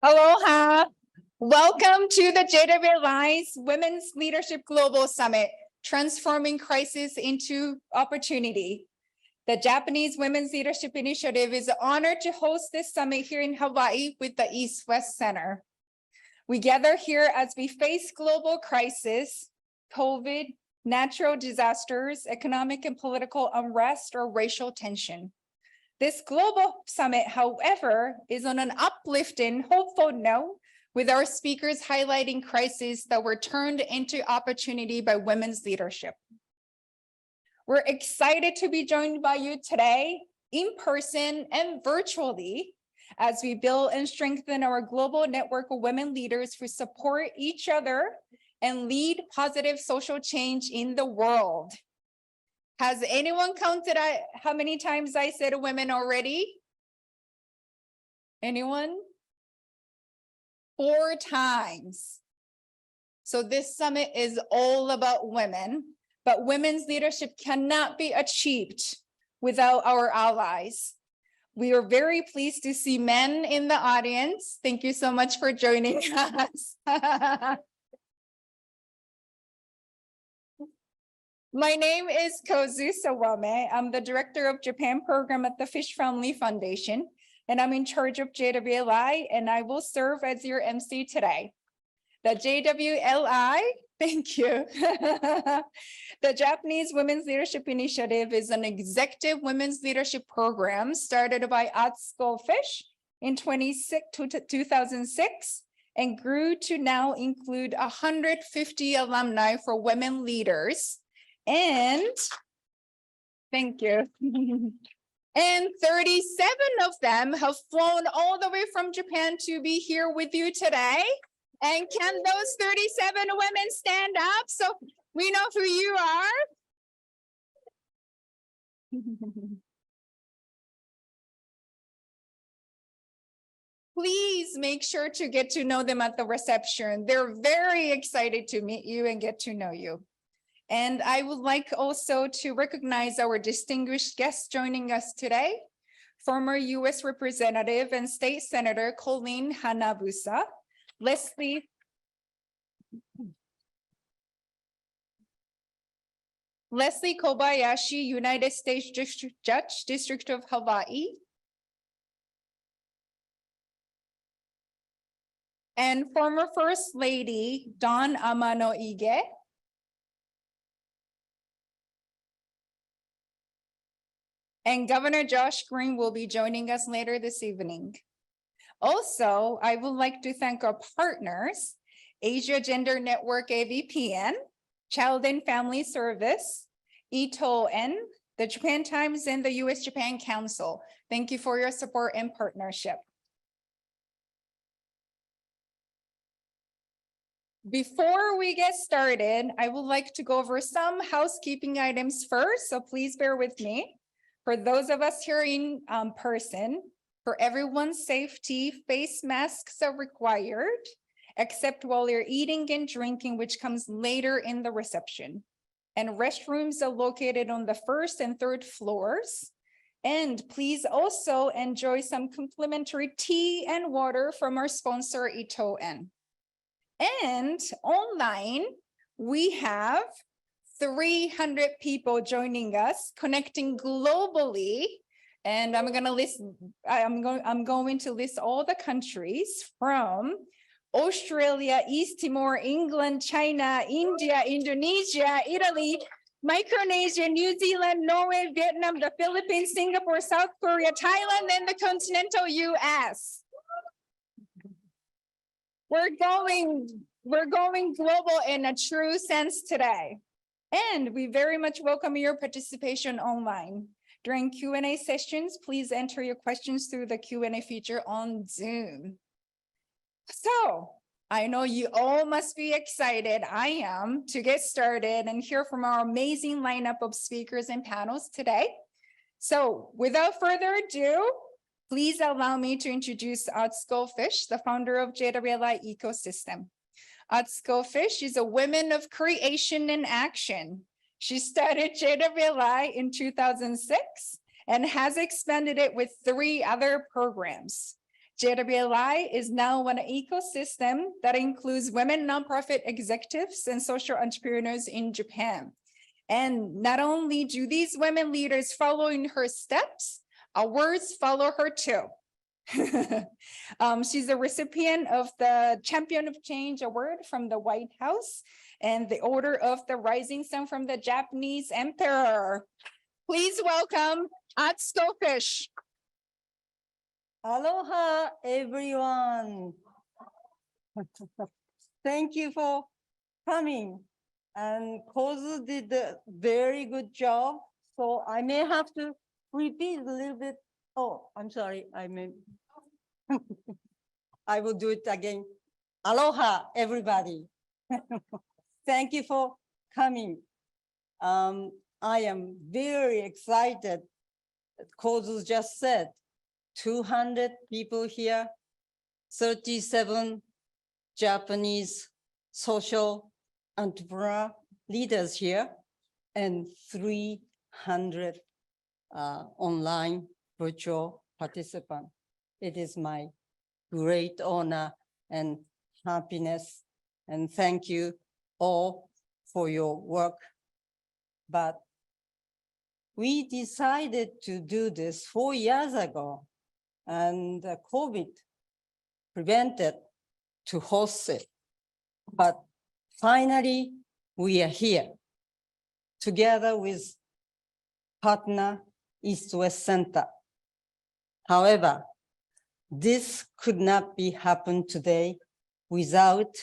Aloha. Welcome to the JWLI's Women's Leadership Global Summit, Transforming Crisis into Opportunity. The Japanese Women's Leadership Initiative is honored to host this summit here in Hawaii with the East-West Center. We gather here as we face global crisis, COVID, natural disasters, economic and political unrest, or racial tension. This global summit, however, is on an uplifting, hopeful note, with our speakers highlighting crises that were turned into opportunity by women's leadership. We're excited to be joined by you today, in person and virtually, as we build and strengthen our global network of women leaders who support each other and lead positive social change in the world. Has anyone counted how many times I said women already? Anyone? 4 times. So this summit is all about women, but women's leadership cannot be achieved without our allies. We are very pleased to see men in the audience. Thank you so much for joining us. My name is Kozu Sawame. I'm the Director of Japan Program at the Fish Family Foundation, and I'm in charge of JWLI, and I will serve as your MC today. The JWLI, thank you. The Japanese Women's Leadership Initiative is an executive women's leadership program started by Atsuko Fish in 2006 and grew to now include 150 alumni for women leaders. And thank you. And 37 of them have flown all the way from Japan to be here with you today. And can those 37 women stand up so we know who you are? Please make sure to get to know them at the reception. They're very excited to meet you and get to know you. And I would like also to recognize our distinguished guests joining us today, former U.S. Representative and State Senator Colleen Hanabusa, Leslie Kobayashi, United States District Judge, District of Hawaii, and former First Lady Dawn Amano-Ige, and Governor Josh Green will be joining us later this evening. Also, I would like to thank our partners, Asia Gender Network AVPN, Child and Family Service, Ito-En, the Japan Times, and the US-Japan Council. Thank you for your support and partnership. Before we get started, I would like to go over some housekeeping items first, so please bear with me. For those of us here in person, for everyone's safety, face masks are required, except while you're eating and drinking, which comes later in the reception. And restrooms are located on the 1st and 3rd floors. And please also enjoy some complimentary tea and water from our sponsor, Ito-En. And online, we have 300 people joining us, connecting globally. And I'm going to list all the countries from Australia, East Timor, England, China, India, Indonesia, Italy, Micronesia, New Zealand, Norway, Vietnam, the Philippines, Singapore, South Korea, Thailand, and the continental US. We're going global in a true sense today. And we very much welcome your participation online. During Q&A sessions, please enter your questions through the Q&A feature on Zoom. So I know you all must be excited, I am, to get started and hear from our amazing lineup of speakers and panels today. So without further ado, please allow me to introduce Atsuko Fish, the founder of JWLI Ecosystem. Atsuko Fish is a woman of creation and action. She started JWLI in 2006 and has expanded it with 3 other programs. JWLI is now an ecosystem that includes women nonprofit executives and social entrepreneurs in Japan. And not only do these women leaders follow in her steps, awards follow her too. She's a recipient of the Champion of Change Award from the White House and the Order of the Rising Sun from the Japanese Emperor. Please welcome Atsuko Fish. Aloha, everyone. Thank you for coming. And Kozu did a very good job. So I may have to repeat a little bit. Oh, I'm sorry. I will do it again. Aloha, everybody. Thank you for coming. I am very excited. Kozu just said 200 people here, 37 Japanese social entrepreneur leaders here, and 300 online virtual participants. It is my great honor and happiness, and thank you all for your work. But we decided to do this 4 years ago, and COVID prevented to host it. But finally, we are here together with partner East-West Center. However, this could not be happened today without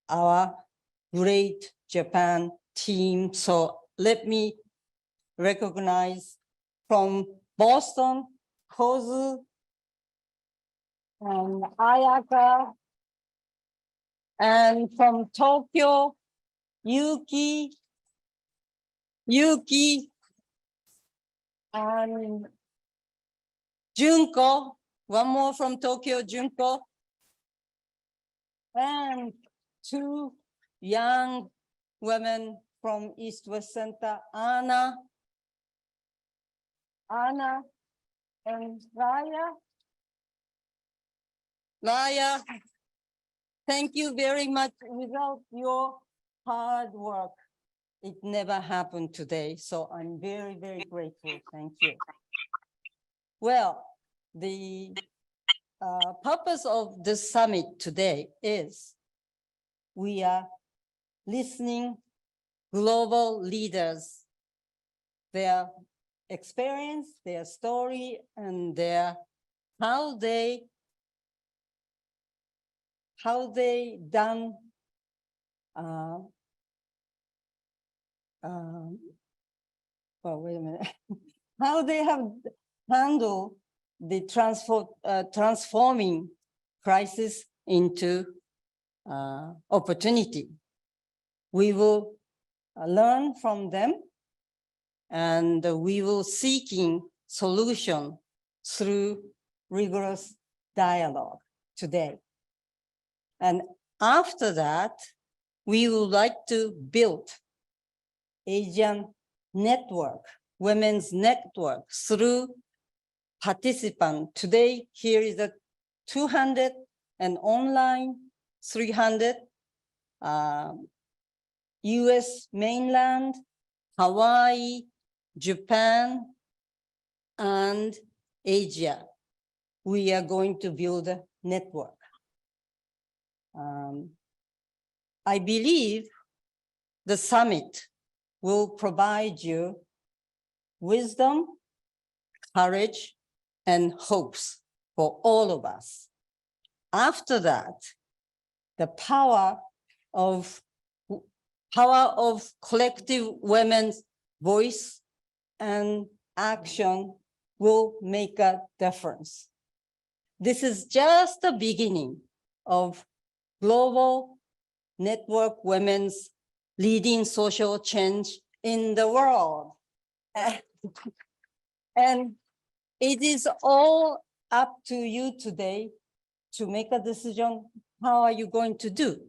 our great Japan team. So let me recognize from Boston, Kozu, and Ayaka, and from Tokyo, Yuki, and Junko, one more from Tokyo, Junko, and 2 young women from East-West Center, Anna and Raya, thank you very much. Without your hard work, it never happened today. So I'm very, very grateful. Thank you. Well, the purpose of this summit today is we are listening global leaders, their experience, their story, and how they done well, wait a minute. How they have handled the transforming crisis into opportunity. We will learn from them, and we will seeking solution through rigorous dialogue today. And after that, we would like to build Asian network, women's network through participant. Today, here is a 200 and online 300, US mainland, Hawaii, Japan, and Asia. We are going to build a network. I believe the summit will provide you wisdom, courage, and hopes for all of us. After that, the power of collective women's voice and action will make a difference. This is just the beginning of global network women's leading social change in the world. And it is all up to you today to make a decision. How are you going to do?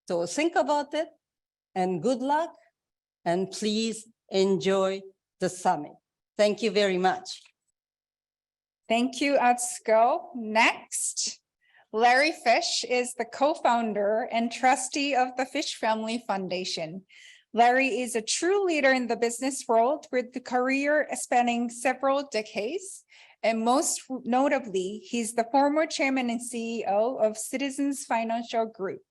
So think about it, and good luck, and please enjoy the summit. Thank you very much. Thank you, Atsuko. Next, Larry Fish is the co-founder and trustee of the Fish Family Foundation. Larry is a true leader in the business world with a career spanning several decades. And most notably, he's the former chairman and CEO of Citizens Financial Group.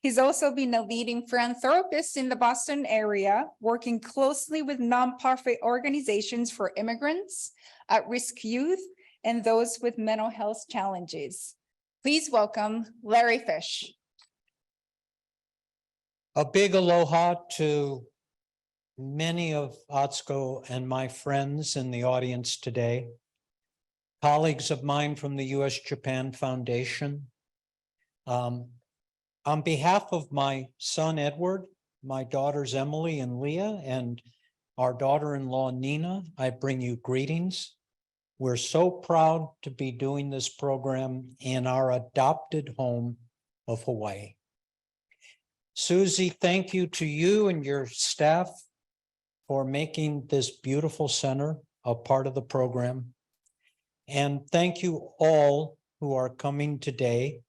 He's also been a leading philanthropist in the Boston area, working closely with nonprofit organizations for immigrants, at-risk youth, and those with mental health challenges. Please welcome Larry Fish. A big aloha to many of Atsuko and my friends in the audience today, colleagues of mine from the US-Japan Foundation. On behalf of my son, Edward, my daughters, Emily and Leah, and our daughter-in-law, Nina, I bring you greetings. We're so proud to be doing this program in our adopted home of Hawaii. Susie, thank you to you and your staff for making this beautiful center a part of the program. And thank you all who are coming today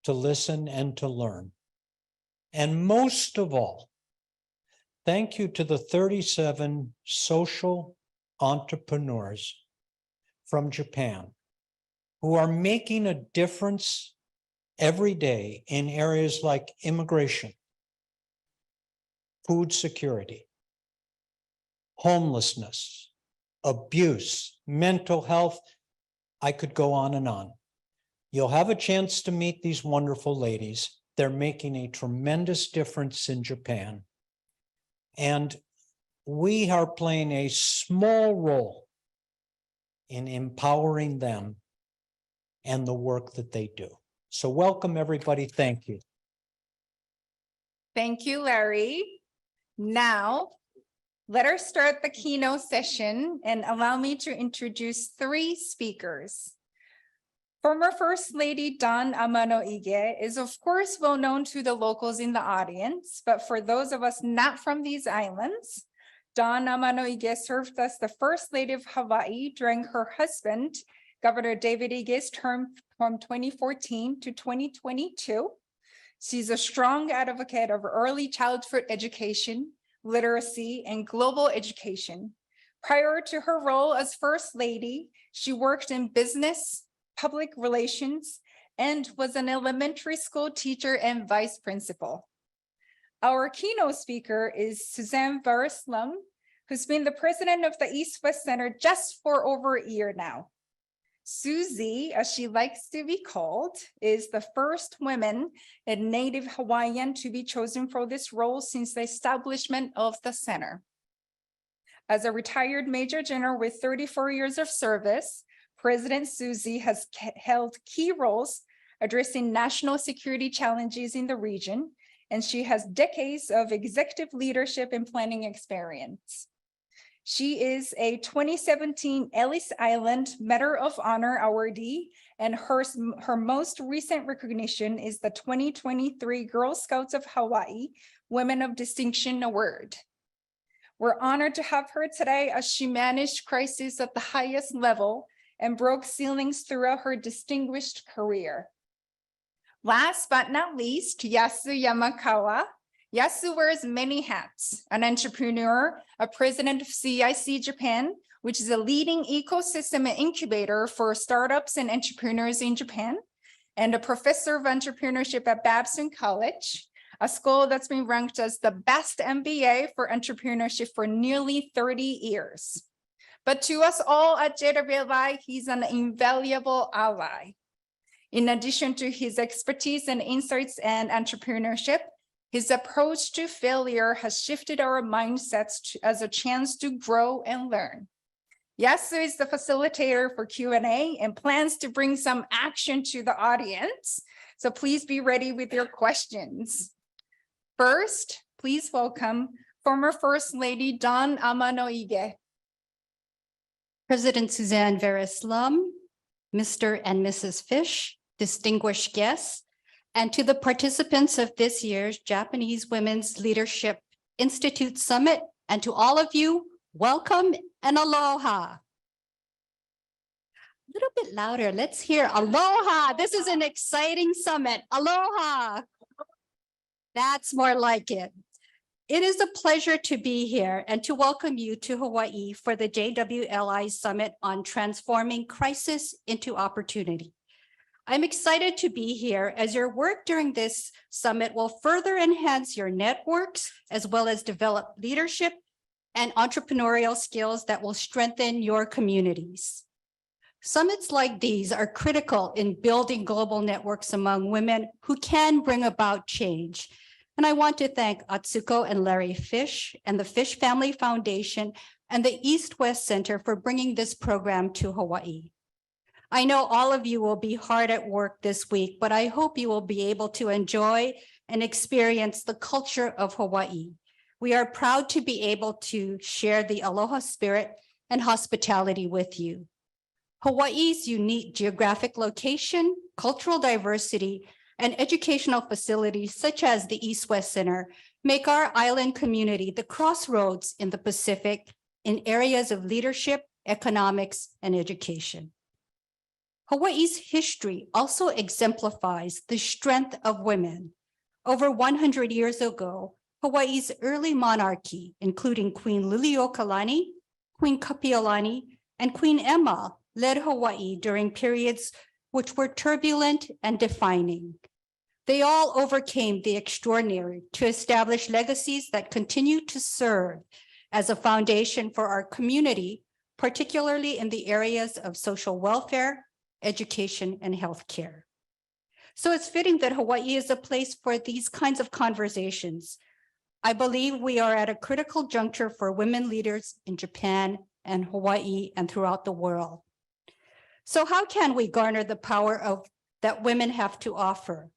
to listen and to learn. And most of all, thank you to the 37 social entrepreneurs from Japan who are making a difference every day in areas like immigration, food security, homelessness, abuse, mental health. I could go on and on. You'll have a chance to meet these wonderful ladies. They're making a tremendous difference in Japan. And we are playing a small role in empowering them and the work that they do. So welcome, everybody. Thank you. Thank you, Larry. Now, let us start the keynote session and allow me to introduce three speakers. Former First Lady Dawn Amano-Ige is of course well known to the locals in the audience, but for those of us not from these islands, Dawn Amano-Ige served as the First Lady of Hawaii during her husband, Governor David Ige's term from 2014 to 2022. She's a strong advocate of early childhood education, literacy, and global education. Prior to her role as First Lady, she worked in business, public relations, and was an elementary school teacher and vice principal. Our keynote speaker is Suzanne Vares-Lum, who's been the president of the East-West Center just for over a year now. Susie, as she likes to be called, is the first woman and native Hawaiian to be chosen for this role since the establishment of the center. As a retired Major General with 34 years of service, President Susie has held key roles addressing national security challenges in the region, and she has decades of executive leadership and planning experience. She is a 2017 Ellis Island Medal of Honor awardee, and her most recent recognition is the 2023 Girl Scouts of Hawaii Women of Distinction Award. We're honored to have her today as she managed crises at the highest level and broke ceilings throughout her distinguished career. Last but not least, Yasu Yamakawa. Yasu wears many hats: an entrepreneur, a president of CIC Japan, which is a leading ecosystem and incubator for startups and entrepreneurs in Japan, and a professor of entrepreneurship at Babson College, a school that's been ranked as the best MBA for entrepreneurship for nearly 30 years. But to us all at JWLI, he's an invaluable ally. In addition to his expertise and insights and entrepreneurship, his approach to failure has shifted our mindsets as a chance to grow and learn. Yasu is the facilitator for Q&A and plans to bring some action to the audience. So please be ready with your questions. First, please welcome former First Lady Dawn Amano-Ige. President Suzanne Vares-Lum, Mr. and Mrs. Fish, distinguished guests, and to the participants of this year's Japanese Women's Leadership Institute Summit, and to all of you, welcome and aloha. little bit louder. Let's hear aloha. This is an exciting summit. Aloha. That's more like it. It is a pleasure to be here and to welcome you to Hawaii for the JWLI Summit on Transforming Crisis into Opportunity. I'm excited to be here as your work during this summit will further enhance your networks as well as develop leadership and entrepreneurial skills that will strengthen your communities. Summits like these are critical in building global networks among women who can bring about change. And I want to thank Atsuko and Larry Fish and the Fish Family Foundation and the East-West Center for bringing this program to Hawaii. I know all of you will be hard at work this week, but I hope you will be able to enjoy and experience the culture of Hawaii. We are proud to be able to share the aloha spirit and hospitality with you. Hawaii's unique geographic location, cultural diversity, and educational facilities such as the East-West Center make our island community the crossroads in the Pacific in areas of leadership, economics, and education. Hawaii's history also exemplifies the strength of women. Over 100 years ago, Hawaii's early monarchy, including Queen Liliuokalani, Queen Kapiolani, and Queen Emma, led Hawaii during periods which were turbulent and defining. They all overcame the extraordinary to establish legacies that continue to serve as a foundation for our community, particularly in the areas of social welfare, education, and healthcare. So it's fitting that Hawaii is a place for these kinds of conversations. I believe we are at a critical juncture for women leaders in Japan and Hawaii and throughout the world. So how can we garner the power that women have to offer?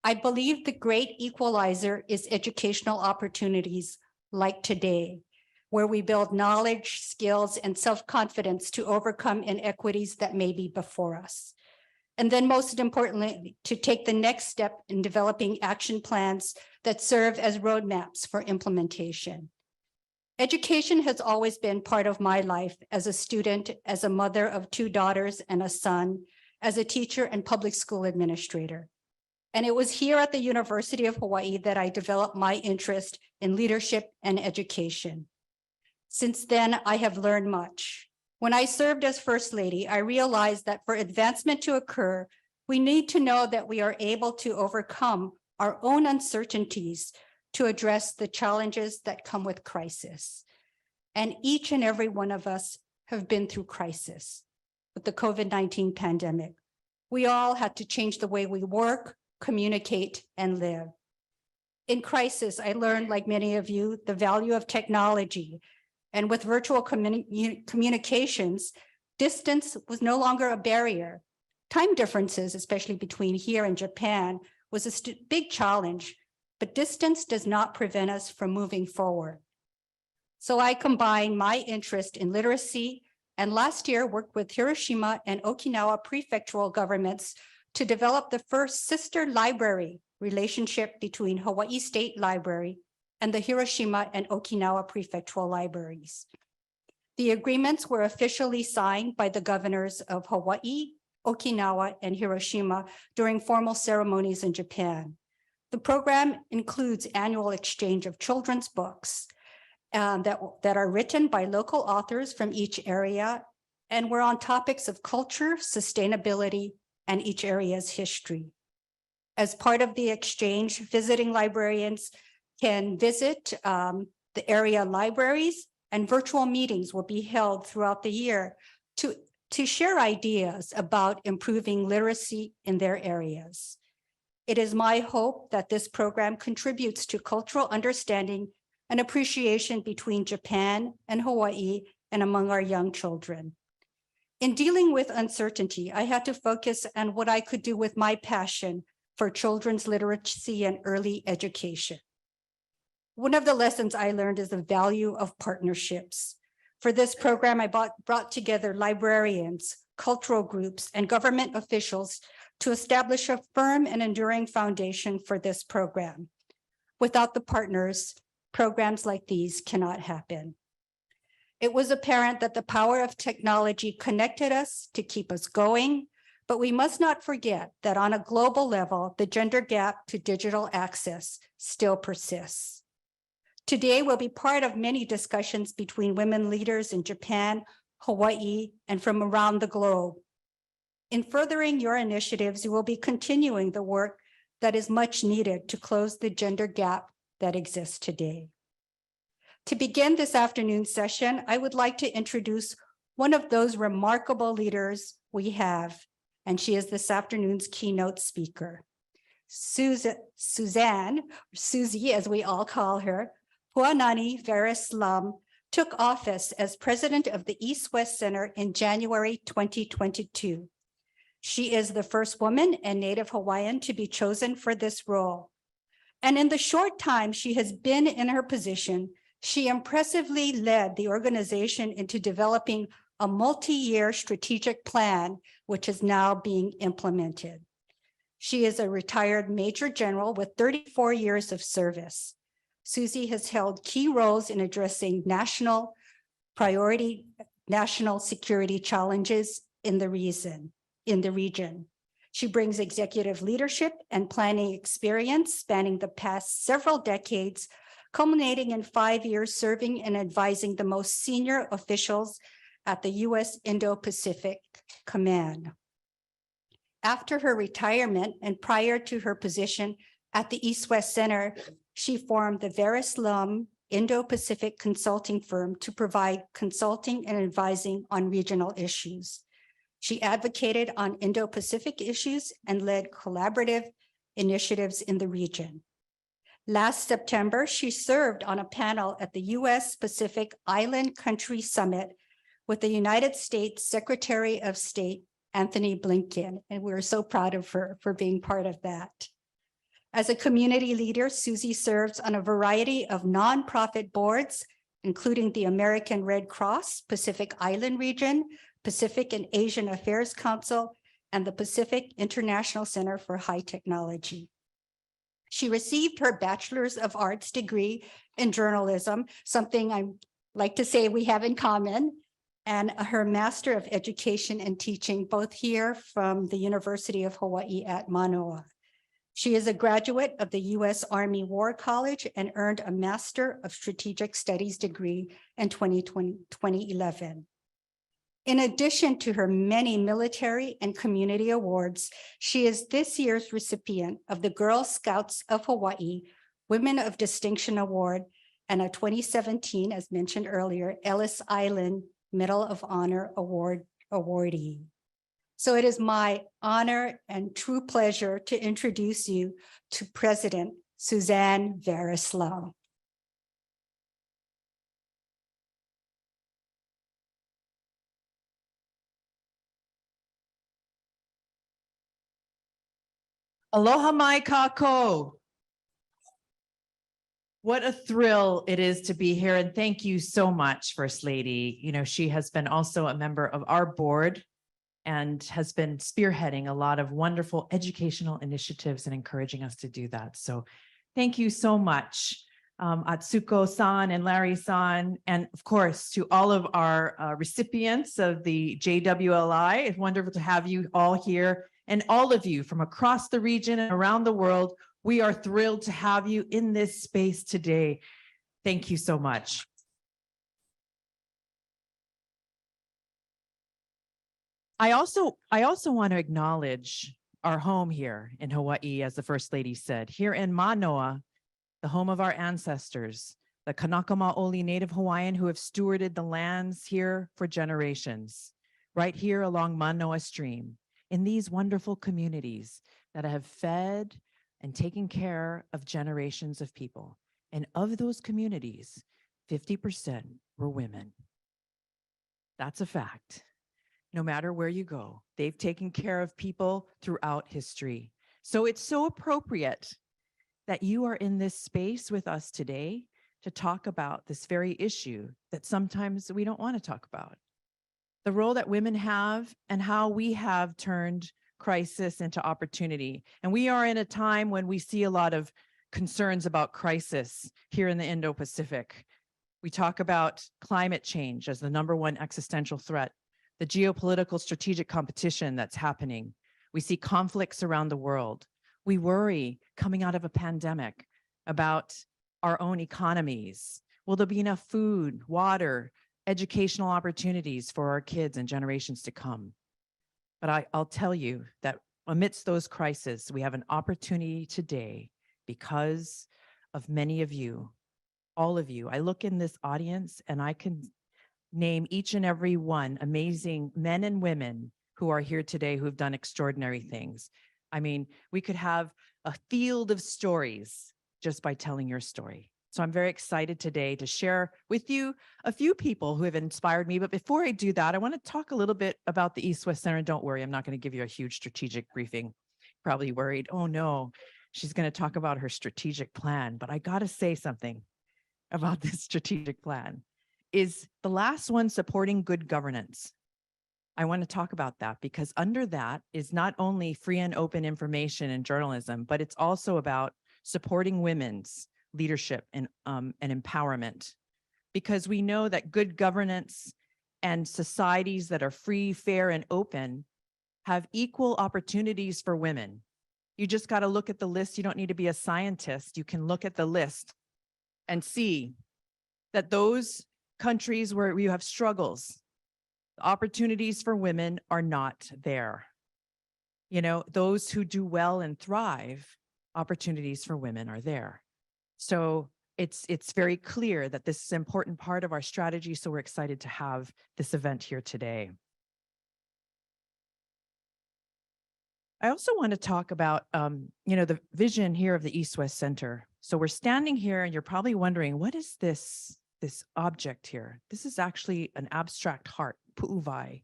I believe the great equalizer is educational opportunities like today, where we build knowledge, skills, and self-confidence to overcome inequities that may be before us. And then most importantly, to take the next step in developing action plans that serve as roadmaps for implementation. Education has always been part of my life as a student, as a mother of 2 daughters and a son, as a teacher and public school administrator. And it was here at the University of Hawaii that I developed my interest in leadership and education. Since then, I have learned much. When I served as First Lady, I realized that for advancement to occur, we need to know that we are able to overcome our own uncertainties to address the challenges that come with crisis. And each and every one of us have been through crisis with the COVID-19 pandemic. We all had to change the way we work, communicate, and live. In crisis, I learned, like many of you, the value of technology. And with virtual communications, distance was no longer a barrier. Time differences, especially between here and Japan, was a big challenge, but distance does not prevent us from moving forward. So I combined my interest in literacy and last year worked with Hiroshima and Okinawa prefectural governments to develop the first sister library relationship between Hawaii State Library and the Hiroshima and Okinawa prefectural libraries. The agreements were officially signed by the governors of Hawaii, Okinawa, and Hiroshima during formal ceremonies in Japan. The program includes annual exchange of children's books that are written by local authors from each area, and we're on topics of culture, sustainability, and each area's history. As part of the exchange, visiting librarians can visit the area libraries, and virtual meetings will be held throughout the year to share ideas about improving literacy in their areas. It is my hope that this program contributes to cultural understanding and appreciation between Japan and Hawaii and among our young children. In dealing with uncertainty, I had to focus on what I could do with my passion for children's literacy and early education. One of the lessons I learned is the value of partnerships. For this program, I brought together librarians, cultural groups, and government officials to establish a firm and enduring foundation for this program. Without the partners, programs like these cannot happen. It was apparent that the power of technology connected us to keep us going, but we must not forget that on a global level, the gender gap to digital access still persists. Today will be part of many discussions between women leaders in Japan, Hawaii, and from around the globe. In furthering your initiatives, you will be continuing the work that is much needed to close the gender gap that exists today. To begin this afternoon's session, I would like to introduce one of those remarkable leaders we have, and she is this afternoon's keynote speaker. Suzanne, or Susie as we all call her, Puanani Vares-Lum, took office as president of the East-West Center in January 2022. She is the first woman and Native Hawaiian to be chosen for this role. And in the short time she has been in her position, she impressively led the organization into developing a multi-year strategic plan, which is now being implemented. She is a retired Major General with 34 years of service. Susie has held key roles in addressing national security challenges in the region. She brings executive leadership and planning experience spanning the past several decades, culminating in 5 years serving and advising the most senior officials at the U.S. Indo-Pacific Command. After her retirement and prior to her position at the East-West Center, she formed the Vares-Lum Indo-Pacific consulting firm to provide consulting and advising on regional issues. She advocated on Indo-Pacific issues and led collaborative initiatives in the region. Last September, she served on a panel at the U.S. Pacific Island Country Summit with the United States Secretary of State, Anthony Blinken, and we're so proud of her for being part of that. As a community leader, Susie serves on a variety of nonprofit boards, including the American Red Cross, Pacific Island Region, Pacific and Asian Affairs Council, and the Pacific International Center for High Technology. She received her Bachelor's of Arts degree in journalism, something I like to say we have in common, and her Master of Education and Teaching, both here from the University of Hawaii at Manoa. She is a graduate of the U.S. Army War College and earned a Master of Strategic Studies degree in 2011. In addition to her many military and community awards, she is this year's recipient of the Girl Scouts of Hawaii Women of Distinction Award and a 2017, as mentioned earlier, Ellis Island Medal of Honor awardee. So it is my honor and true pleasure to introduce you to President Suzanne Vares-Lum. Aloha mai kako. What a thrill it is to be here. And thank you so much, First Lady. You know, she has been also a member of our board and has been spearheading a lot of wonderful educational initiatives and encouraging us to do that. So thank you so much, Atsuko-san and Larry-san, and of course to all of our recipients of the JWLI. It's wonderful to have you all here, and all of you from across the region and around the world. We are thrilled to have you in this space today. Thank you so much. I also want to acknowledge our home here in Hawaii, as the First Lady said, here in Manoa, the home of our ancestors, the Kanaka Maoli Native Hawaiian who have stewarded the lands here for generations, right here along Manoa Stream, in these wonderful communities that have fed and taken care of generations of people. And of those communities, 50% were women. That's a fact. No matter where you go, they've taken care of people throughout history. So it's so appropriate that you are in this space with us today to talk about this very issue that sometimes we don't want to talk about. The role that women have and how we have turned crisis into opportunity. And we are in a time when we see a lot of concerns about crisis here in the Indo-Pacific. We talk about climate change as the #1 existential threat, the geopolitical strategic competition that's happening. We see conflicts around the world. We worry coming out of a pandemic about our own economies. Will there be enough food, water, educational opportunities for our kids and generations to come? But I'll tell you that amidst those crises, we have an opportunity today because of many of you, all of you. I look in this audience and I can name each and every one amazing men and women who are here today who've done extraordinary things. I mean, we could have a field of stories just by telling your story. So I'm very excited today to share with you a few people who have inspired me. But before I do that, I want to talk a little bit about the East West Center. Don't worry, I'm not going to give you a huge strategic briefing. Probably worried, oh no, she's going to talk about her strategic plan. But I got to say something about this strategic plan. Is the last one supporting good governance? I want to talk about that because under that is not only free and open information and journalism, but it's also about supporting women's leadership and empowerment. Because we know that good governance and societies that are free, fair, and open have equal opportunities for women. You just got to look at the list. You don't need to be a scientist. You can look at the list and see that those countries where you have struggles, opportunities for women are not there. You know, those who do well and thrive, opportunities for women are there. So it's very clear that this is an important part of our strategy. So we're excited to have this event here today. I also want to talk about, the vision here of the East West Center. So we're standing here and you're probably wondering, what is this object here? This is actually an abstract heart, pu'uvai,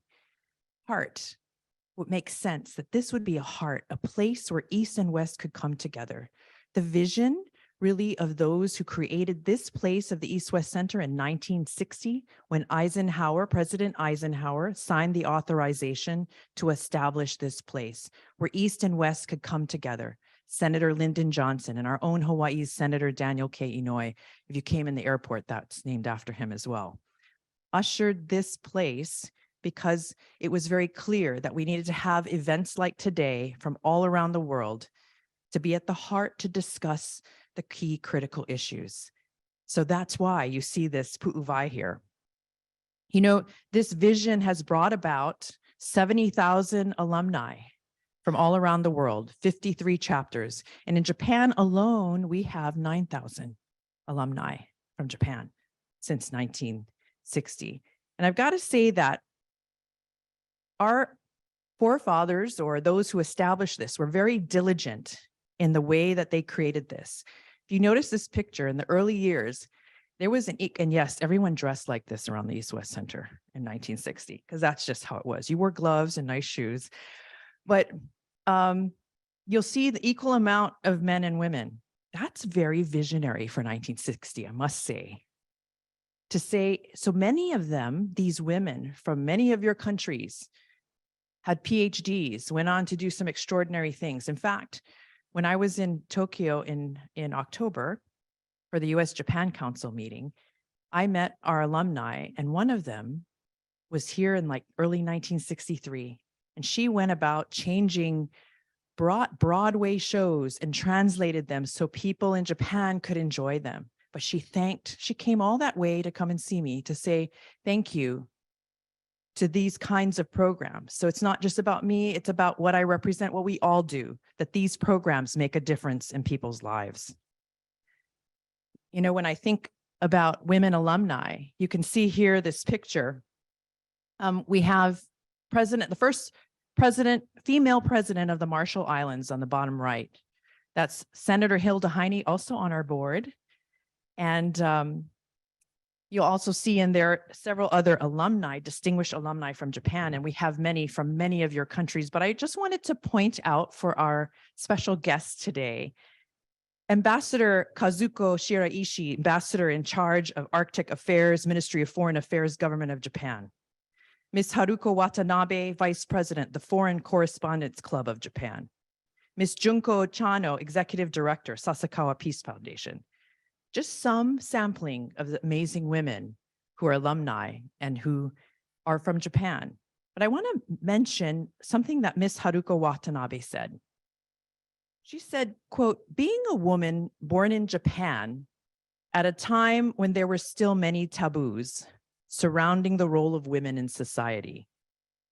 heart. What makes sense that this would be a heart, a place where East and West could come together. The vision really of those who created this place of the East-West Center in 1960, when President Eisenhower signed the authorization to establish this place where East and West could come together. Senator Lyndon Johnson and our own Hawaii's Senator Daniel K. Inouye, if you came in the airport, that's named after him as well, ushered this place because it was very clear that we needed to have events like today from all around the world to be at the heart to discuss the key critical issues. So that's why you see this pu'uvai here. You know, this vision has brought about 70,000 alumni from all around the world, 53 chapters. And in Japan alone, we have 9,000 alumni from Japan since 1960. And I've got to say that our forefathers, or those who established this, were very diligent in the way that they created this. If you notice this picture in the early years, there was and yes, everyone dressed like this around the East-West Center in 1960, because that's just how it was. You wore gloves and nice shoes, but you'll see the equal amount of men and women. That's very visionary for 1960, I must say. To say, so many of them, these women from many of your countries, had PhDs, went on to do some extraordinary things. In fact, when I was in Tokyo in October for the US-Japan Council meeting, I met our alumni, and one of them was here in like early 1963. And she went about brought Broadway shows and translated them so people in Japan could enjoy them. But she came all that way to come and see me to say thank you to these kinds of programs. So it's not just about me, it's about what I represent, what we all do, that these programs make a difference in people's lives. You know, when I think about women alumni, you can see here this picture. We have the first female president of the Marshall Islands on the bottom right. That's Senator Hilda Heine, also on our board. And you'll also see in there several other alumni, distinguished alumni from Japan, and we have many from many of your countries. But I just wanted to point out for our special guest today, Ambassador Kazuko Shiraishi, Ambassador in charge of Arctic Affairs, Ministry of Foreign Affairs, Government of Japan. Ms. Haruko Watanabe, Vice President, the Foreign Correspondents Club of Japan. Ms. Junko Chano, Executive Director, Sasakawa Peace Foundation. just some sampling of the amazing women who are alumni and who are from Japan. But I want to mention something that Miss Haruko Watanabe said. She said, quote, being a woman born in Japan at a time when there were still many taboos surrounding the role of women in society,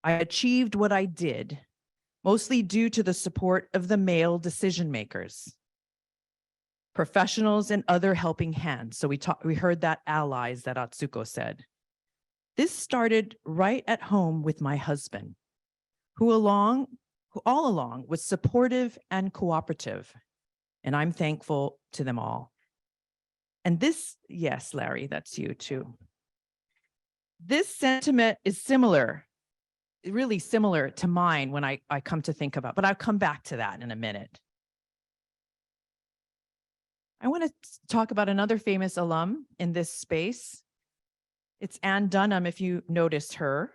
I achieved what I did, mostly due to the support of the male decision makers, professionals, and other helping hands. So we heard that allies that Atsuko said. This started right at home with my husband, who all along was supportive and cooperative, and I'm thankful to them all. And this, yes, Larry, that's you too. This sentiment is similar, really similar to mine when I come to think about, but I'll come back to that in a minute. I want to talk about another famous alum in this space. It's Ann Dunham, if you noticed her.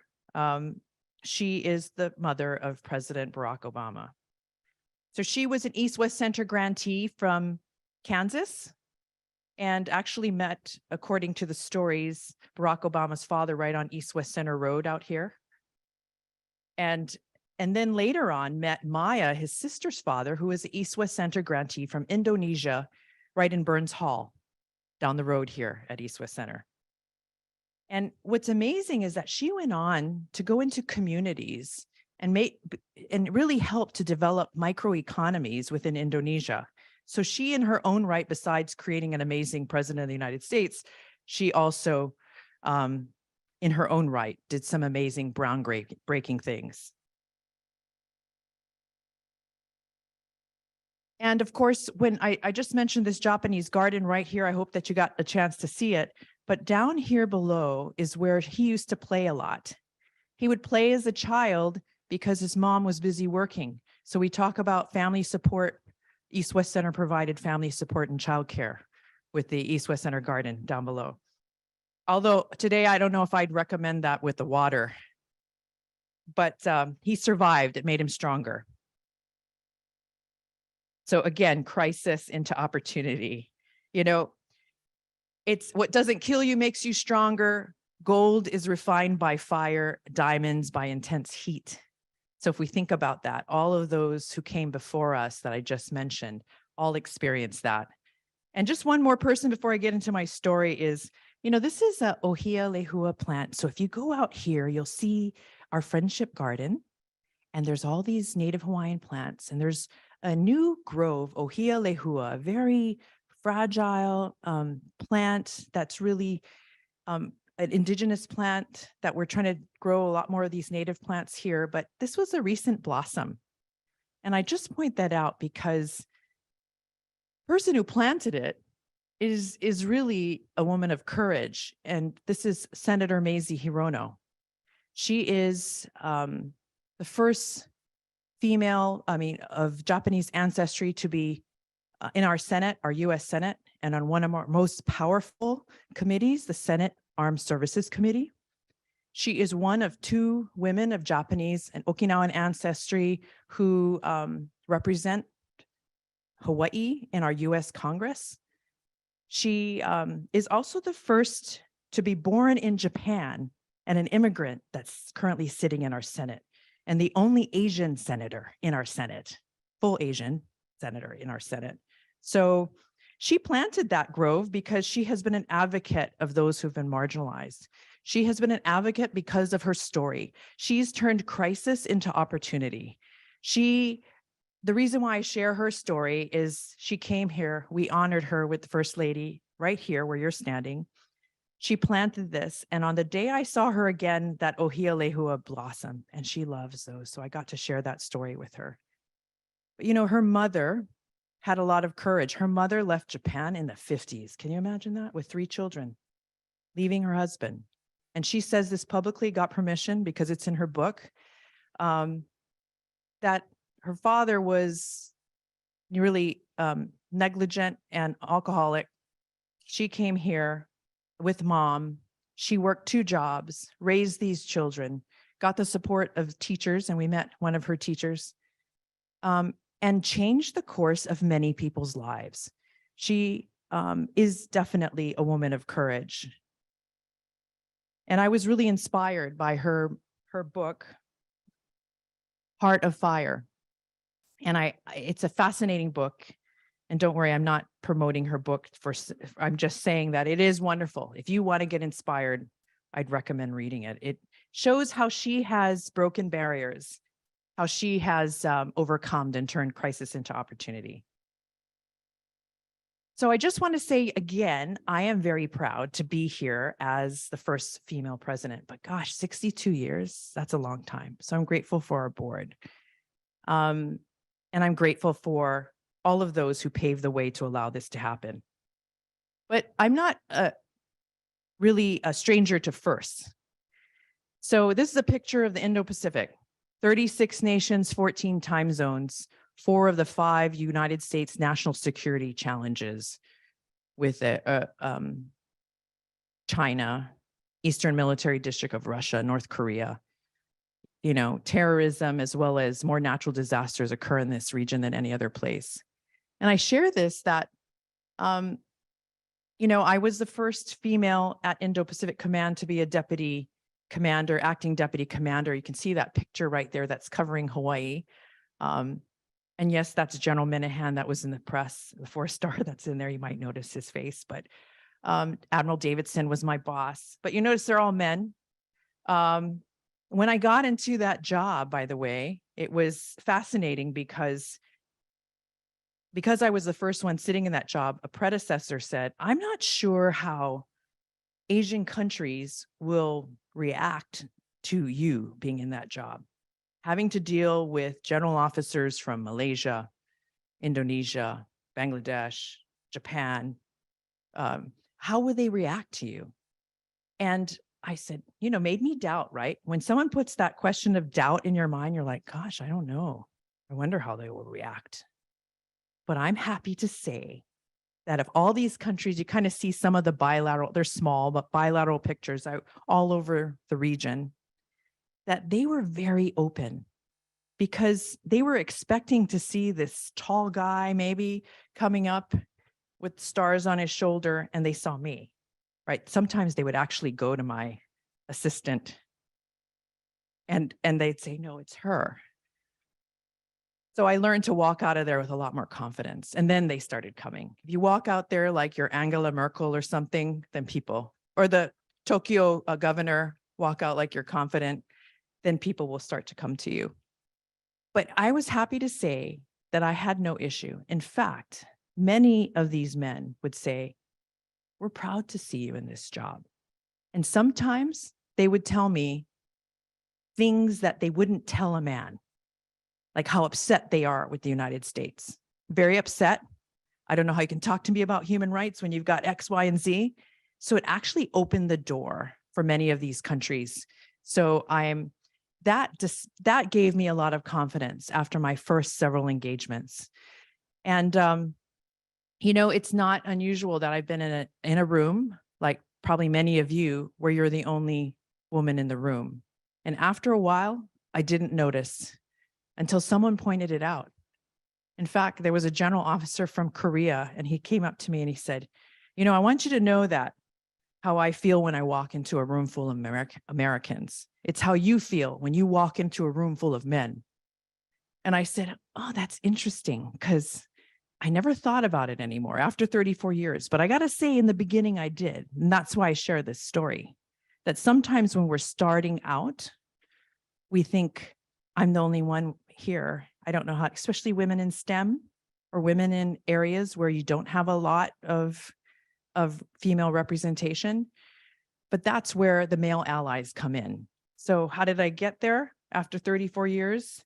She is the mother of President Barack Obama. So she was an East-West Center grantee from Kansas and actually met, according to the stories, Barack Obama's father right on East-West Center Road out here. And then later on met Maya, his sister's father, who is an East-West Center grantee from Indonesia, right in Burns Hall, down the road here at East-West Center. And what's amazing is that she went on to go into communities and really help to develop microeconomies within Indonesia. So she, in her own right, besides creating an amazing president of the United States, she also, in her own right, did some amazing groundbreaking things. And of course, when I just mentioned this Japanese garden right here, I hope that you got a chance to see it. But down here below is where he used to play a lot. He would play as a child because his mom was busy working. So we talk about family support. East-West Center provided family support and childcare with the East-West Center garden down below. Although today, I don't know if I'd recommend that with the water, but he survived. It made him stronger. So again, crisis into opportunity. You know, it's what doesn't kill you makes you stronger. Gold is refined by fire, diamonds by intense heat. So if we think about that, all of those who came before us that I just mentioned, all experienced that. And just one more person before I get into my story is, you know, this is a Ohia Lehua plant. So if you go out here, you'll see our friendship garden, and there's all these native Hawaiian plants, and there's a new grove, Ohia Lehua, a very fragile plant that's really an indigenous plant that we're trying to grow a lot more of these native plants here, but this was a recent blossom. And I just point that out because the person who planted it is really a woman of courage. And this is Senator Mazie Hirono. She is the first female, of Japanese ancestry to be in our Senate, our US Senate, and on one of our most powerful committees, the Senate Armed Services Committee. She is one of two women of Japanese and Okinawan ancestry who represent Hawaii in our US Congress. She is also the first to be born in Japan and an immigrant that's currently sitting in our Senate, and the only Asian senator in our Senate, full Asian senator in our Senate. So she planted that grove because she has been an advocate of those who've been marginalized. She has been an advocate because of her story. She's turned crisis into opportunity. The reason why I share her story is she came here, we honored her with the First Lady right here where you're standing. She planted this, and on the day I saw her again, that Ohia Lehua blossomed, and she loves those. So I got to share that story with her. But you know, her mother had a lot of courage. Her mother left Japan in the 50s. Can you imagine that? With 3 children, leaving her husband. And she says this publicly, got permission because it's in her book, that her father was really negligent and alcoholic. She came here with mom. She worked 2 jobs, raised these children, got the support of teachers, and we met one of her teachers, and changed the course of many people's lives. She is definitely a woman of courage. And I was really inspired by her book, Heart of Fire. And it's a fascinating book. And don't worry, I'm not promoting her book I'm just saying that it is wonderful. If you want to get inspired, I'd recommend reading it. It shows how she has broken barriers, how she has overcome and turned crisis into opportunity. So I just want to say again, I am very proud to be here as the first female president, but gosh, 62 years, that's a long time. So I'm grateful for our board. And I'm grateful for all of those who paved the way to allow this to happen. But I'm not really a stranger to firsts. So this is a picture of the Indo-Pacific, 36 nations, 14 time zones, 4 of the 5 United States national security challenges with China, Eastern Military District of Russia, North Korea. You know, terrorism as well as more natural disasters occur in this region than any other place. And I share this that, you know, I was the first female at Indo-Pacific Command to be a deputy commander, acting deputy commander. You can see that picture right there that's covering Hawaii. And yes, that's General Minahan that was in the press, the 4-star that's in there. You might notice his face, but Admiral Davidson was my boss. But you notice they're all men. When I got into that job, by the way, it was fascinating because I was the first one sitting in that job, a predecessor said, I'm not sure how Asian countries will react to you being in that job. Having to deal with general officers from Malaysia, Indonesia, Bangladesh, Japan, how would they react to you? And I said, you know, made me doubt, right? When someone puts that question of doubt in your mind, you're like, gosh, I don't know. I wonder how they will react. But I'm happy to say that of all these countries, you kind of see some of the bilateral, they're small, but bilateral pictures out all over the region, that they were very open because they were expecting to see this tall guy maybe coming up with stars on his shoulder, and they saw me, right? Sometimes they would actually go to my assistant and they'd say, no, it's her. So I learned to walk out of there with a lot more confidence. And then they started coming. If you walk out there like you're Angela Merkel or something, then people, or the Tokyo governor, walk out like you're confident, then people will start to come to you. But I was happy to say that I had no issue. In fact, many of these men would say, we're proud to see you in this job. And sometimes they would tell me things that they wouldn't tell a man, like how upset they are with the United States. Very upset. I don't know how you can talk to me about human rights when you've got X, Y, and Z. So it actually opened the door for many of these countries. So that gave me a lot of confidence after my first several engagements. And, you know, it's not unusual that I've been in a room, like probably many of you, where you're the only woman in the room. And after a while, I didn't notice until someone pointed it out. In fact, there was a general officer from Korea, and he came up to me and he said, you know, I want you to know that how I feel when I walk into a room full of Americans. It's how you feel when you walk into a room full of men. And I said, oh, that's interesting, because I never thought about it anymore after 34 years. But I got to say, in the beginning, I did. And that's why I share this story, that sometimes when we're starting out, we think, I'm the only one here. I don't know how, especially women in STEM or women in areas where you don't have a lot of female representation. But that's where the male allies come in. So how did I get there after 34 years?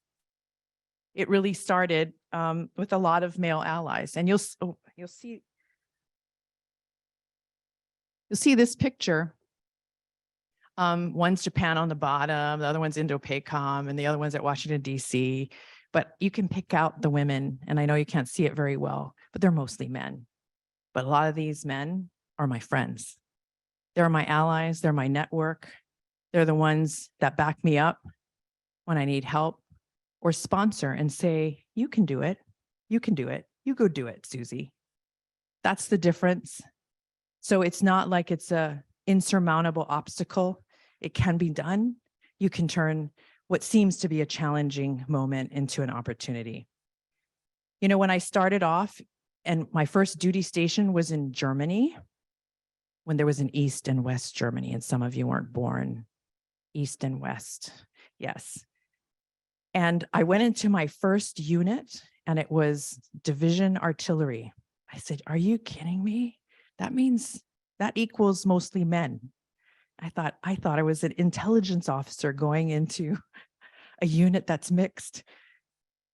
It really started with a lot of male allies. And you'll see this picture. One's Japan on the bottom, the other one's Indo-PACOM, and the other one's at Washington, D.C. But you can pick out the women, and I know you can't see it very well, but they're mostly men. But a lot of these men are my friends. They're my allies, they're my network. They're the ones that back me up when I need help or sponsor and say, you can do it, you can do it, you go do it, Susie. That's the difference. So it's not like it's a insurmountable obstacle. It can be done. You can turn what seems to be a challenging moment into an opportunity. You know, when I started off, and my first duty station was in Germany, when there was an East and West Germany, and some of you weren't born. East and West, yes. And I went into my first unit, and it was division artillery. I said, are you kidding me? That means that equals mostly men. I thought I was an intelligence officer going into a unit that's mixed.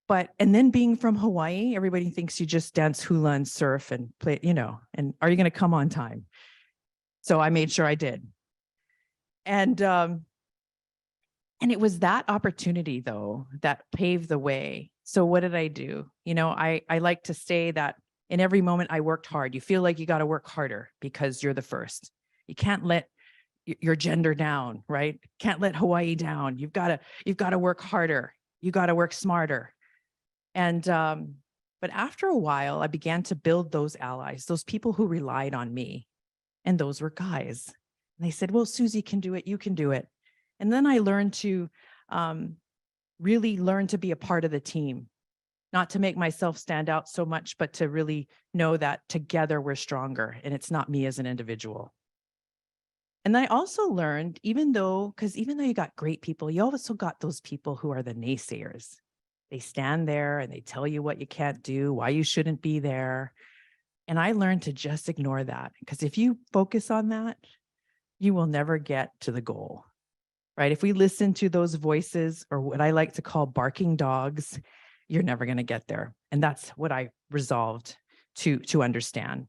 And then being from Hawaii, everybody thinks you just dance hula and surf and play, you know, and are you going to come on time? So I made sure I did. And it was that opportunity, though, that paved the way. So what did I do? You know, I like to say that in every moment I worked hard. You feel like you got to work harder because you're the first. You can't let your gender down, right? Can't let Hawaii down. You've got to work harder. You got to work smarter. And but after a while, I began to build those allies, those people who relied on me, and those were guys. And they said, "Well, Susie can do it. You can do it." And then I learned to really learn to be a part of the team, not to make myself stand out so much, but to really know that together we're stronger, and it's not me as an individual. And I also learned, even though you got great people, you also got those people who are the naysayers. They stand there and they tell you what you can't do, why you shouldn't be there. And I learned to just ignore that, because if you focus on that, you will never get to the goal, right? If we listen to those voices, or what I like to call barking dogs, you're never going to get there. And that's what I resolved to understand.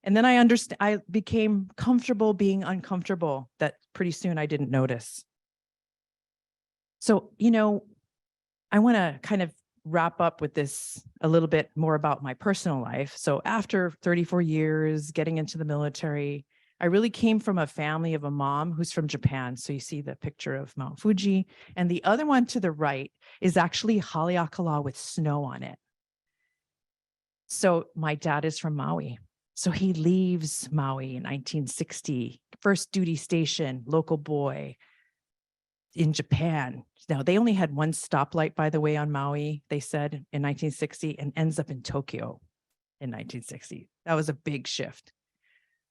And then I became comfortable being uncomfortable, that pretty soon I didn't notice. So, you know, I want to kind of wrap up with this a little bit more about my personal life. So after 34 years getting into the military, I really came from a family of a mom who's from Japan. So you see the picture of Mount Fuji, and the other one to the right is actually Haleakala with snow on it. So my dad is from Maui. So he leaves Maui in 1960, first duty station, local boy in Japan. Now, they only had one stoplight, by the way, on Maui, they said, in 1960, and ends up in Tokyo in 1960. That was a big shift.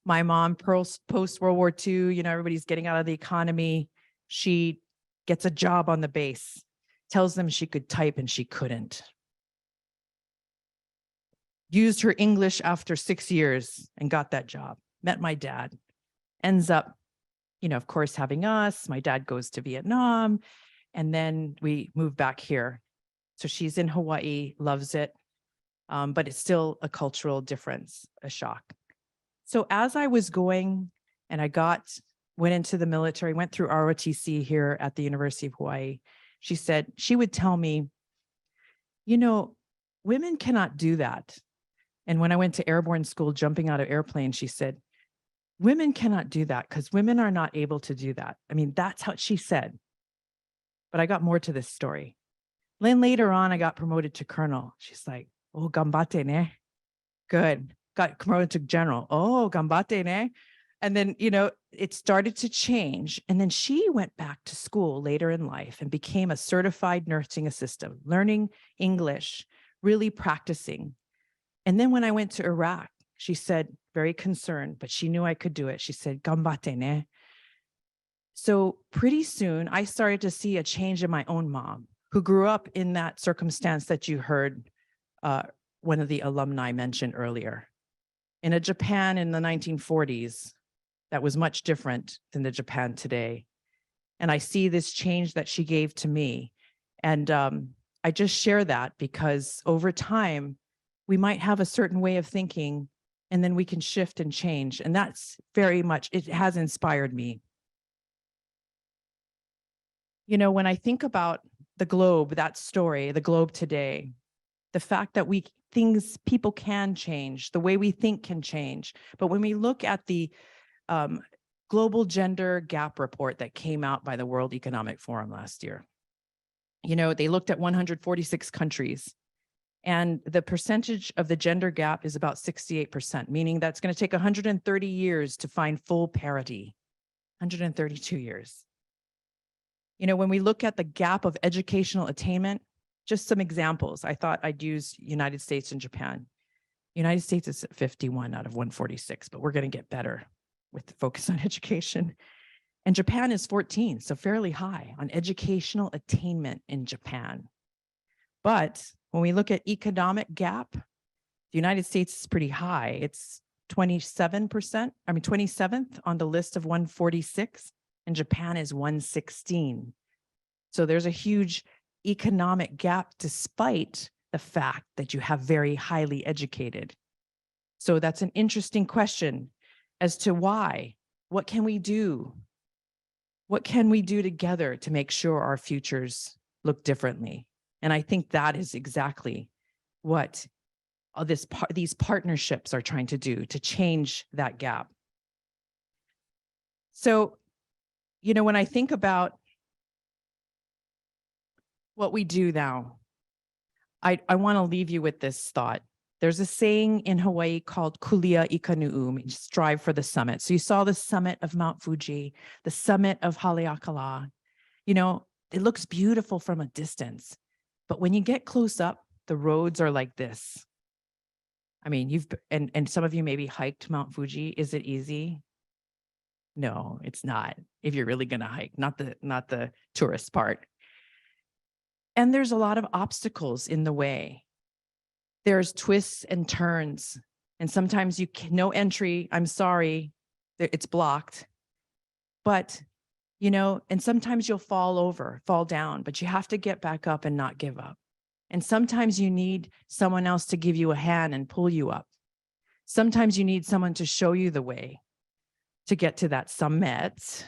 My mom, post-World War II, you know, everybody's getting out of the economy. She gets a job on the base, tells them she could type, and she couldn't. Used her English after 6 years and got that job. Met my dad. Ends up, you know, of course, having us. My dad goes to Vietnam, and then we move back here. So she's in Hawaii, loves it, but it's still a cultural difference, a shock. So as I was going, and I went into the military, went through ROTC here at the University of Hawaii, she would tell me, you know, women cannot do that. And when I went to airborne school, jumping out of airplanes, she said, women cannot do that because women are not able to do that. I mean, that's how she said. But I got more to this story. Then later on, I got promoted to colonel. She's like, oh, gambate ne. Good. Got promoted to general. Oh, gambate ne. And then, you know, it started to change. And then she went back to school later in life and became a certified nursing assistant, learning English, really practicing. And then when I went to Iraq, she said, very concerned, but she knew I could do it. She said, gambate ne. So pretty soon I started to see a change in my own mom, who grew up in that circumstance that you heard one of the alumni mention earlier. In a Japan in the 1940s, that was much different than the Japan today. And I see this change that she gave to me. And I just share that because over time, we might have a certain way of thinking, and then we can shift and change. And that's very much, it has inspired me. You know, when I think about the globe, that story, the globe today, the fact that people can change, the way we think can change. But when we look at the global gender gap report that came out by the World Economic Forum last year, you know, they looked at 146 countries. And the percentage of the gender gap is about 68%, meaning that's going to take 130 years to find full parity, 132 years. You know, when we look at the gap of educational attainment, just some examples. I thought I'd use United States and Japan. United States is at 51 out of 146, but we're going to get better with the focus on education. And Japan is 14, so fairly high on educational attainment in Japan. But when we look at economic gap, the United States is pretty high. It's 27%, 27th on the list of 146, and Japan is 116. So there's a huge economic gap despite the fact that you have very highly educated. So that's an interesting question as to why. What can we do? What can we do together to make sure our futures look differently? And I think that is exactly what these partnerships are trying to do to change that gap. So, you know, when I think about what we do now, I want to leave you with this thought. There's a saying in Hawaii called kulia ikanu'u, strive for the summit. So you saw the summit of Mount Fuji, the summit of Haleakala. You know, it looks beautiful from a distance, but when you get close up, the roads are like this. I mean, and some of you maybe hiked Mount Fuji. Is it easy? No, it's not. If you're really going to hike, not the tourist part. And there's a lot of obstacles in the way. There's twists and turns, and sometimes no entry. I'm sorry, it's blocked. But, you know, and sometimes you'll fall down, but you have to get back up and not give up. And sometimes you need someone else to give you a hand and pull you up. Sometimes you need someone to show you the way to get to that summit.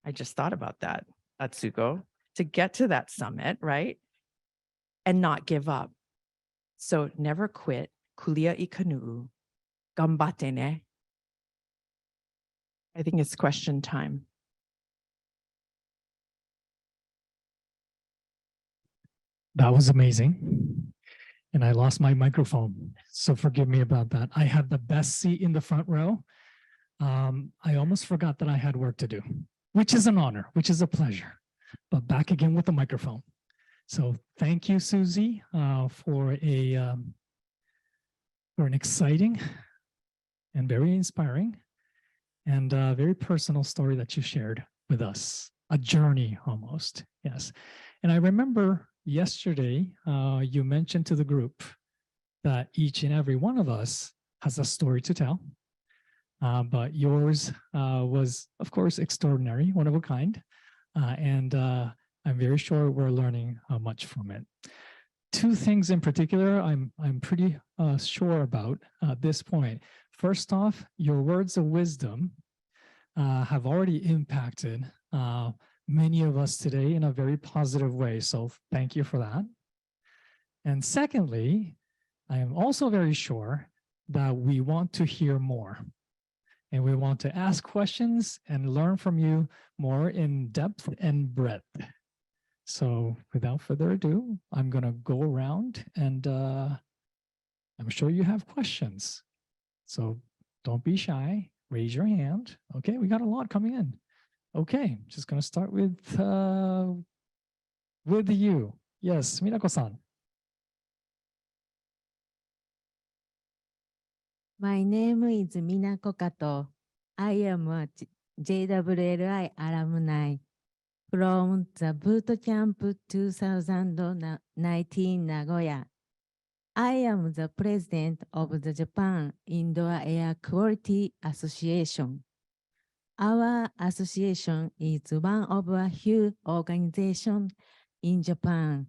I just thought about that, Atsuko, to get to that summit, right? And not give up. So never quit. Kulia ikanu'u. Gambate ne. I think it's question time. That was amazing. And I lost my microphone, so forgive me about that. I had the best seat in the front row. I almost forgot that I had work to do, which is an honor, which is a pleasure, but back again with the microphone. So thank you, Susie, for an exciting and very inspiring and very personal story that you shared with us, a journey almost, yes. And I remember yesterday, you mentioned to the group that each and every one of us has a story to tell, but yours was, of course, extraordinary, one of a kind, and I'm very sure we're learning much from it. Two things in particular I'm pretty sure about at this point. First off, your words of wisdom have already impacted many of us today in a very positive way. So thank you for that. And secondly, I am also very sure that we want to hear more. And we want to ask questions and learn from you more in depth and breadth. So without further ado, I'm going to go around and I'm sure you have questions. So don't be shy, raise your hand. Okay, we got a lot coming in. Okay, just going to start with you. Yes, Minako-san. My name is Minako Kato. I am a JWLI alumni from the Boot Camp 2019 Nagoya. I am the president of the Japan Indoor Air Quality Association. Our association is one of a few organizations in Japan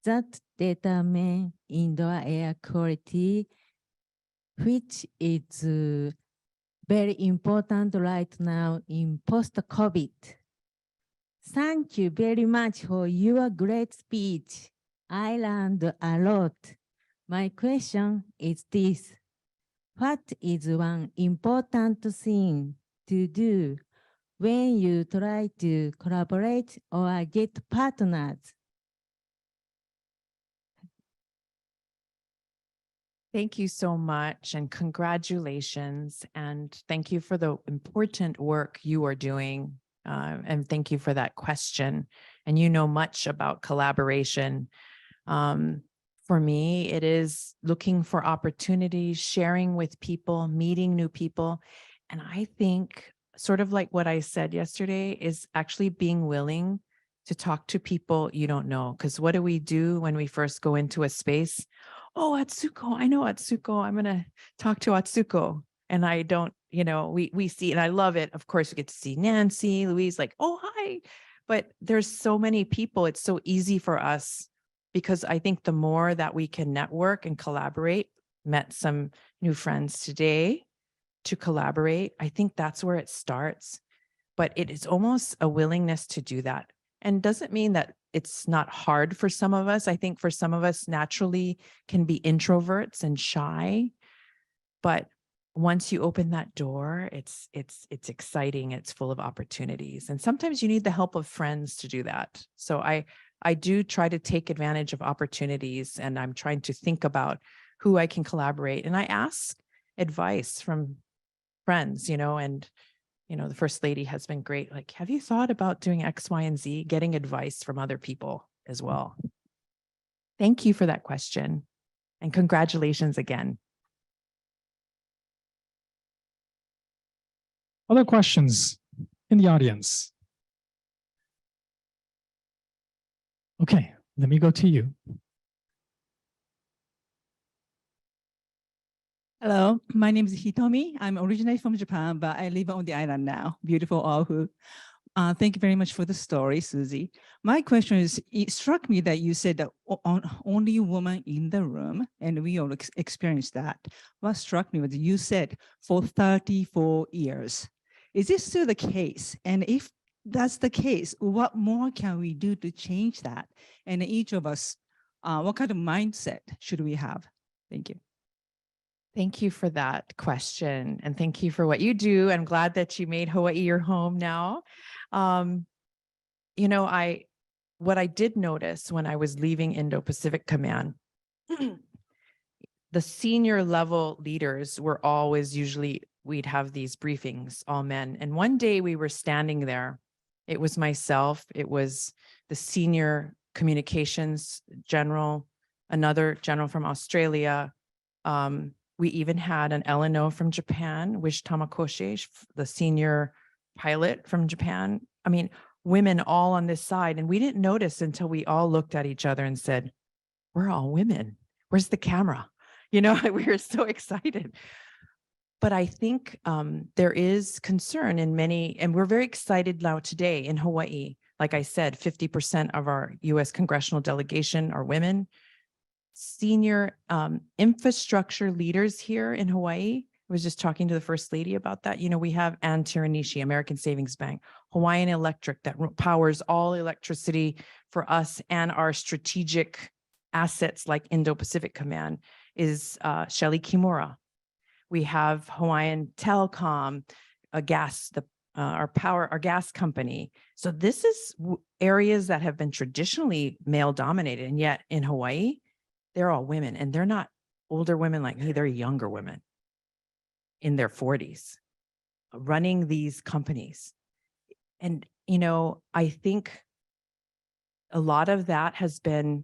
that determine indoor air quality, which is very important right now in post-COVID. Thank you very much for your great speech. I learned a lot. My question is this: what is one important thing to do when you try to collaborate or get partners? Thank you so much and congratulations. And thank you for the important work you are doing. And thank you for that question. And you know much about collaboration. For me, it is looking for opportunities, sharing with people, meeting new people. And I think sort of like what I said yesterday is actually being willing to talk to people you don't know. Because what do we do when we first go into a space? Oh, Atsuko, I know Atsuko. I'm going to talk to Atsuko. And I don't, we see, and I love it. Of course, we get to see Nancy, Louise, like, oh, hi. But there's so many people. It's so easy for us because I think the more that we can network and collaborate, met some new friends today to collaborate. I think that's where it starts. But it is almost a willingness to do that. And doesn't mean that it's not hard for some of us. I think for some of us naturally can be introverts and shy. But once you open that door, it's exciting. It's full of opportunities. And sometimes you need the help of friends to do that. So I do try to take advantage of opportunities, and I'm trying to think about who I can collaborate. And I ask advice from friends, and the First Lady has been great. Like, have you thought about doing X, Y, and Z? Getting advice from other people as well. Thank you for that question. And congratulations again. Other questions in the audience? Okay, let me go to you. Hello, my name is Hitomi. I'm originally from Japan, but I live on the island now. Beautiful Oahu. Thank you very much for the story, Susie. My question is, it struck me that you said that only woman in the room, and we all experienced that. What struck me was you said for 34 years. Is this still the case? And if that's the case, what more can we do to change that? And each of us, what kind of mindset should we have? Thank you. Thank you for that question. And thank you for what you do. I'm glad that you made Hawaii your home now. What I did notice when I was leaving Indo-Pacific Command, the senior level leaders were always we'd have these briefings, all men. And one day we were standing there. It was myself. It was the senior communications general, another general from Australia. We even had an LNO from Japan, Wish Tamakoshi, the senior pilot from Japan. I mean, women all on this side. And we didn't notice until we all looked at each other and said, we're all women. Where's the camera? We were so excited. But I think there is concern in many, and we're very excited now today in Hawaii. Like I said, 50% of our US congressional delegation are women. Senior infrastructure leaders here in Hawaii. I was just talking to the First Lady about that. We have Ann Tiranishi, American Savings Bank, Hawaiian Electric that powers all electricity for us and our strategic assets like Indo-Pacific Command is Shelly Kimura. We have Hawaiian Telecom, our gas company. So this is areas that have been traditionally male dominated. And yet in Hawaii, they're all women, and they're not older women like me. They're younger women in their 40s running these companies. And, I think a lot of that has been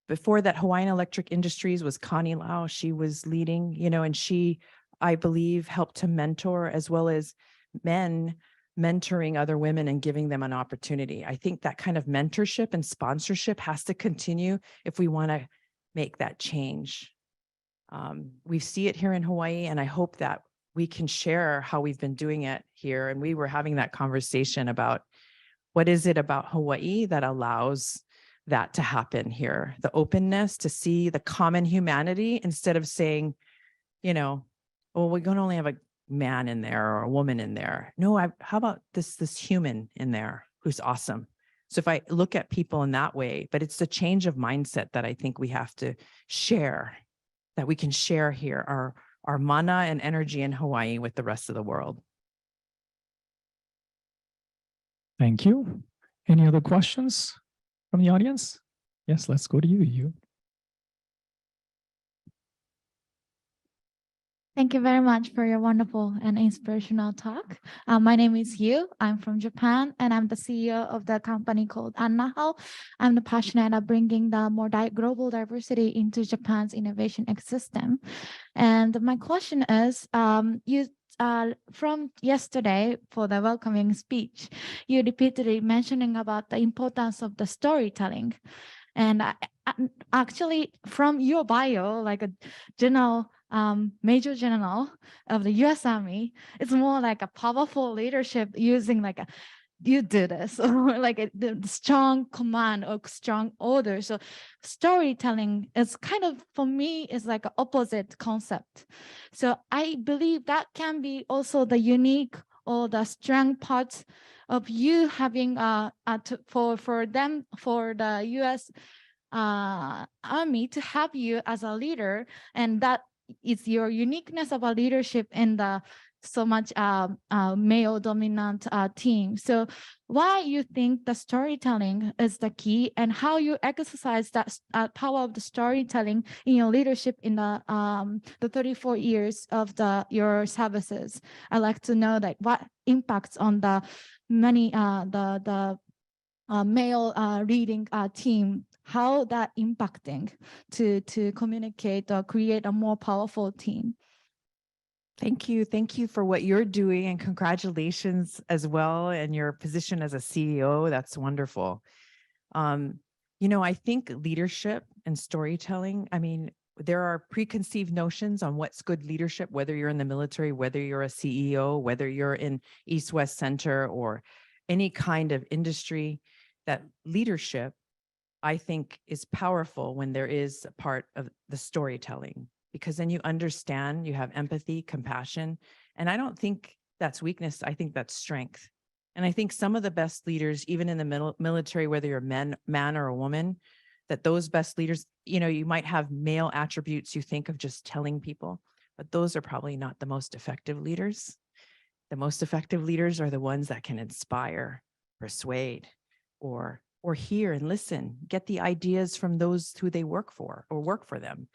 before that. Hawaiian Electric Industries was Connie Lau. She was leading, and she, I believe, helped to mentor as well as men mentoring other women and giving them an opportunity. I think that kind of mentorship and sponsorship has to continue if we want to make that change. We see it here in Hawaii, and I hope that we can share how we've been doing it here. And we were having that conversation about what is it about Hawaii that allows that to happen here? The openness to see the common humanity instead of saying, well, we're going to only have a man in there or a woman in there. No, how about this human in there who's awesome? So if I look at people in that way, but it's the change of mindset that I think we have to share, that we can share here, our mana and energy in Hawaii with the rest of the world. Thank you. Any other questions from the audience? Yes, let's go to you. Thank you very much for your wonderful and inspirational talk. My name is Yu. I'm from Japan, and I'm the CEO of the company called Annaho. I'm the passionate of bringing the more global diversity into Japan's innovation ecosystem. And my question is, from yesterday for the welcoming speech, you repeatedly mentioning about the importance of the storytelling. And actually, from your bio, like a general, major general of the U.S. Army, it's more like a powerful leadership using like a, you do this, or like the strong command or strong order. So storytelling is kind of, for me, is like an opposite concept. So I believe that can be also the unique or the strong parts of you having for the U.S. Army to have you as a leader, and that is your uniqueness of a leadership in the so much male dominant team. So why you think the storytelling is the key, and how you exercise that power of the storytelling in your leadership in the 34 years of your services? I'd like to know like what impacts on the many male leading team, how that impacting to communicate or create a more powerful team. Thank you. Thank you for what you're doing, and congratulations as well in your position as a CEO. That's wonderful. I think leadership and storytelling, I mean, there are preconceived notions on what's good leadership, whether you're in the military, whether you're a CEO, whether you're in East-West Center or any kind of industry. That leadership, I think, is powerful when there is a part of the storytelling, because then you understand, you have empathy, compassion. And I don't think that's weakness. I think that's strength. And I think some of the best leaders, even in the military, whether you're a man or a woman, that those best leaders, you might have male attributes you think of just telling people, but those are probably not the most effective leaders. The most effective leaders are the ones that can inspire, persuade, or hear and listen, get the ideas from those who they work for or work for them.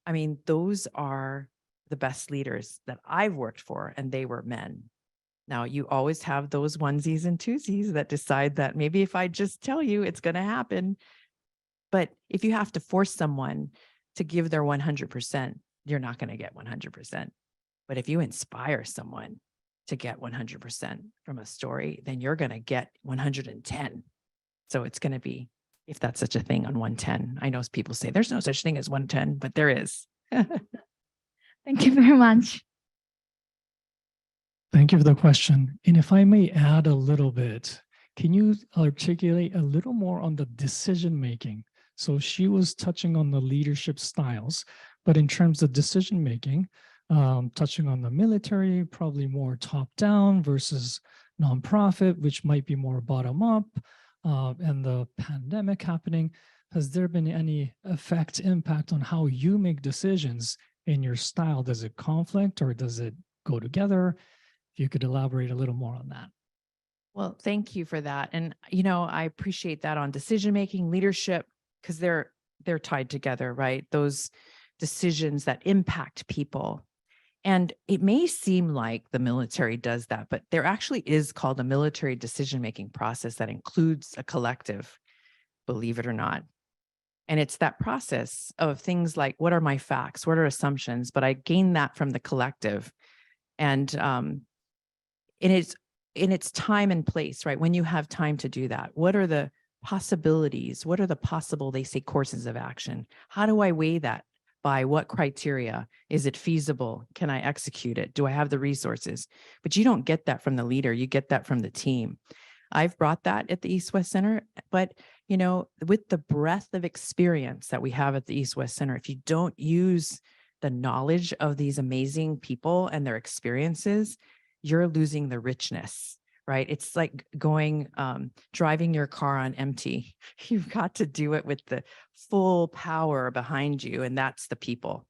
I mean, those are the best leaders that I've worked for, and they were men. Now, you always have those onesies and twosies that decide that maybe if I just tell you, it's going to happen. But if you have to force someone to give their 100%, you're not going to get 100%. But if you inspire someone to get 100% from a story, then you're going to get 110. So it's going to be, if that's such a thing, on 110. I know people say there's no such thing as 110, but there is. Thank you very much. Thank you for the question. And if I may add a little bit, can you articulate a little more on the decision making? So she was touching on the leadership styles, but in terms of decision making, touching on the military, probably more top down versus nonprofit, which might be more bottom up, and the pandemic happening. Has there been any impact on how you make decisions in your style? Does it conflict or does it go together? If you could elaborate a little more on that. Well, thank you for that. And, I appreciate that on decision-making, leadership, because they're tied together, right? Those decisions that impact people. And it may seem like the military does that, but there actually is called a military decision-making process that includes a collective, believe it or not. And it's that process of things like, what are my facts? What are assumptions? But I gain that from the collective. And in its time and place, right? When you have time to do that, what are the possibilities? What are the possible, they say, courses of action? How do I weigh that? By what criteria? Is it feasible? Can I execute it? Do I have the resources? But you don't get that from the leader. You get that from the team. I've brought that at the East-West Center, but with the breadth of experience that we have at the East-West Center, if you don't use the knowledge of these amazing people and their experiences, you're losing the richness, right? It's like driving your car on empty. You've got to do it with the full power behind you, and that's the people.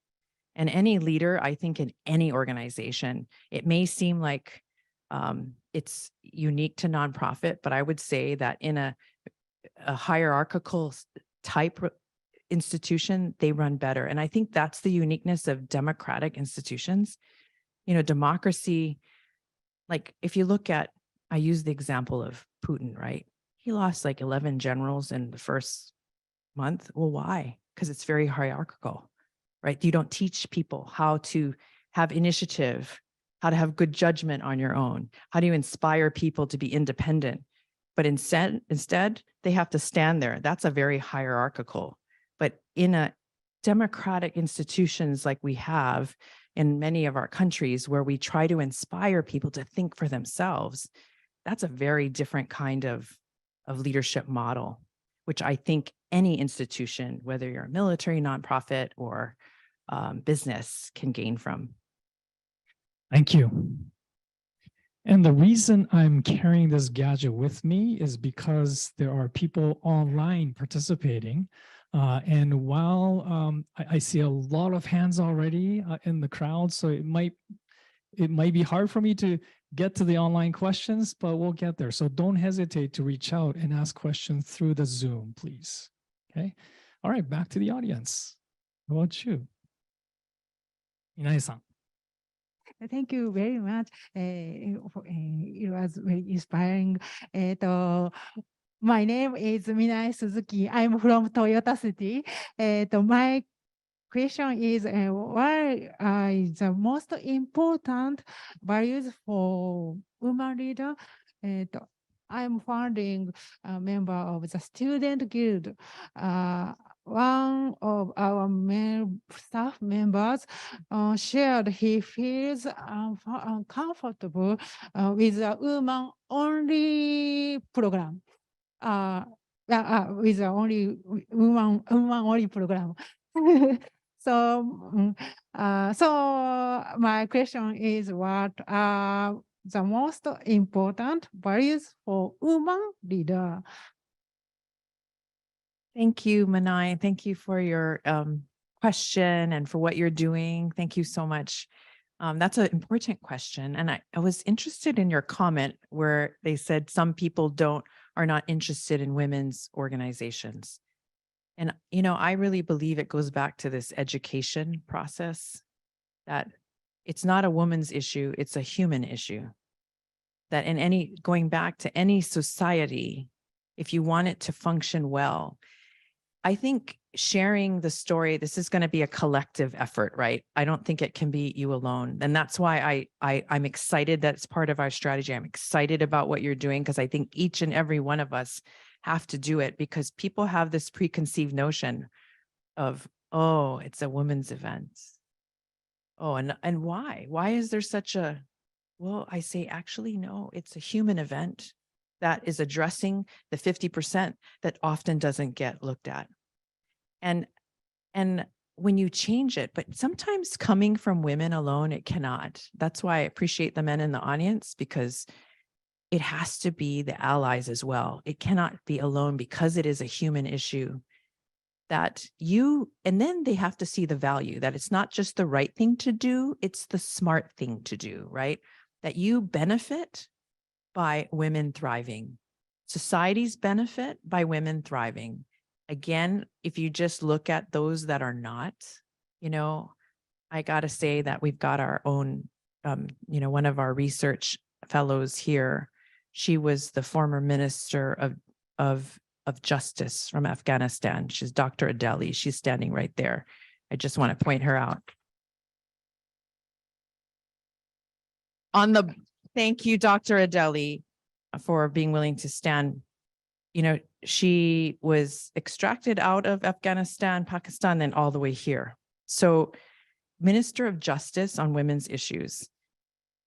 And any leader, I think, in any organization, it may seem like it's unique to nonprofit, but I would say that in a hierarchical type institution, they run better. And I think that's the uniqueness of democratic institutions. You know, democracy, like if you look at, I use the example of Putin, right? He lost like 11 generals in the first month. Well, why? Because it's very hierarchical, right? You don't teach people how to have initiative, how to have good judgment on your own. How do you inspire people to be independent? But instead, they have to stand there. That's a very hierarchical. But in a democratic institutions like we have in many of our countries, where we try to inspire people to think for themselves, that's a very different kind of leadership model, which I think any institution, whether you're a military, nonprofit, or business, can gain from. Thank you. And the reason I'm carrying this gadget with me is because there are people online participating. And while I see a lot of hands already in the crowd, so it might be hard for me to get to the online questions, but we'll get there. So don't hesitate to reach out and ask questions through the Zoom, please. Okay. All right, back to the audience. How about you? Inae-san. Thank you very much. It was very inspiring. My name is Minae Suzuki. I'm from Toyota City. My question is, what is the most important values for women leader? I'm founding a member of the student guild. One of our male staff members shared he feels uncomfortable with a woman-only program. With a only woman-only program. So my question is, what are the most important values for woman leader? Thank you, Manai. Thank you for your question and for what you're doing. Thank you so much. That's an important question. And I was interested in your comment where they said some people are not interested in women's organizations. And, you know, I really believe it goes back to this education process, that it's not a woman's issue, it's a human issue. That going back to any society, if you want it to function well, I think sharing the story, this is going to be a collective effort, right? I don't think it can be you alone. And that's why I'm excited that it's part of our strategy. I'm excited about what you're doing, because I think each and every one of us have to do it, because people have this preconceived notion of, oh, it's a women's event. Oh, and why? Why is there such a, well, I say, actually, no, it's a human event that is addressing the 50% that often doesn't get looked at. And when you change it, but sometimes coming from women alone, it cannot. That's why I appreciate the men in the audience, because it has to be the allies as well. It cannot be alone, because it is a human issue that and then they have to see the value, that it's not just the right thing to do, it's the smart thing to do, right? That you benefit by women thriving. Societies benefit by women thriving. Again, if you just look at those that are not, you know, I got to say that we've got our own, you know, one of our research fellows here, she was the former minister of justice from Afghanistan. She's Dr. Adeli. She's standing right there. I just want to point her out. Thank you, Dr. Adeli, for being willing to stand. You know, she was extracted out of Afghanistan, Pakistan, and all the way here. So, Minister of Justice on women's issues.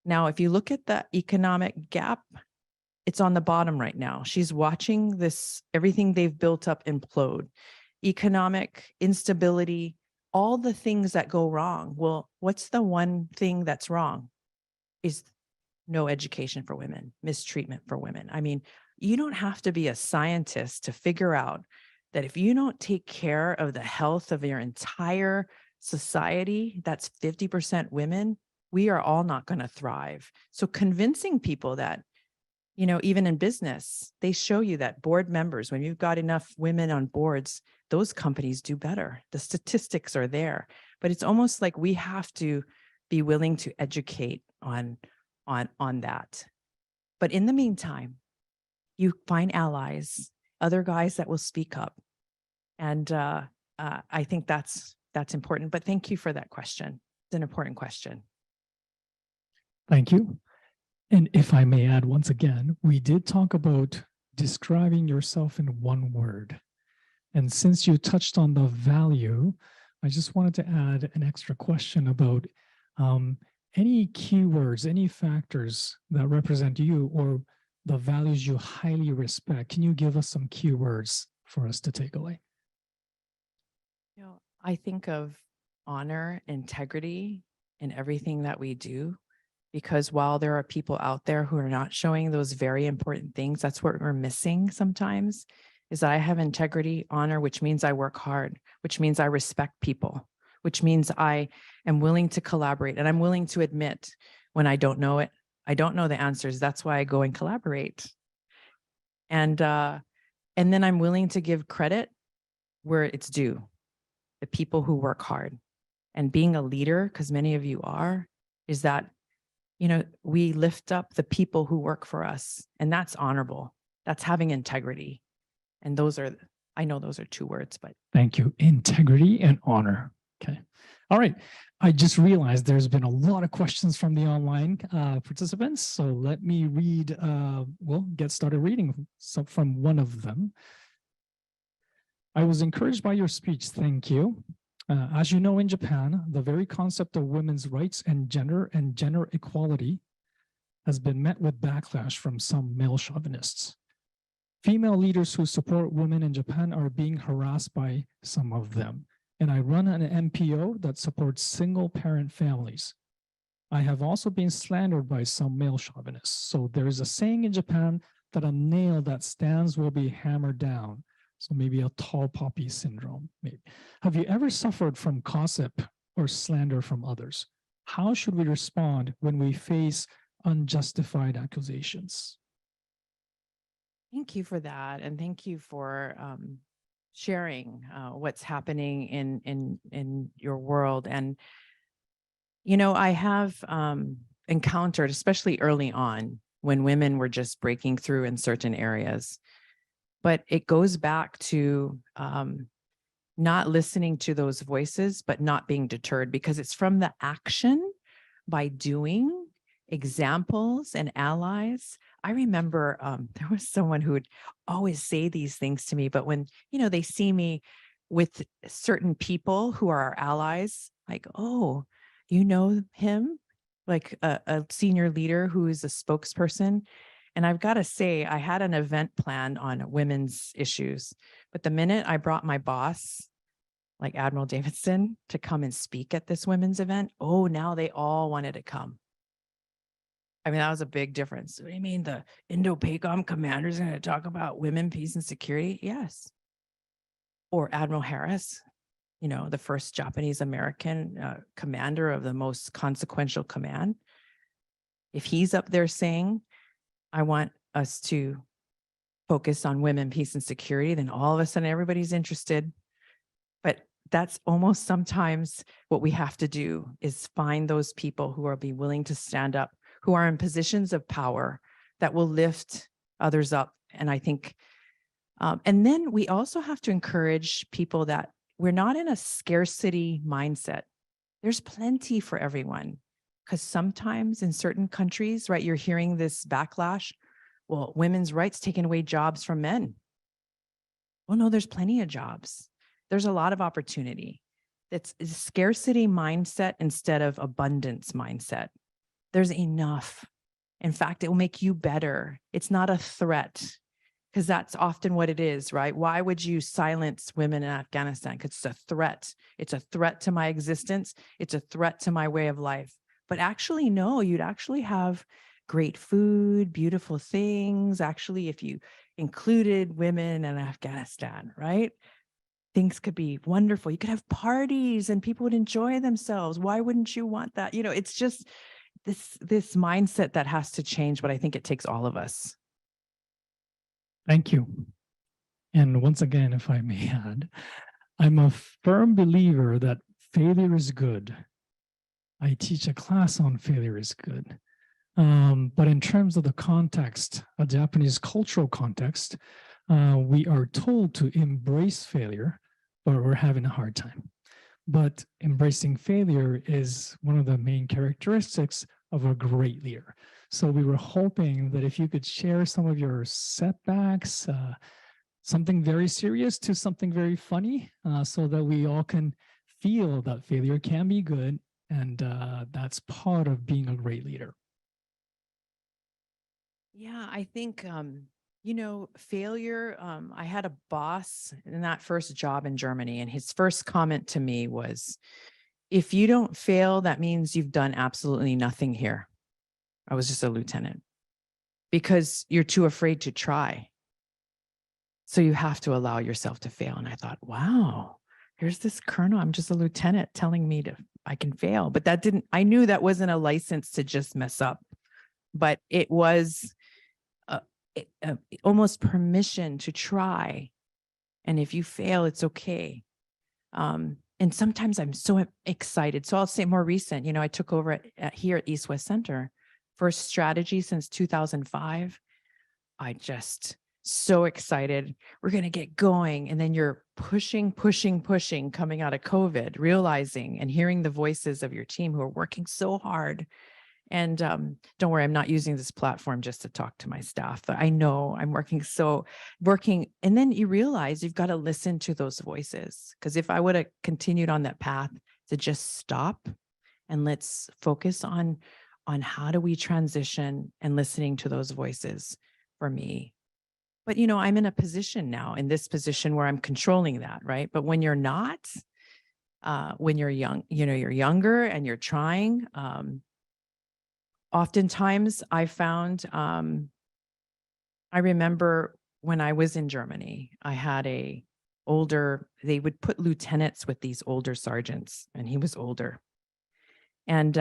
Now, if you look at the economic gap, it's on the bottom right now. She's watching everything they've built up implode. Economic instability, all the things that go wrong. Well, what's the one thing that's wrong? Is no education for women, mistreatment for women. I mean, you don't have to be a scientist to figure out that if you don't take care of the health of your entire society, that's 50% women, we are all not going to thrive. So convincing people that even in business, they show you that board members, when you've got enough women on boards, those companies do better. The statistics are there, but it's almost like we have to be willing to educate on that. But in the meantime, you find allies, other guys that will speak up. And I think that's important. But thank you for that question. It's an important question. Thank you. And if I may add once again, we did talk about describing yourself in one word. And since you touched on the value, I just wanted to add an extra question about any keywords, any factors that represent you or the values you highly respect. Can you give us some keywords for us to take away? I think of honor, integrity in everything that we do. Because while there are people out there who are not showing those very important things, that's what we're missing sometimes, is that I have integrity, honor, which means I work hard, which means I respect people, which means I am willing to collaborate and I'm willing to admit when I don't know it. I don't know the answers. That's why I go and collaborate. And then I'm willing to give credit where it's due, the people who work hard. And being a leader, because many of you are, is that we lift up the people who work for us, and that's honorable. That's having integrity. And I know those are two words, but. Thank you. Integrity and honor. Okay. All right. I just realized there's been a lot of questions from the online participants. So let me read, get started reading from one of them. I was encouraged by your speech. Thank you. As you know, in Japan, the very concept of women's rights and gender equality has been met with backlash from some male chauvinists. Female leaders who support women in Japan are being harassed by some of them. And I run an NPO that supports single parent families. I have also been slandered by some male chauvinists. So there is a saying in Japan that a nail that stands will be hammered down. So maybe a tall poppy syndrome, maybe. Have you ever suffered from gossip or slander from others? How should we respond when we face unjustified accusations? Thank you for that. And thank you for sharing what's happening in your world. And, I have encountered, especially early on, when women were just breaking through in certain areas. But it goes back to not listening to those voices, but not being deterred, because it's from the action by doing, examples and allies. I remember there was someone who would always say these things to me, but when, they see me with certain people who are our allies, like, oh, you know him, like a senior leader who is a spokesperson. And I've got to say, I had an event planned on women's issues, but the minute I brought my boss, like Admiral Davidson, to come and speak at this women's event, oh, now they all wanted to come. I mean, that was a big difference. What do you mean the Indo-PACOM commander is going to talk about women, peace, and security? Yes. Or Admiral Harris, the first Japanese American commander of the most consequential command. If he's up there saying, I want us to focus on women, peace, and security, then all of a sudden everybody's interested. But that's almost sometimes what we have to do, is find those people who are willing to stand up, who are in positions of power that will lift others up. And I think, and then we also have to encourage people that we're not in a scarcity mindset. There's plenty for everyone. Because sometimes in certain countries, right, you're hearing this backlash. Well, women's rights taking away jobs from men. Well, no, there's plenty of jobs. There's a lot of opportunity. It's a scarcity mindset instead of abundance mindset. There's enough. In fact, it will make you better. It's not a threat, because that's often what it is, right? Why would you silence women in Afghanistan? Because it's a threat. It's a threat to my existence. It's a threat to my way of life. But actually, no, you'd actually have great food, beautiful things. Actually, if you included women in Afghanistan, right? Things could be wonderful. You could have parties and people would enjoy themselves. Why wouldn't you want that? It's just this mindset that has to change, but I think it takes all of us. Thank you. And once again, if I may add, I'm a firm believer that failure is good. I teach a class on failure is good. But in terms of the context, a Japanese cultural context, we are told to embrace failure, but we're having a hard time. But embracing failure is one of the main characteristics of a great leader. So we were hoping that if you could share some of your setbacks, something very serious to something very funny, so that we all can feel that failure can be good, and that's part of being a great leader. Yeah, I think, failure, I had a boss in that first job in Germany, and his first comment to me was, if you don't fail, that means you've done absolutely nothing here. I was just a lieutenant, because you're too afraid to try. So you have to allow yourself to fail. And I thought, wow, here's this colonel. I'm just a lieutenant telling me I can fail. But I knew that wasn't a license to just mess up, but it was almost permission to try. And if you fail, it's okay. And sometimes I'm so excited. So I'll say more recent, I took over here at East West Center, first strategy since 2005. I just so excited. We're going to get going. And then you're pushing coming out of COVID, realizing and hearing the voices of your team who are working so hard. And don't worry, I'm not using this platform just to talk to my staff, but I know I'm working. And then you realize you've got to listen to those voices. Because if I would have continued on that path to just stop and let's focus on how do we transition and listening to those voices for me. But, I'm in a position now, in this position where I'm controlling that, right? But when you're not, when you're young, you're younger and you're trying, oftentimes I found, I remember when I was in Germany, I had they would put lieutenants with these older sergeants, and he was older. And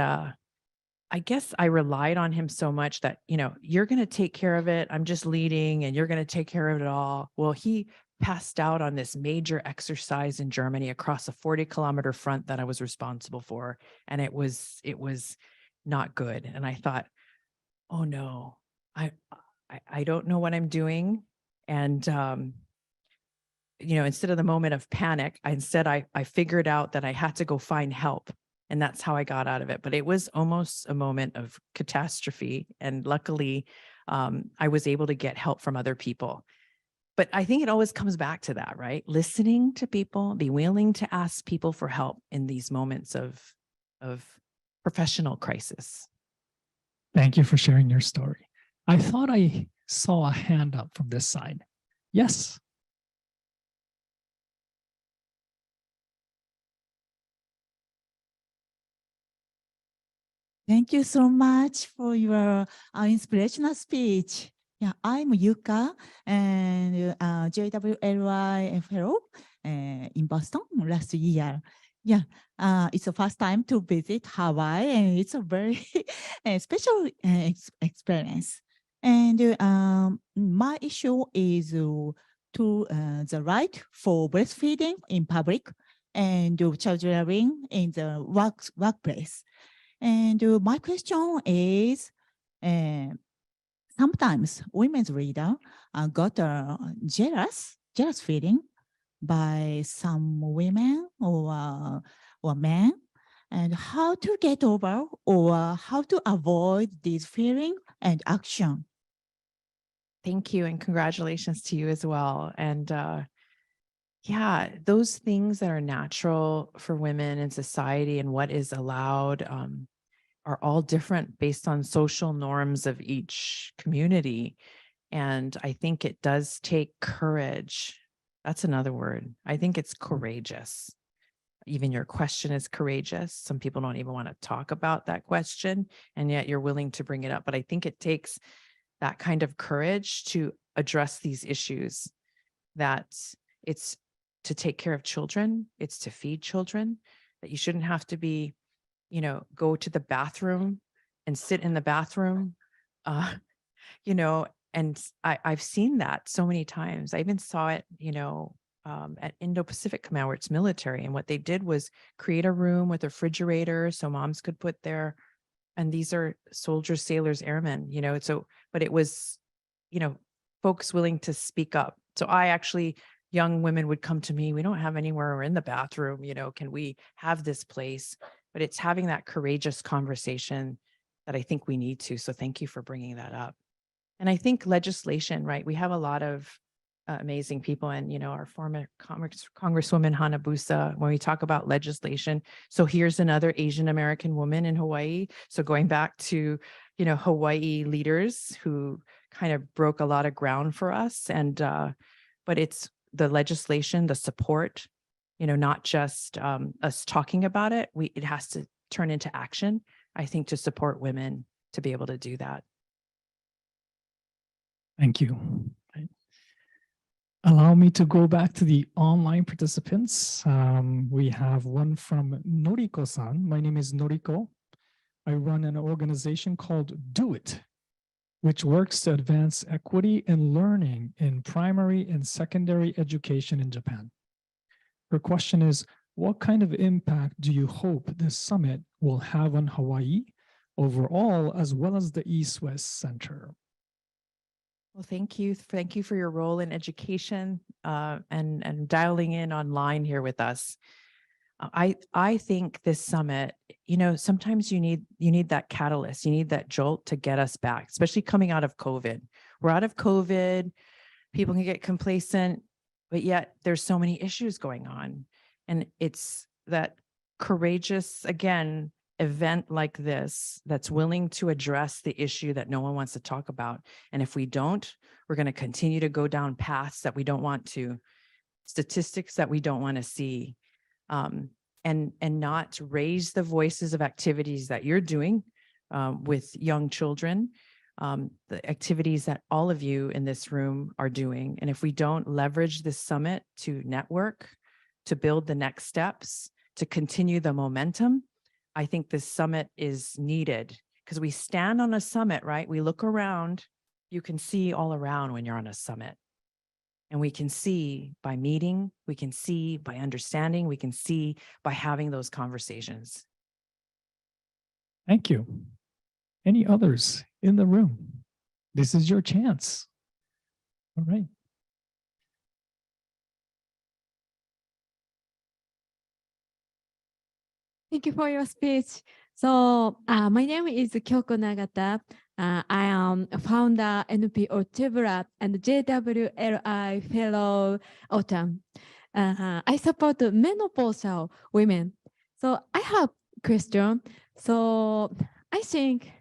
I guess I relied on him so much that, you're going to take care of it. I'm just leading and you're going to take care of it all. Well, he passed out on this major exercise in Germany across a 40-kilometer front that I was responsible for. And it was not good. And I thought, oh no, I don't know what I'm doing. And, instead of the moment of panic, I figured out that I had to go find help. And that's how I got out of it. But it was almost a moment of catastrophe. And luckily, I was able to get help from other people. But I think it always comes back to that, right? Listening to people, be willing to ask people for help in these moments of professional crisis. Thank you for sharing your story. I thought I saw a hand up from this side. Yes. Thank you so much for your inspirational speech. Yeah, I'm Yuka, and JWLI fellow in Boston last year. Yeah, it's the first time to visit Hawaii, and it's a very special experience. And my issue is to the right for breastfeeding in public and child rearing in the workplace. And my question is, sometimes women's leader got jealous feeling by some women or men, and how to get over or how to avoid this feeling and action. Thank you. And congratulations to you as well. And yeah, those things that are natural for women in society and what is allowed are all different based on social norms of each community. And I think it does take courage. That's another word. I think it's courageous. Even your question is courageous. Some people don't even want to talk about that question, and yet you're willing to bring it up. But I think it takes that kind of courage to address these issues, that it's to take care of children, it's to feed children, that you shouldn't have to be, go to the bathroom and sit in the bathroom, And I've seen that so many times. I even saw it, at Indo-Pacific Command where it's military. And what they did was create a room with a refrigerator so moms could put their, and these are soldiers, sailors, airmen, but it was, folks willing to speak up. So young women would come to me, we don't have anywhere, we're in the bathroom, can we have this place? But it's having that courageous conversation that I think we need to. So thank you for bringing that up. And I think legislation, right? We have a lot of amazing people, and our former Congresswoman Hanabusa, when we talk about legislation. So here's another Asian American woman in Hawaii. So going back to, Hawaii leaders who kind of broke a lot of ground for us. And but it's the legislation, the support, not just us talking about it. It has to turn into action, I think, to support women to be able to do that. Thank you. Allow me to go back to the online participants. We have one from Noriko-san. My name is Noriko. I run an organization called Do It, which works to advance equity and learning in primary and secondary education in Japan. Her question is, what kind of impact do you hope this summit will have on Hawaii overall, as well as the East-West Center? Well, thank you. Thank you for your role in education and dialing in online here with us. I think this summit, sometimes you need that catalyst, you need that jolt to get us back, especially coming out of COVID. We're out of COVID, people can get complacent, but yet there's so many issues going on. And it's that courageous, again, event like this that's willing to address the issue that no one wants to talk about. And if we don't, we're going to continue to go down paths that we don't want to, statistics that we don't want to see, and not raise the voices of activities that you're doing with young children, the activities that all of you in this room are doing. And if we don't leverage this summit to network, to build the next steps, to continue the momentum, I think this summit is needed, because we stand on a summit, right? We look around, you can see all around when you're on a summit. And we can see by meeting, we can see by understanding, we can see by having those conversations. Thank you. Any others in the room? This is your chance. All right. Thank you for your speech. So my name is Kyoko Nagata. I am founder NPO Chevra and JWLI Fellow Autumn. I support menopausal women. So I have a question. So I think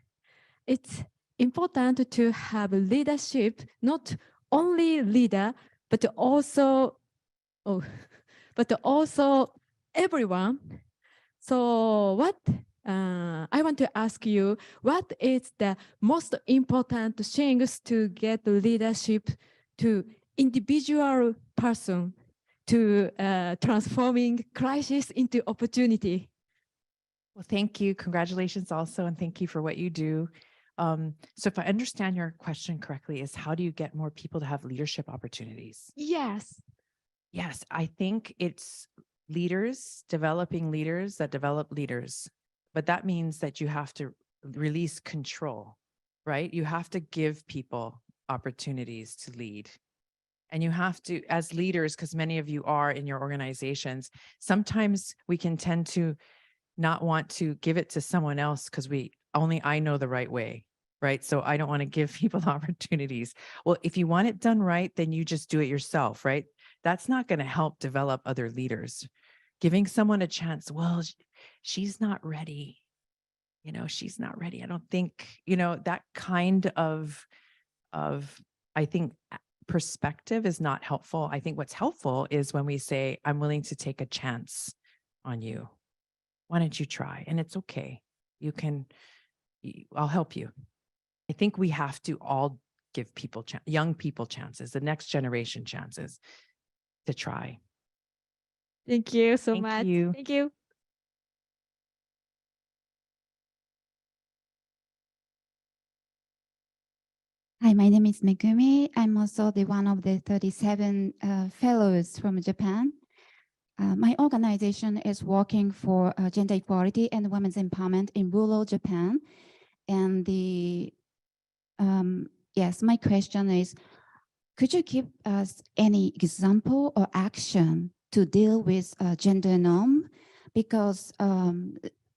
it's important to have leadership, not only leader, but also everyone. So what I want to ask you, what is the most important things to get leadership to individual person to transforming crisis into opportunity? Well, thank you. Congratulations also. And thank you for what you do. So if I understand your question correctly, is how do you get more people to have leadership opportunities? Yes. Yes, I think it's leaders, developing leaders that develop leaders. But that means that you have to release control, right? You have to give people opportunities to lead. And you have to, as leaders, because many of you are in your organizations, sometimes we can tend to not want to give it to someone else because I know the right way, right? So I don't want to give people opportunities. Well, if you want it done right, then you just do it yourself, right? That's not going to help develop other leaders. Giving someone a chance, well, she's not ready. She's not ready. I don't think, that kind of, I think, perspective is not helpful. I think what's helpful is when we say, I'm willing to take a chance on you. Why don't you try? And it's okay. I'll help you. I think we have to all give people, young people chances, the next generation chances to try. Thank you so Thank much. you. Thank you. Hi, my name is Megumi. I'm also the one of the 37 fellows from Japan. My organization is working for gender equality and women's empowerment in rural Japan. And yes, my question is, could you give us any example or action to deal with gender norm? Because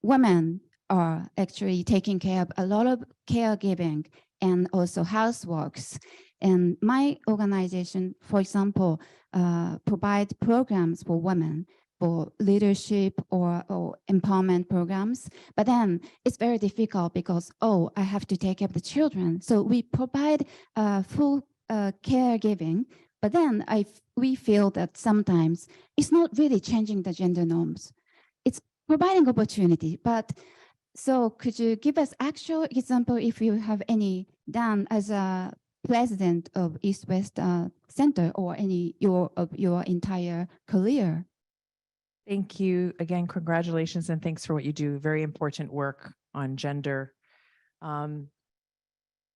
women are actually taking care of a lot of caregiving and also houseworks. And my organization, for example, provide programs for women for leadership or empowerment programs. But then it's very difficult because, oh, I have to take care of the children. So we provide full caregiving, but then we feel that sometimes it's not really changing the gender norms. It's providing opportunity, but so could you give us actual example if you have any done as a president of East-West Center or any of your entire career? Thank you again. Congratulations and thanks for what you do. Very important work on gender. You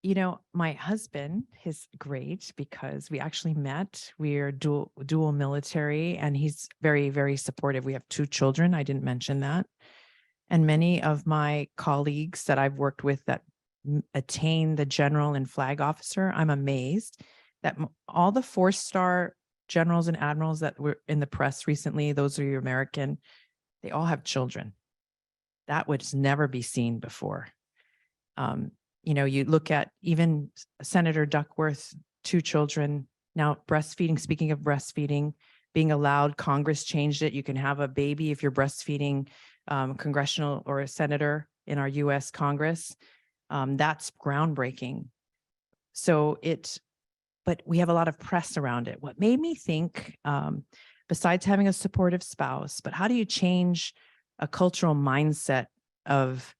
know, my husband is great because we actually met. We are dual military, and he's very, very supportive. We have 2 children. I didn't mention that. And many of my colleagues that I've worked with that attain the general and flag officer, I'm amazed that all the 4-star generals and admirals that were in the press recently, those are your American, they all have children. That would never be seen before. You know, you look at even Senator Duckworth, 2 children, now breastfeeding, speaking of breastfeeding, being allowed, Congress changed it. You can have a baby if you're breastfeeding, congressional or a senator in our US Congress. That's groundbreaking. So but we have a lot of press around it. What made me think, besides having a supportive spouse, but how do you change a cultural mindset of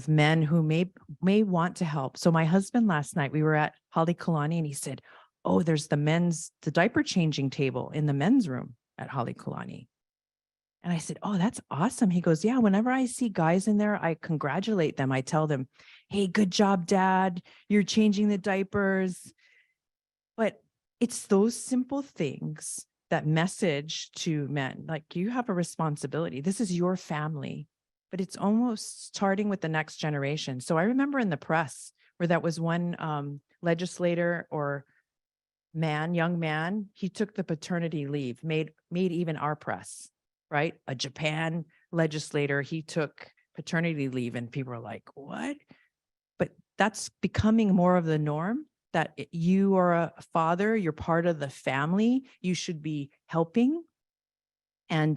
men who may want to help? So my husband last night, we were at Halekulani and he said, oh, there's the diaper changing table in the men's room at Halekulani. And I said, oh, that's awesome. He goes, yeah, whenever I see guys in there, I congratulate them. I tell them, hey, good job, Dad. You're changing the diapers. But it's those simple things that message to men, like you have a responsibility. This is your family, but it's almost starting with the next generation. So I remember in the press where that was one legislator or young man, he took the paternity leave, made even our press. Right? A Japan legislator, he took paternity leave and people are like, what? But that's becoming more of the norm, that you are a father, you're part of the family, you should be helping. And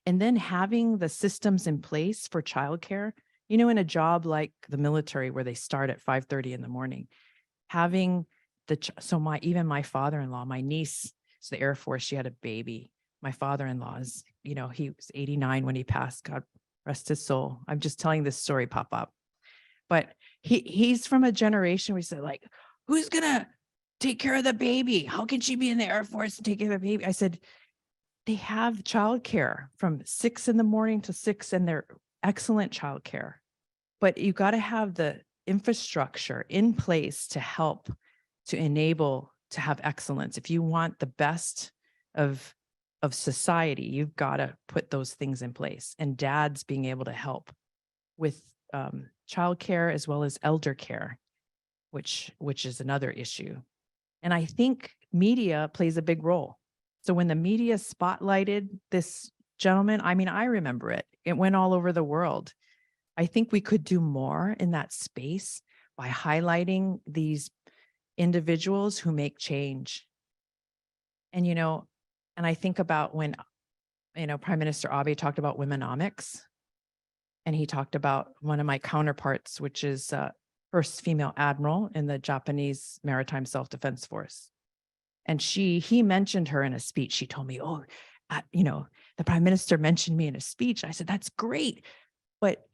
then having the systems in place for childcare, you know, in a job like the military where they start at 5:30 in the morning, having even my father-in-law, my niece is the Air Force, she had a baby. My father-in-law is, you know, he was 89 when he passed, God rest his soul. I'm just telling this story pop up. But he's from a generation where he said, like, who's gonna take care of the baby? How can she be in the Air Force and take care of the baby? I said, they have childcare from 6 in the morning to 6, and they're excellent childcare. But you got to have the infrastructure in place to help, to enable, to have excellence. If you want the best of society, you've got to put those things in place. And dads being able to help with childcare as well as elder care, which is another issue. And I think media plays a big role. So when the media spotlighted this gentleman, I mean, I remember it. It went all over the world. I think we could do more in that space by highlighting these individuals who make change. And, you know, and I think about when, you know, Prime Minister Abe talked about womenomics, and he talked about one of my counterparts, which is first female admiral in the Japanese Maritime Self-Defense Force. And he mentioned her in a speech. She told me, oh, you know, the Prime Minister mentioned me in a speech. I said, that's great. But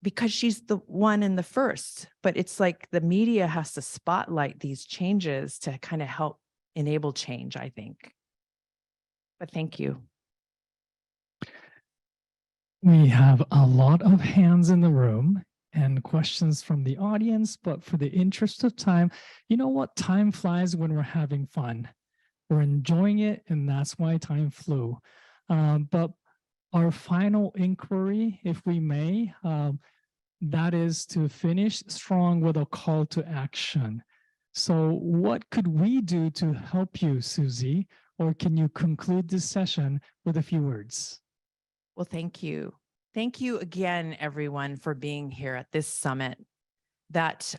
because she's the one in the first, but it's like the media has to spotlight these changes to kind of help enable change, I think. But thank you. We have a lot of hands in the room, and questions from the audience, but for the interest of time, you know what? Time flies when we're having fun. We're enjoying it, and that's why time flew. But our final inquiry, if we may, that is to finish strong with a call to action. So what could we do to help you, Susie? Or can you conclude this session with a few words? Well, thank you. Thank you again, everyone, for being here at this summit that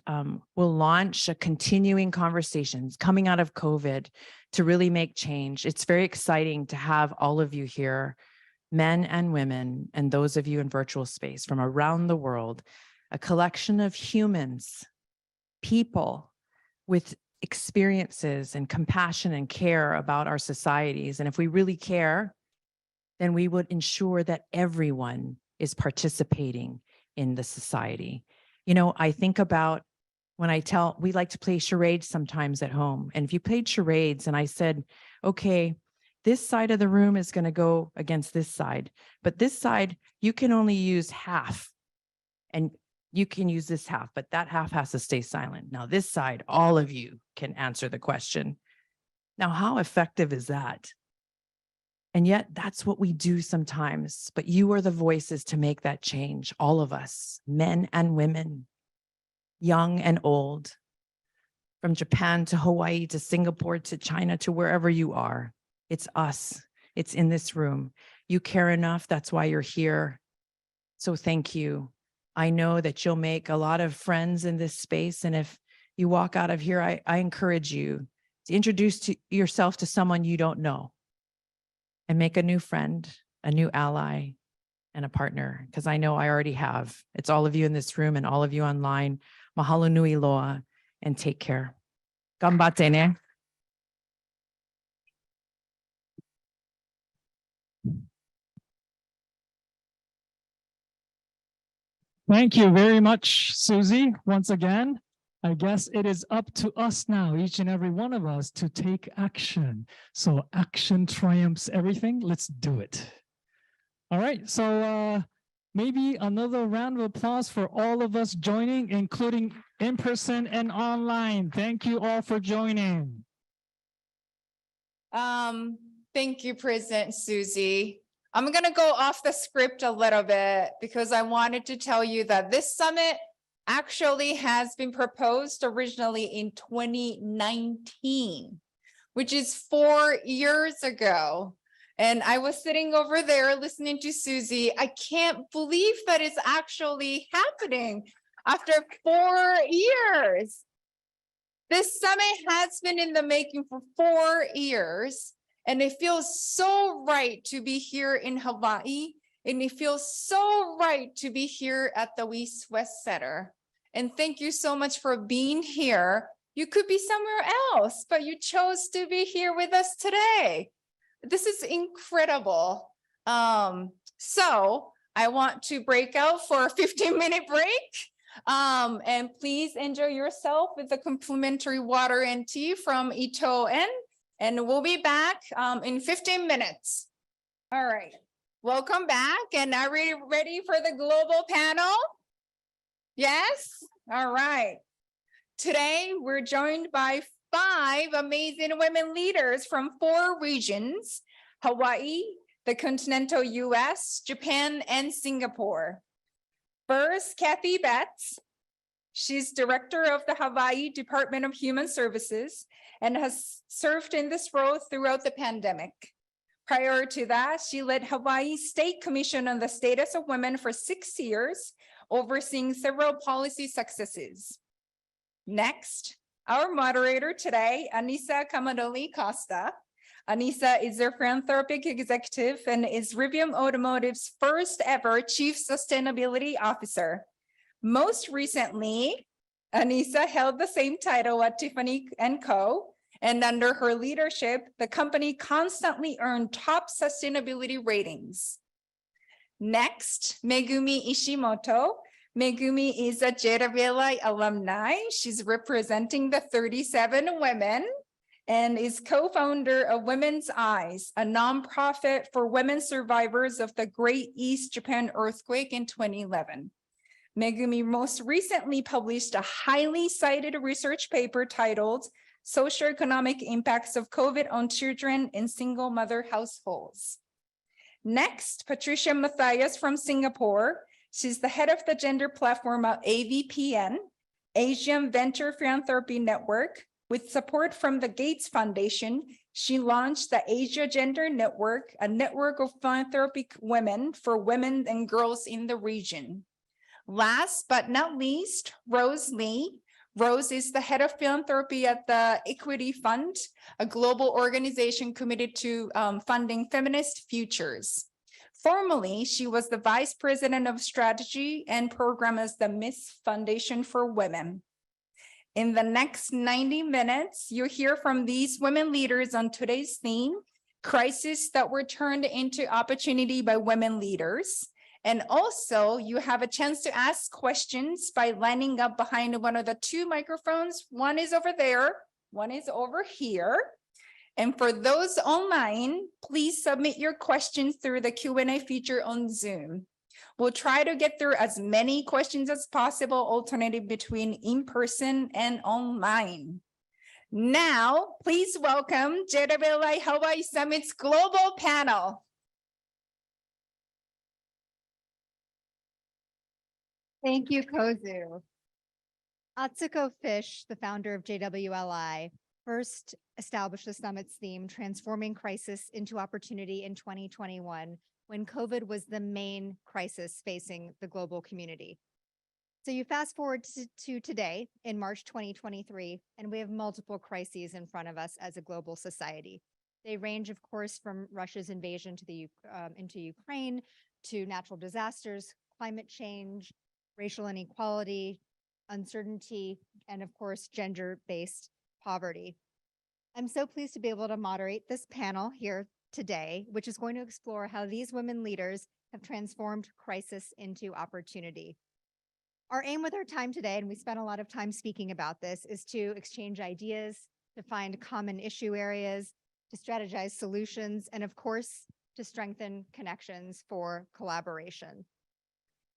will launch a continuing conversations coming out of COVID to really make change. It's very exciting to have all of you here, men and women, and those of you in virtual space from around the world, a collection of humans, people with experiences and compassion and care about our societies. And if we really care, then we would ensure that everyone is participating in the society. You know, I think about when we like to play charades sometimes at home. And if you played charades and I said, okay, this side of the room is going to go against this side, but this side, you can only use half and you can use this half, but that half has to stay silent. Now this side, all of you can answer the question. Now, how effective is that? And yet that's what we do sometimes, but you are the voices to make that change. All of us, men and women, young and old, from Japan to Hawaii, to Singapore, to China, to wherever you are. It's us, it's in this room. You care enough, that's why you're here. So thank you. I know that you'll make a lot of friends in this space. And if you walk out of here, I encourage you to introduce yourself to someone you don't know. And make a new friend, a new ally, and a partner, because I know I already have. It's all of you in this room and all of you online. Mahalo nui loa, and take care. Ganbatte ne. Thank you very much, Susie. Once again, I guess it is up to us now, each and every one of us, to take action. So action triumphs everything. Let's do it. All right, so maybe another round of applause for all of us joining, including in person and online. Thank you all for joining. Thank you, President Susie. I'm going to go off the script a little bit because I wanted to tell you that this summit actually has been proposed originally in 2019, which is 4 years ago. And I was sitting over there listening to Susie. I can't believe that it's actually happening after 4 years. This summit has been in the making for 4 years, and it feels so right to be here in Hawaii. And it feels so right to be here at the East West Center. And thank you so much for being here. You could be somewhere else, but you chose to be here with us today. This is incredible. So I want to break out for a 15-minute break. And please enjoy yourself with the complimentary water and tea from Ito-en. And we'll be back in 15 minutes. All right. Welcome back. And are we ready for the global panel? Yes? All right. Today, we're joined by 5 amazing women leaders from 4 regions: Hawaii, the continental US, Japan, and Singapore. First, Cathy Betts. She's director of the Hawaii Department of Human Services and has served in this role throughout the pandemic. Prior to that, she led Hawaii State Commission on the Status of Women for 6 years, overseeing several policy successes. Next, our moderator today, Anissa Kamadoli Costa. Anissa is a philanthropic executive and is Rivian Automotive's first ever Chief Sustainability Officer. Most recently, Anissa held the same title at Tiffany & Co. And under her leadership, the company constantly earned top sustainability ratings. Next, Megumi Ishimoto. Megumi is a JWLI alumni. She's representing the 37 women and is co-founder of Women's Eyes, a nonprofit for women survivors of the Great East Japan earthquake in 2011. Megumi most recently published a highly cited research paper titled Socioeconomic Impacts of COVID on Children in Single Mother Households. Next, Patricia Matthias from Singapore. She's the head of the gender platform at AVPN, Asian Venture Philanthropy Network. With support from the Gates Foundation, she launched the Asia Gender Network, a network of philanthropic women for women and girls in the region. Last but not least, Rose Lee. Rose is the head of philanthropy at the Equity Fund, a global organization committed to funding feminist futures. Formerly, she was the vice president of strategy and program as the Miss Foundation for Women. In the next 90 minutes, you'll hear from these women leaders on today's theme, crises that were turned into opportunity by women leaders. And also you have a chance to ask questions by lining up behind one of the two microphones. One is over there, one is over here. And for those online, please submit your questions through the Q&A feature on Zoom. We'll try to get through as many questions as possible, alternating between in-person and online. Now, please welcome JWLI Hawaii Summit's global panel. Thank you, Kozu. Atsuko Fish, the founder of JWLI, first established the summit's theme, Transforming Crisis into Opportunity in 2021, when COVID was the main crisis facing the global community. So you fast forward to today in March 2023, and we have multiple crises in front of us as a global society. They range, of course, from Russia's invasion to into Ukraine, to natural disasters, climate change, racial inequality, uncertainty, and of course, gender-based poverty. I'm so pleased to be able to moderate this panel here today, which is going to explore how these women leaders have transformed crisis into opportunity. Our aim with our time today, and we spent a lot of time speaking about this, is to exchange ideas, to find common issue areas, to strategize solutions, and of course, to strengthen connections for collaboration.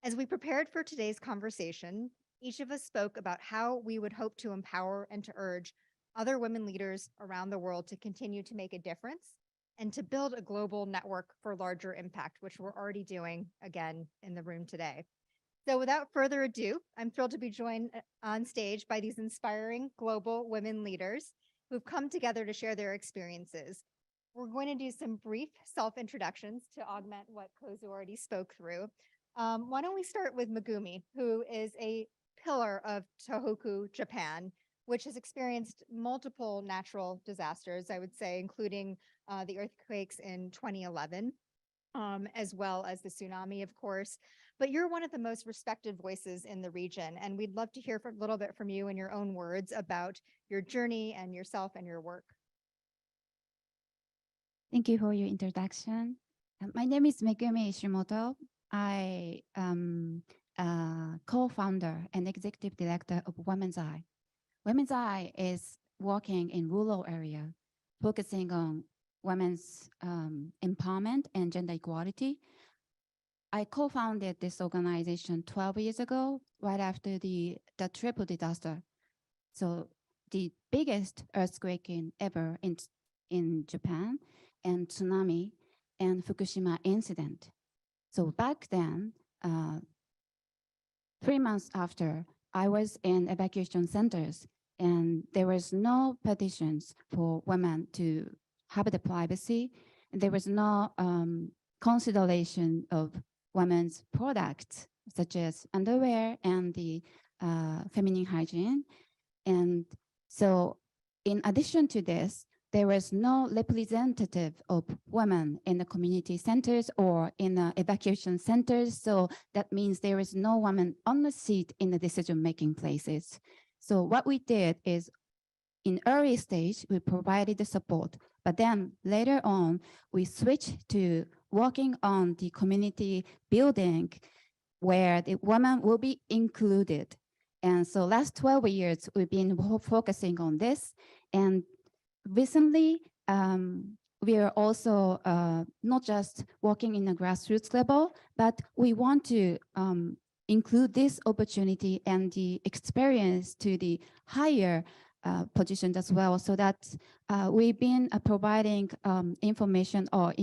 As we prepared for today's conversation, each of us spoke about how we would hope to empower and to urge other women leaders around the world to continue to make a difference and to build a global network for larger impact, which we're already doing again in the room today. So without further ado, I'm thrilled to be joined on stage by these inspiring global women leaders who've come together to share their experiences. We're going to do some brief self-introductions to augment what Kozu already spoke through. Why don't we start with Megumi, who is a pillar of Tohoku, Japan, which has experienced multiple natural disasters, I would say, including the earthquakes in 2011, as well as the tsunami, of course. But you're one of the most respected voices in the region, and we'd love to hear a little bit from you in your own words about your journey and yourself and your work. Thank you for your introduction. My name is Megumi Ishimoto. I am a co-founder and executive director of Women's Eye. Women's Eye is working in rural area, focusing on women's empowerment and gender equality. I co-founded this organization 12 years ago, right after the triple disaster. So the biggest earthquake ever in Japan, and tsunami and Fukushima incident. So back then, 3 months after, I was in evacuation centers, and there was no petitions for women to have the privacy. And there was no consideration of women's products, such as underwear and the feminine hygiene. And so in addition to this, there was no representative of women in the community centers or in the evacuation centers. So that means there is no woman on the seat in the decision-making places. So what we did is, in early stage, we provided the support, but then later on, we switched to working on the community building where the women will be included. And so last 12 years, we've been focusing on this. And recently, we are also not just working in a grassroots level, but we want to include this opportunity and the experience to the higher positions as well, so that we've been providing information or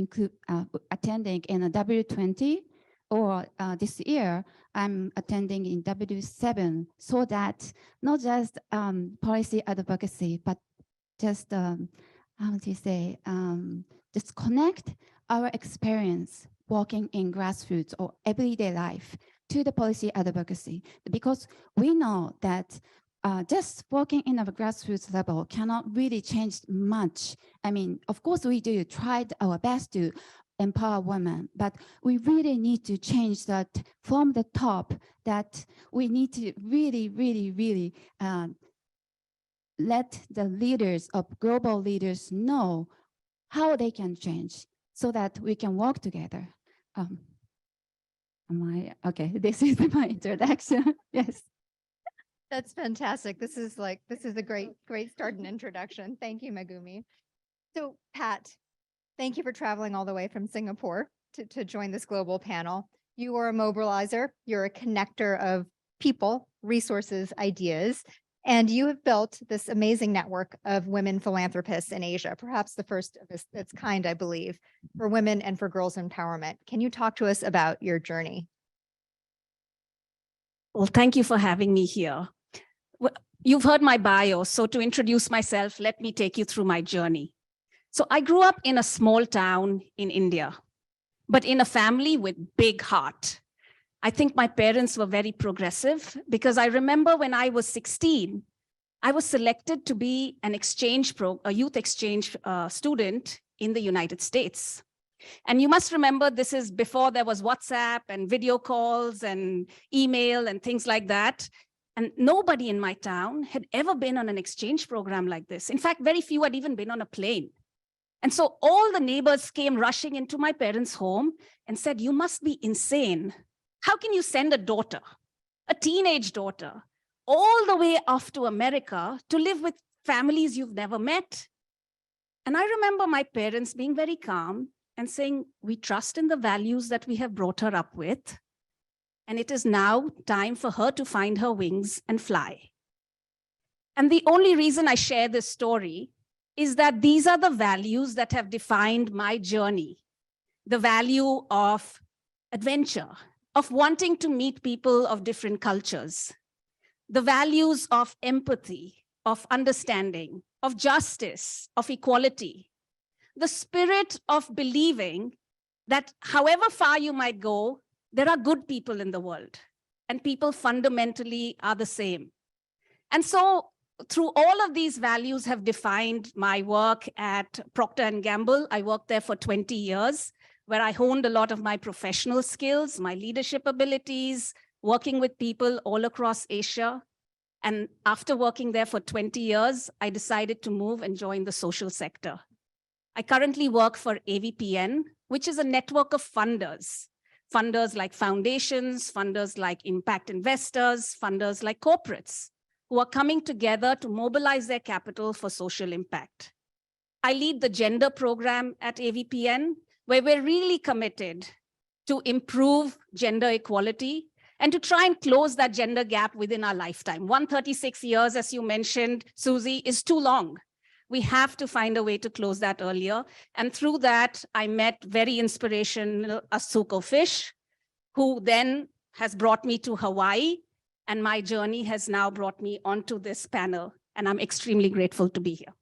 attending in a W20, or this year I'm attending in W7, so that not just policy advocacy, but just how do you say, just connect our experience working in grassroots or everyday life to the policy advocacy, because we know that just working in a grassroots level cannot really change much. I mean, of course we do tried our best to empower women, but we really need to change that from the top, that we need to really let the leaders of global leaders know how they can change so that we can work together. Okay, this is my introduction. Yes. That's fantastic. This is a great start and introduction. Thank you, Megumi. So Pat, thank you for traveling all the way from Singapore to join this global panel. You are a mobilizer. You're a connector of people, resources, ideas, and you have built this amazing network of women philanthropists in Asia, perhaps the first of its kind, I believe, for women and for girls' empowerment. Can you talk to us about your journey? Well, thank you for having me here. Well, you've heard my bio, so to introduce myself, let me take you through my journey. So I grew up in a small town in India, but in a family with big heart. I think my parents were very progressive, because I remember when I was 16, I was selected to be a youth exchange student in the United States. And you must remember, this is before there was WhatsApp and video calls and email and things like that. And nobody in my town had ever been on an exchange program like this. In fact, very few had even been on a plane. And so all the neighbors came rushing into my parents' home and said, "You must be insane. How can you send a daughter, a teenage daughter, all the way off to America to live with families you've never met?" And I remember my parents being very calm and saying, "We trust in the values that we have brought her up with, and it is now time for her to find her wings and fly." And the only reason I share this story is that these are the values that have defined my journey. The value of adventure, of wanting to meet people of different cultures, the values of empathy, of understanding, of justice, of equality, the spirit of believing that however far you might go, there are good people in the world, and people fundamentally are the same. And so through all of these values have defined my work at Procter & Gamble. I worked there for 20 years, where I honed a lot of my professional skills, my leadership abilities, working with people all across Asia. And after working there for 20 years, I decided to move and join the social sector. I currently work for AVPN, which is a network of funders like foundations, funders like impact investors, funders like corporates, who are coming together to mobilize their capital for social impact. I lead the gender program at AVPN, where we're really committed to improve gender equality and to try and close that gender gap within our lifetime. 136 years, as you mentioned, Susie, is too long. We have to find a way to close that earlier. And through that, I met very inspirational Asuko Fish, who then has brought me to Hawaii. And my journey has now brought me onto this panel, and I'm extremely grateful to be here.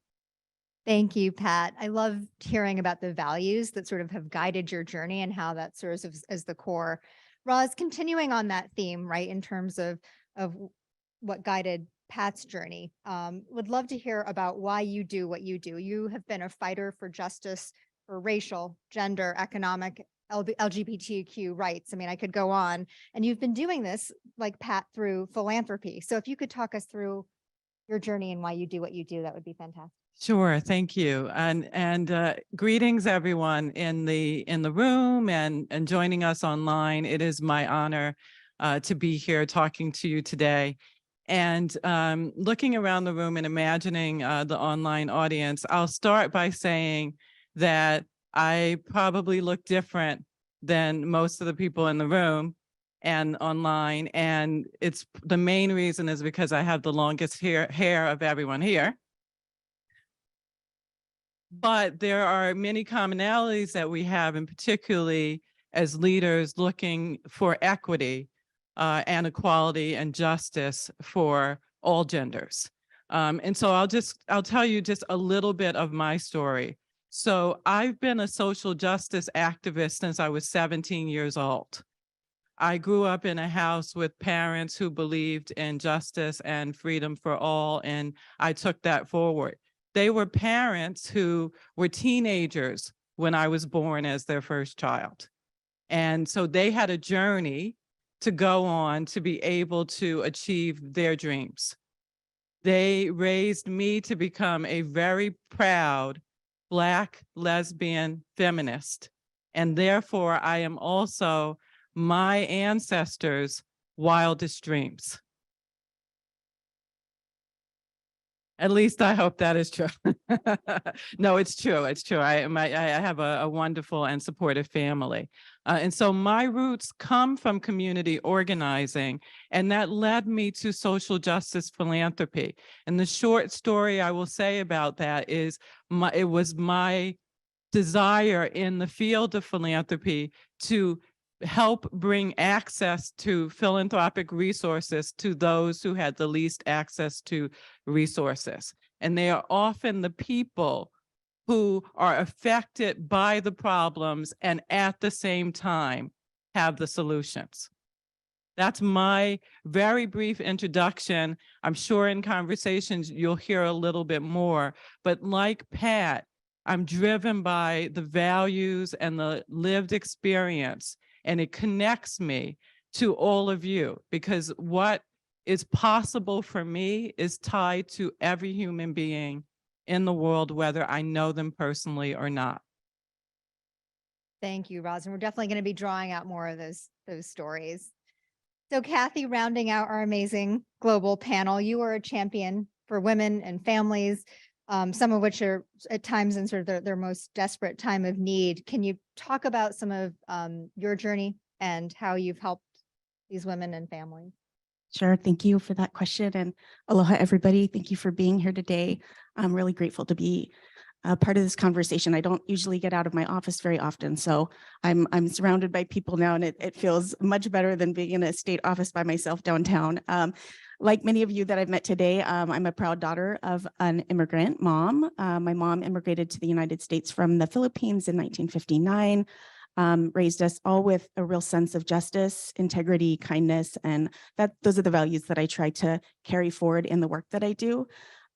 Thank you, Pat. I love hearing about the values that sort of have guided your journey and how that serves as the core. Roz, continuing on that theme, right, in terms of what guided Pat's journey, would love to hear about why you do what you do. You have been a fighter for justice, for racial, gender, economic, LGBTQ rights. I mean, I could go on, and you've been doing this like Pat through philanthropy. So if you could talk us through your journey and why you do what you do, that would be fantastic. Sure, thank you, and greetings everyone in the room and joining us online. It is my honor to be here talking to you today. And looking around the room and imagining the online audience, I'll start by saying that I probably look different than most of the people in the room. and online. And it's the main reason is because I have the longest hair of everyone here. But there are many commonalities that we have, and particularly as leaders looking for equity and equality and justice for all genders. And so I'll tell you just a little bit of my story. So I've been a social justice activist since I was 17 years old. I grew up in a house with parents who believed in justice and freedom for all, and I took that forward. They were parents who were teenagers when I was born as their first child. And so they had a journey to go on to be able to achieve their dreams. They raised me to become a very proud Black lesbian feminist. And therefore, I am also my ancestors' wildest dreams. At least I hope that is true. No, it's true. It's true. I have a wonderful and supportive family. And so my roots come from community organizing, and that led me to social justice philanthropy. And the short story I will say about that is it was my desire in the field of philanthropy to help bring access to philanthropic resources to those who had the least access to resources. And they are often the people who are affected by the problems and at the same time have the solutions. That's my very brief introduction. I'm sure in conversations you'll hear a little bit more, but like Pat, I'm driven by the values and the lived experience, and it connects me to all of you, because what is possible for me is tied to every human being in the world, whether I know them personally or not. Thank you, Rosin. We're definitely going to be drawing out more of those stories. So Cathy, rounding out our amazing global panel, you are a champion for women and families, some of which are at times in sort of their most desperate time of need. Can you talk about some of your journey and how you've helped these women and families? Sure. Thank you for that question. And aloha, everybody. Thank you for being here today. I'm really grateful to be a part of this conversation. I don't usually get out of my office very often, so I'm surrounded by people now, and it feels much better than being in a state office by myself downtown. Like many of you that I've met today, I'm a proud daughter of an immigrant mom. My mom immigrated to the United States from the Philippines in 1959. Raised us all with a real sense of justice, integrity, kindness, and those are the values that I try to carry forward in the work that I do.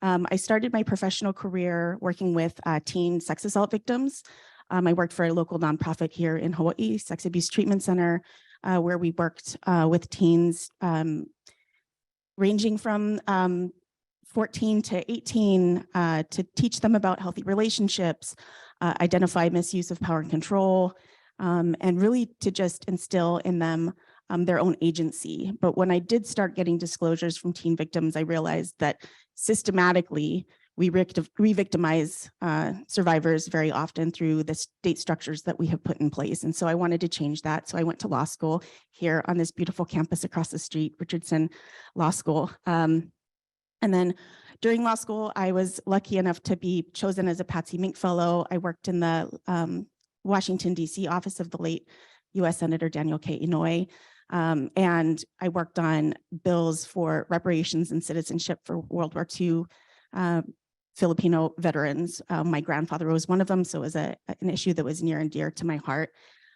I started my professional career working with teen sex assault victims. I worked for a local nonprofit here in Hawaii, Sex Abuse Treatment Center, where we worked with teens ranging from 14 to 18 to teach them about healthy relationships, identify misuse of power and control, and really to just instill in them their own agency. But when I did start getting disclosures from teen victims, I realized that systematically we re-victimize survivors very often through the state structures that we have put in place. And so I wanted to change that. So I went to law school here on this beautiful campus across the street, Richardson Law School. And then during law school, I was lucky enough to be chosen as a Patsy Mink Fellow. I worked in the Washington, D.C. office of the late U.S. Senator Daniel K. Inouye. And I worked on bills for reparations and citizenship for World War II Filipino veterans. My grandfather was one of them, so it was an issue that was near and dear to my heart.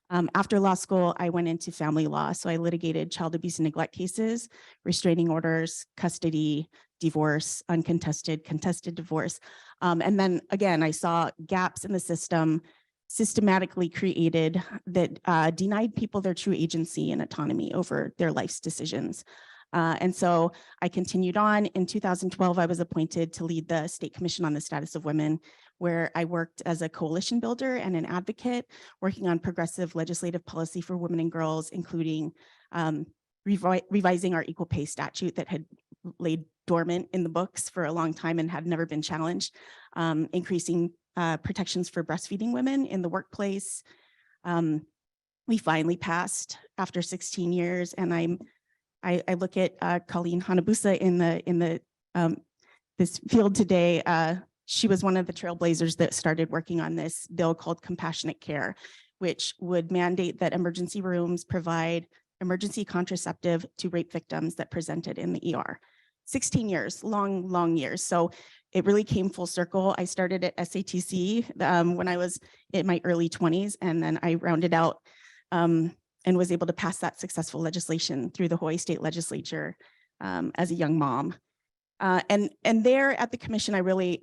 After law school, I went into family law. So I litigated child abuse and neglect cases, restraining orders, custody, divorce, uncontested, contested divorce. And then again, I saw gaps in the system systematically created that denied people their true agency and autonomy over their life's decisions. And so I continued on. In 2012, I was appointed to lead the State Commission on the Status of Women, where I worked as a coalition builder and an advocate, working on progressive legislative policy for women and girls, including revising our equal pay statute that had laid dormant in the books for a long time and had never been challenged, increasing protections for breastfeeding women in the workplace, we finally passed after 16 years. And I look at Colleen Hanabusa in this field today. She was one of the trailblazers that started working on this bill called Compassionate Care, which would mandate that emergency rooms provide emergency contraceptive to rape victims that presented in the ER. 16 years, long years. So it really came full circle. I started at SATC when I was in my early 20s, and then I rounded out and was able to pass that successful legislation through the Hawaii State Legislature as a young mom. And there at the commission, I really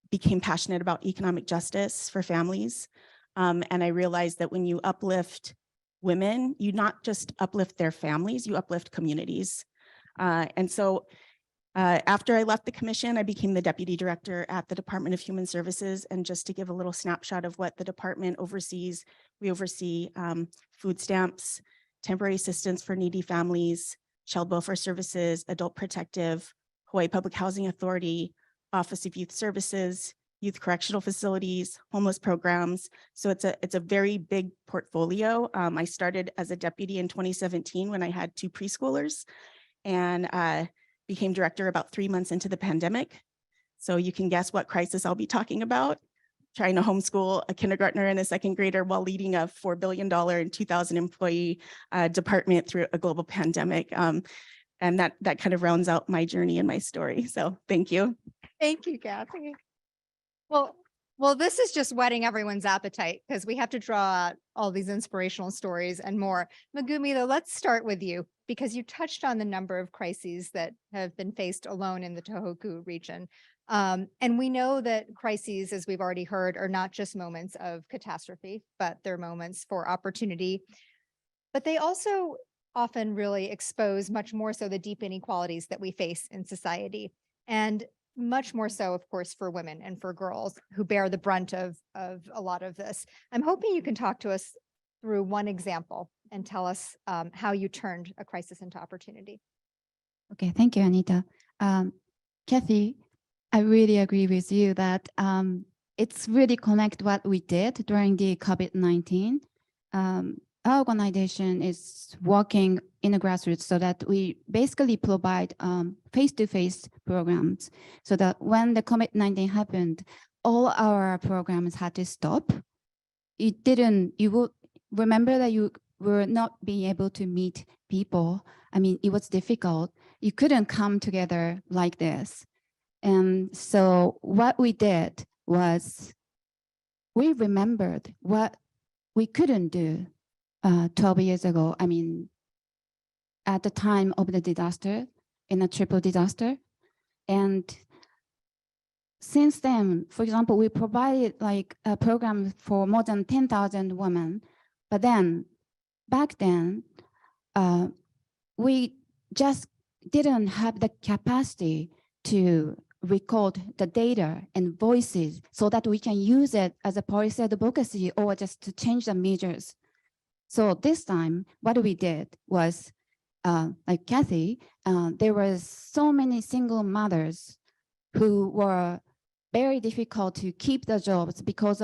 became passionate about economic justice for families. And I realized that when you uplift women, you not just uplift their families, you uplift communities. And so after I left the commission, I became the deputy director at the Department of Human Services. And just to give a little snapshot of what the department oversees, we oversee food stamps, temporary assistance for needy families, child welfare services, adult protective, Hawaii Public Housing Authority, Office of Youth Services, youth correctional facilities, homeless programs. So it's a very big portfolio. I started as a deputy in 2017 when I had 2 preschoolers, and became director about 3 months into the pandemic. So you can guess what crisis I'll be talking about: trying to homeschool a kindergartner and a 2nd grader while leading a $4 billion and 2,000 employee department through a global pandemic. And that kind of rounds out my journey and my story. So thank you. Thank you, Cathy. Well, this is just whetting everyone's appetite because we have to draw out all these inspirational stories and more. Megumi, though, let's start with you because you touched on the number of crises that have been faced alone in the Tohoku region. And we know that crises, as we've already heard, are not just moments of catastrophe, but they're moments for opportunity. But they also often really expose much more so the deep inequalities that we face in society. And much more so, of course, for women and for girls who bear the brunt of a lot of this. I'm hoping you can talk to us through one example and tell us how you turned a crisis into opportunity. Okay, thank you, Anita. Cathy, I really agree with you that it's really connect what we did during the COVID-19. Our organization is working in the grassroots so that we basically provide face-to-face programs so that when the COVID-19 happened, all our programs had to stop. You will remember that you were not being able to meet people. I mean, it was difficult. You couldn't come together like this. And so what we did was we remembered what we couldn't do 12 years ago. I mean, at the time of the disaster, in a triple disaster. And since then, for example, we provided like a program for more than 10,000 women. But then back then, we just didn't have the capacity to record the data and voices so that we can use it as a policy advocacy or just to change the measures. So this time, what we did was, like Cathy, there was so many single mothers who were very difficult to keep the jobs because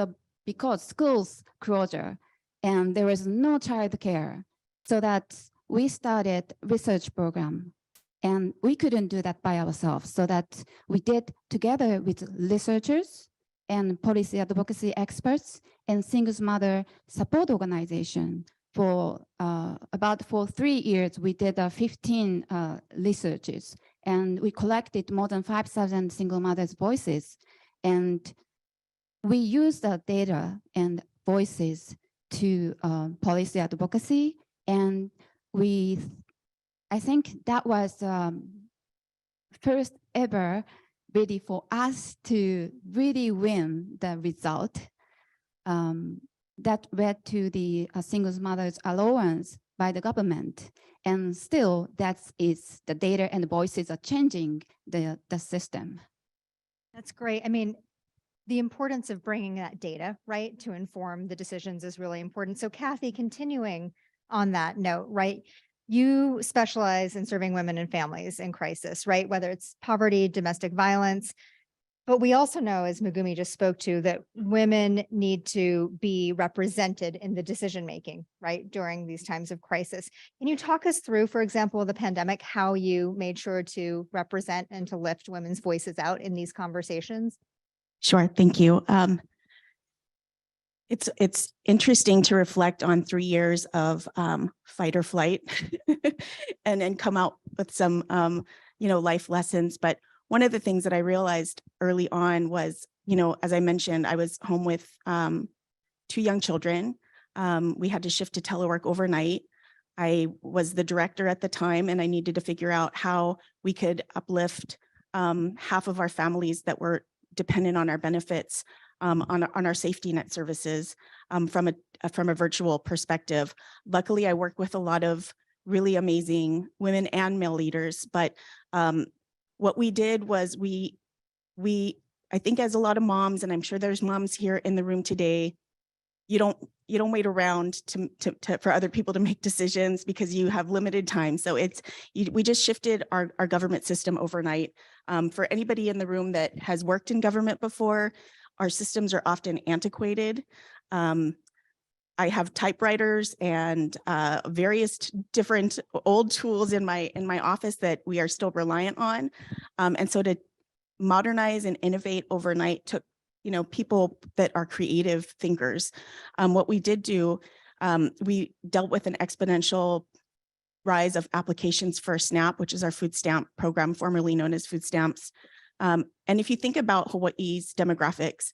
schools closure and there was no child care. So that we started research program. And we couldn't do that by ourselves, so that we did together with researchers and policy advocacy experts and single mother support organization. For 3 years, we did 15 researches, and we collected more than 5,000 single mothers' voices. And we used the data and voices to policy advocacy, and I think that was first ever really for us to really win the result that led to the single mothers allowance by the government. And still the data and the voices are changing the system. That's great. I mean, the importance of bringing that data, right, to inform the decisions is really important. So Cathy, continuing on that note, right, you specialize in serving women and families in crisis, right? Whether it's poverty, domestic violence, But we also know, as Megumi just spoke to, that women need to be represented in the decision-making, right, during these times of crisis. Can you talk us through, for example, the pandemic, how you made sure to represent and to lift women's voices out in these conversations? Sure, thank you. It's interesting to reflect on 3 years of fight or flight and then come out with some life lessons. But one of the things that I realized early on was, as I mentioned, I was home with 2 young children. We had to shift to telework overnight. I was the director at the time, and I needed to figure out how we could uplift half of our families that were dependent on our benefits, on our safety net services from a virtual perspective. Luckily, I work with a lot of really amazing women and male leaders, but what we did was we I think, as a lot of moms, and I'm sure there's moms here in the room today, you don't wait around for other people to make decisions because you have limited time. So we just shifted our government system overnight. For anybody in the room that has worked in government before, our systems are often antiquated. I have typewriters and various different old tools in my office that we are still reliant on. And so to modernize and innovate overnight took people that are creative thinkers. What we did do, we dealt with an exponential rise of applications for SNAP, which is our food stamp program, formerly known as food stamps. And if you think about Hawaii's demographics,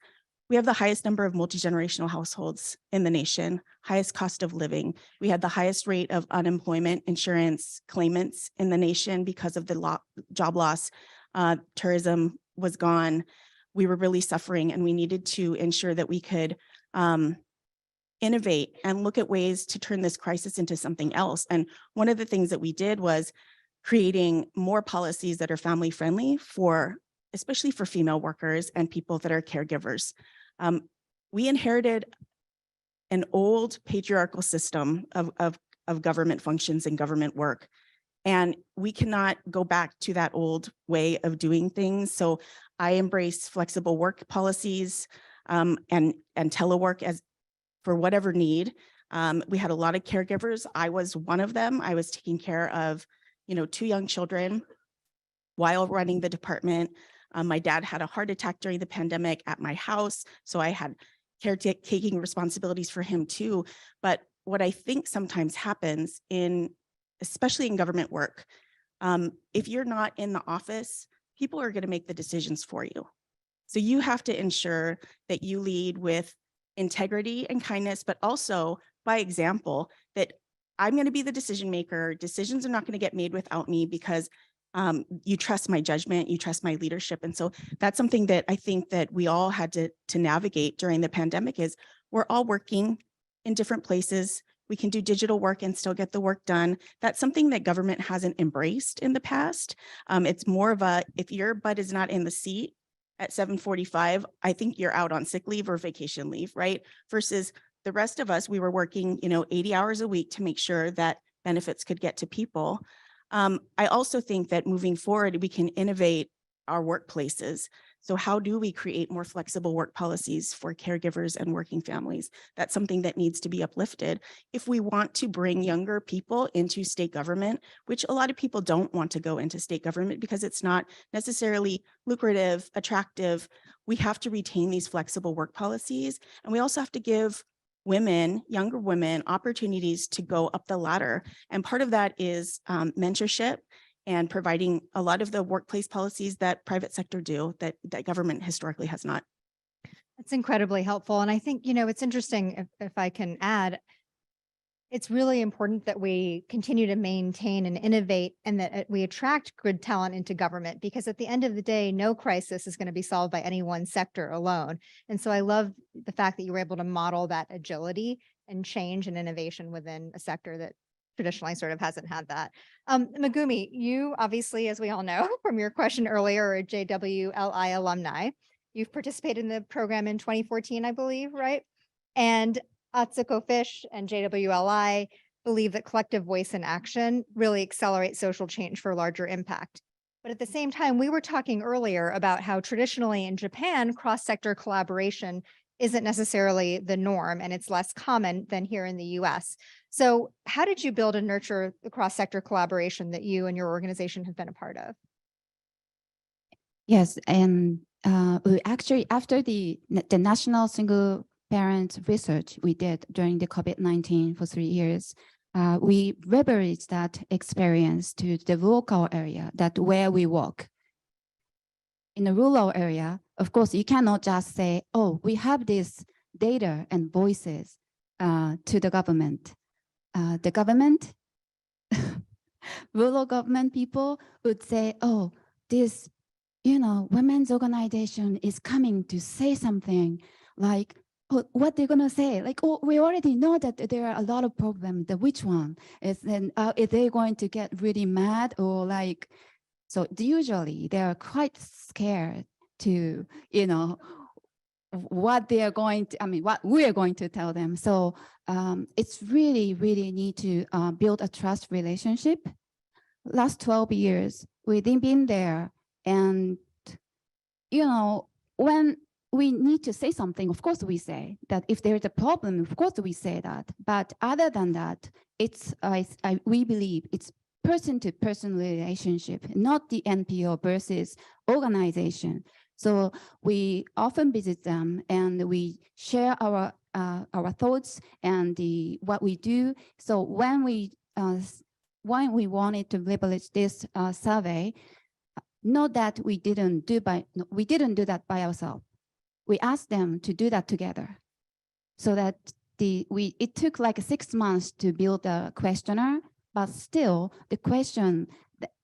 we have the highest number of multi-generational households in the nation, highest cost of living. We had the highest rate of unemployment insurance claimants in the nation because of the job loss. Tourism was gone. We were really suffering, and we needed to ensure that we could innovate and look at ways to turn this crisis into something else. And one of the things that we did was creating more policies that are family friendly especially for female workers and people that are caregivers. We inherited an old patriarchal system of government functions and government work, and we cannot go back to that old way of doing things. So I embrace flexible work policies and telework as for whatever need. We had a lot of caregivers. I was one of them. I was taking care of 2 young children while running the department. My dad had a heart attack during the pandemic at my house, so I had caretaking responsibilities for him too. But what I think sometimes happens especially in government work, if you're not in the office, people are going to make the decisions for you. So you have to ensure that you lead with integrity and kindness, but also by example, that I'm going to be the decision maker. Decisions are not going to get made without me because you trust my judgment, you trust my leadership. And so that's something that I think that we all had to navigate during the pandemic is we're all working in different places. We can do digital work and still get the work done. That's something that government hasn't embraced in the past. It's more of if your butt is not in the seat at 7:45, I think you're out on sick leave or vacation leave, right? Versus the rest of us, we were working 80 hours a week to make sure that benefits could get to people. I also think that moving forward, we can innovate our workplaces. So how do we create more flexible work policies for caregivers and working families? That's something that needs to be uplifted. If we want to bring younger people into state government, which a lot of people don't want to go into state government because it's not necessarily lucrative, attractive, we have to retain these flexible work policies. And we also have to give younger women, opportunities to go up the ladder. And part of that is mentorship and providing a lot of the workplace policies that private sector do that government historically has not. That's incredibly helpful. And I think, it's interesting if I can add, it's really important that we continue to maintain and innovate and that we attract good talent into government, because at the end of the day, no crisis is going to be solved by any one sector alone. And so I love the fact that you were able to model that agility and change and innovation within a sector that traditionally sort of hasn't had that. Megumi, you obviously, as we all know from your question earlier, are a JWLI alumni. You've participated in the program in 2014, I believe, right? And Atsuko Fish and JWLI believe that collective voice and action really accelerate social change for larger impact. But at the same time, we were talking earlier about how traditionally in Japan, cross-sector collaboration isn't necessarily the norm and it's less common than here in the US. So how did you build and nurture the cross-sector collaboration that you and your organization have been a part of? Yes, and we actually, after the national single parent research we did during the COVID-19 for 3 years, we leveraged that experience to the local area, that where we work. In a rural area, of course, you cannot just say, oh, we have this data and voices to the government. The government, rural government people would say, oh, this, women's organization is coming to say something like, oh, what they're gonna say? Like, oh, we already know that there are a lot of problems. Which one is then? Is they going to get really mad or like? So usually they are quite scared to, what they are going to. I mean, what we are going to tell them. So it's really, really need to build a trust relationship. Last 12 years, we've been there, and when we need to say something, of course we say that. If there is a problem, of course we say that. But other than that, it's we believe it's person-to-person relationship, not the NPO versus organization. So we often visit them and we share our thoughts and what we do. So when we wanted to leverage this survey, not that we didn't do that by ourselves. We asked them to do that together, so that it took like 6 months to build a questionnaire, but still the question,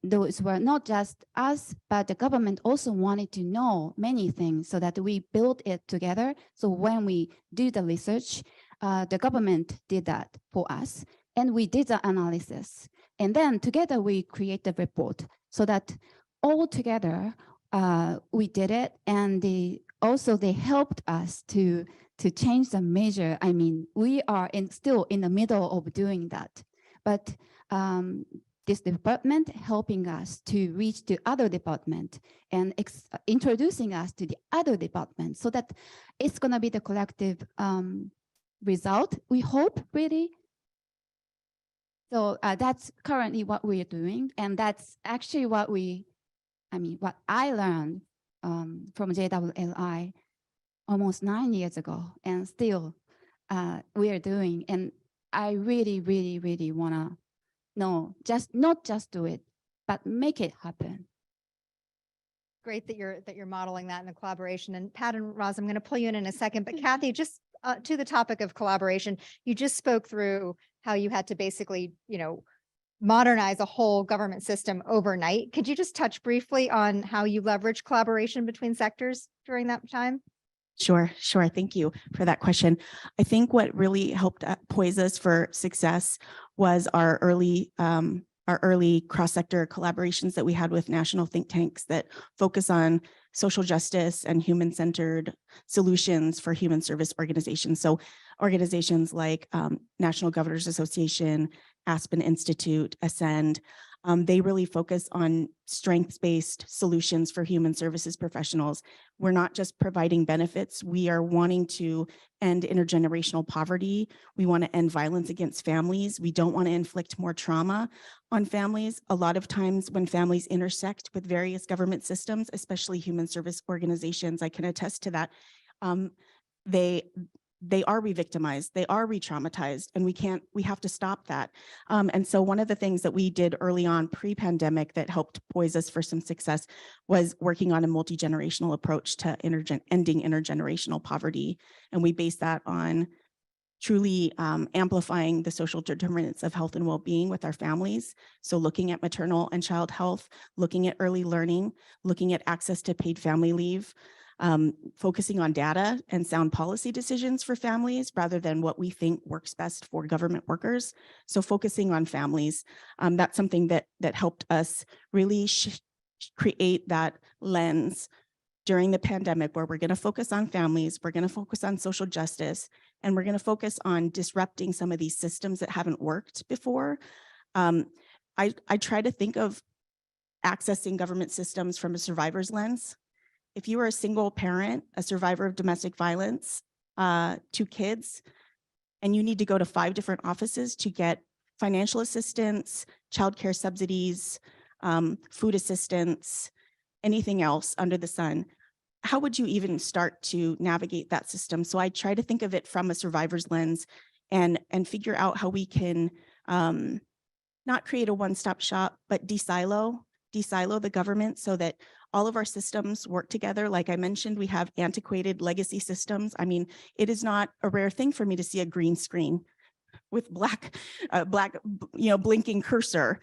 those were not just us, but the government also wanted to know many things, so that we built it together. So when we do the research, the government did that for us, and we did the analysis, and then together we create the report, so that all together we did it, and also they helped us to change the measure. I mean, we are still in the middle of doing that, but this department helping us to reach the other department and introducing us to the other department, so that it's going to be the collective result, we hope, really. So that's currently what we're doing, and that's actually what I learned from JWLI almost 9 years ago, and still we are doing. And I really, really, really want to know, not just do it, but make it happen. Great that you're modeling that in the collaboration. And Pat and Roz, I'm going to pull you in a second, but Cathy, just to the topic of collaboration, you just spoke through how you had to basically, modernize a whole government system overnight. Could you just touch briefly on how you leverage collaboration between sectors during that time? Sure. Thank you for that question. I think what really helped poise us for success was our early cross-sector collaborations that we had with national think tanks that focus on social justice and human-centered solutions for human service organizations. So organizations like National Governors Association, Aspen Institute, Ascend, they really focus on strengths-based solutions for human services professionals. We're not just providing benefits. We are wanting to end intergenerational poverty. We want to end violence against families. We don't want to inflict more trauma on families. A lot of times when families intersect with various government systems, especially human service organizations, I can attest to that, they are re-victimized, they are re-traumatized, and we have to stop that. And so one of the things that we did early on pre-pandemic that helped poise us for some success was working on a multi-generational approach to ending intergenerational poverty. And we based that on truly amplifying the social determinants of health and well-being with our families. So looking at maternal and child health, looking at early learning, looking at access to paid family leave, focusing on data and sound policy decisions for families rather than what we think works best for government workers. So focusing on families, that's something that helped us really create that lens during the pandemic, where we're going to focus on families, we're going to focus on social justice, and we're going to focus on disrupting some of these systems that haven't worked before. I try to think of accessing government systems from a survivor's lens. If you are a single parent, a survivor of domestic violence, 2 kids, and you need to go to 5 different offices to get financial assistance, childcare subsidies, food assistance, anything else under the sun, how would you even start to navigate that system? So I try to think of it from a survivor's lens and figure out how we can not create a one-stop shop, but de-silo the government so that all of our systems work together. Like I mentioned, we have antiquated legacy systems. I mean, it is not a rare thing for me to see a green screen with black, blinking cursor.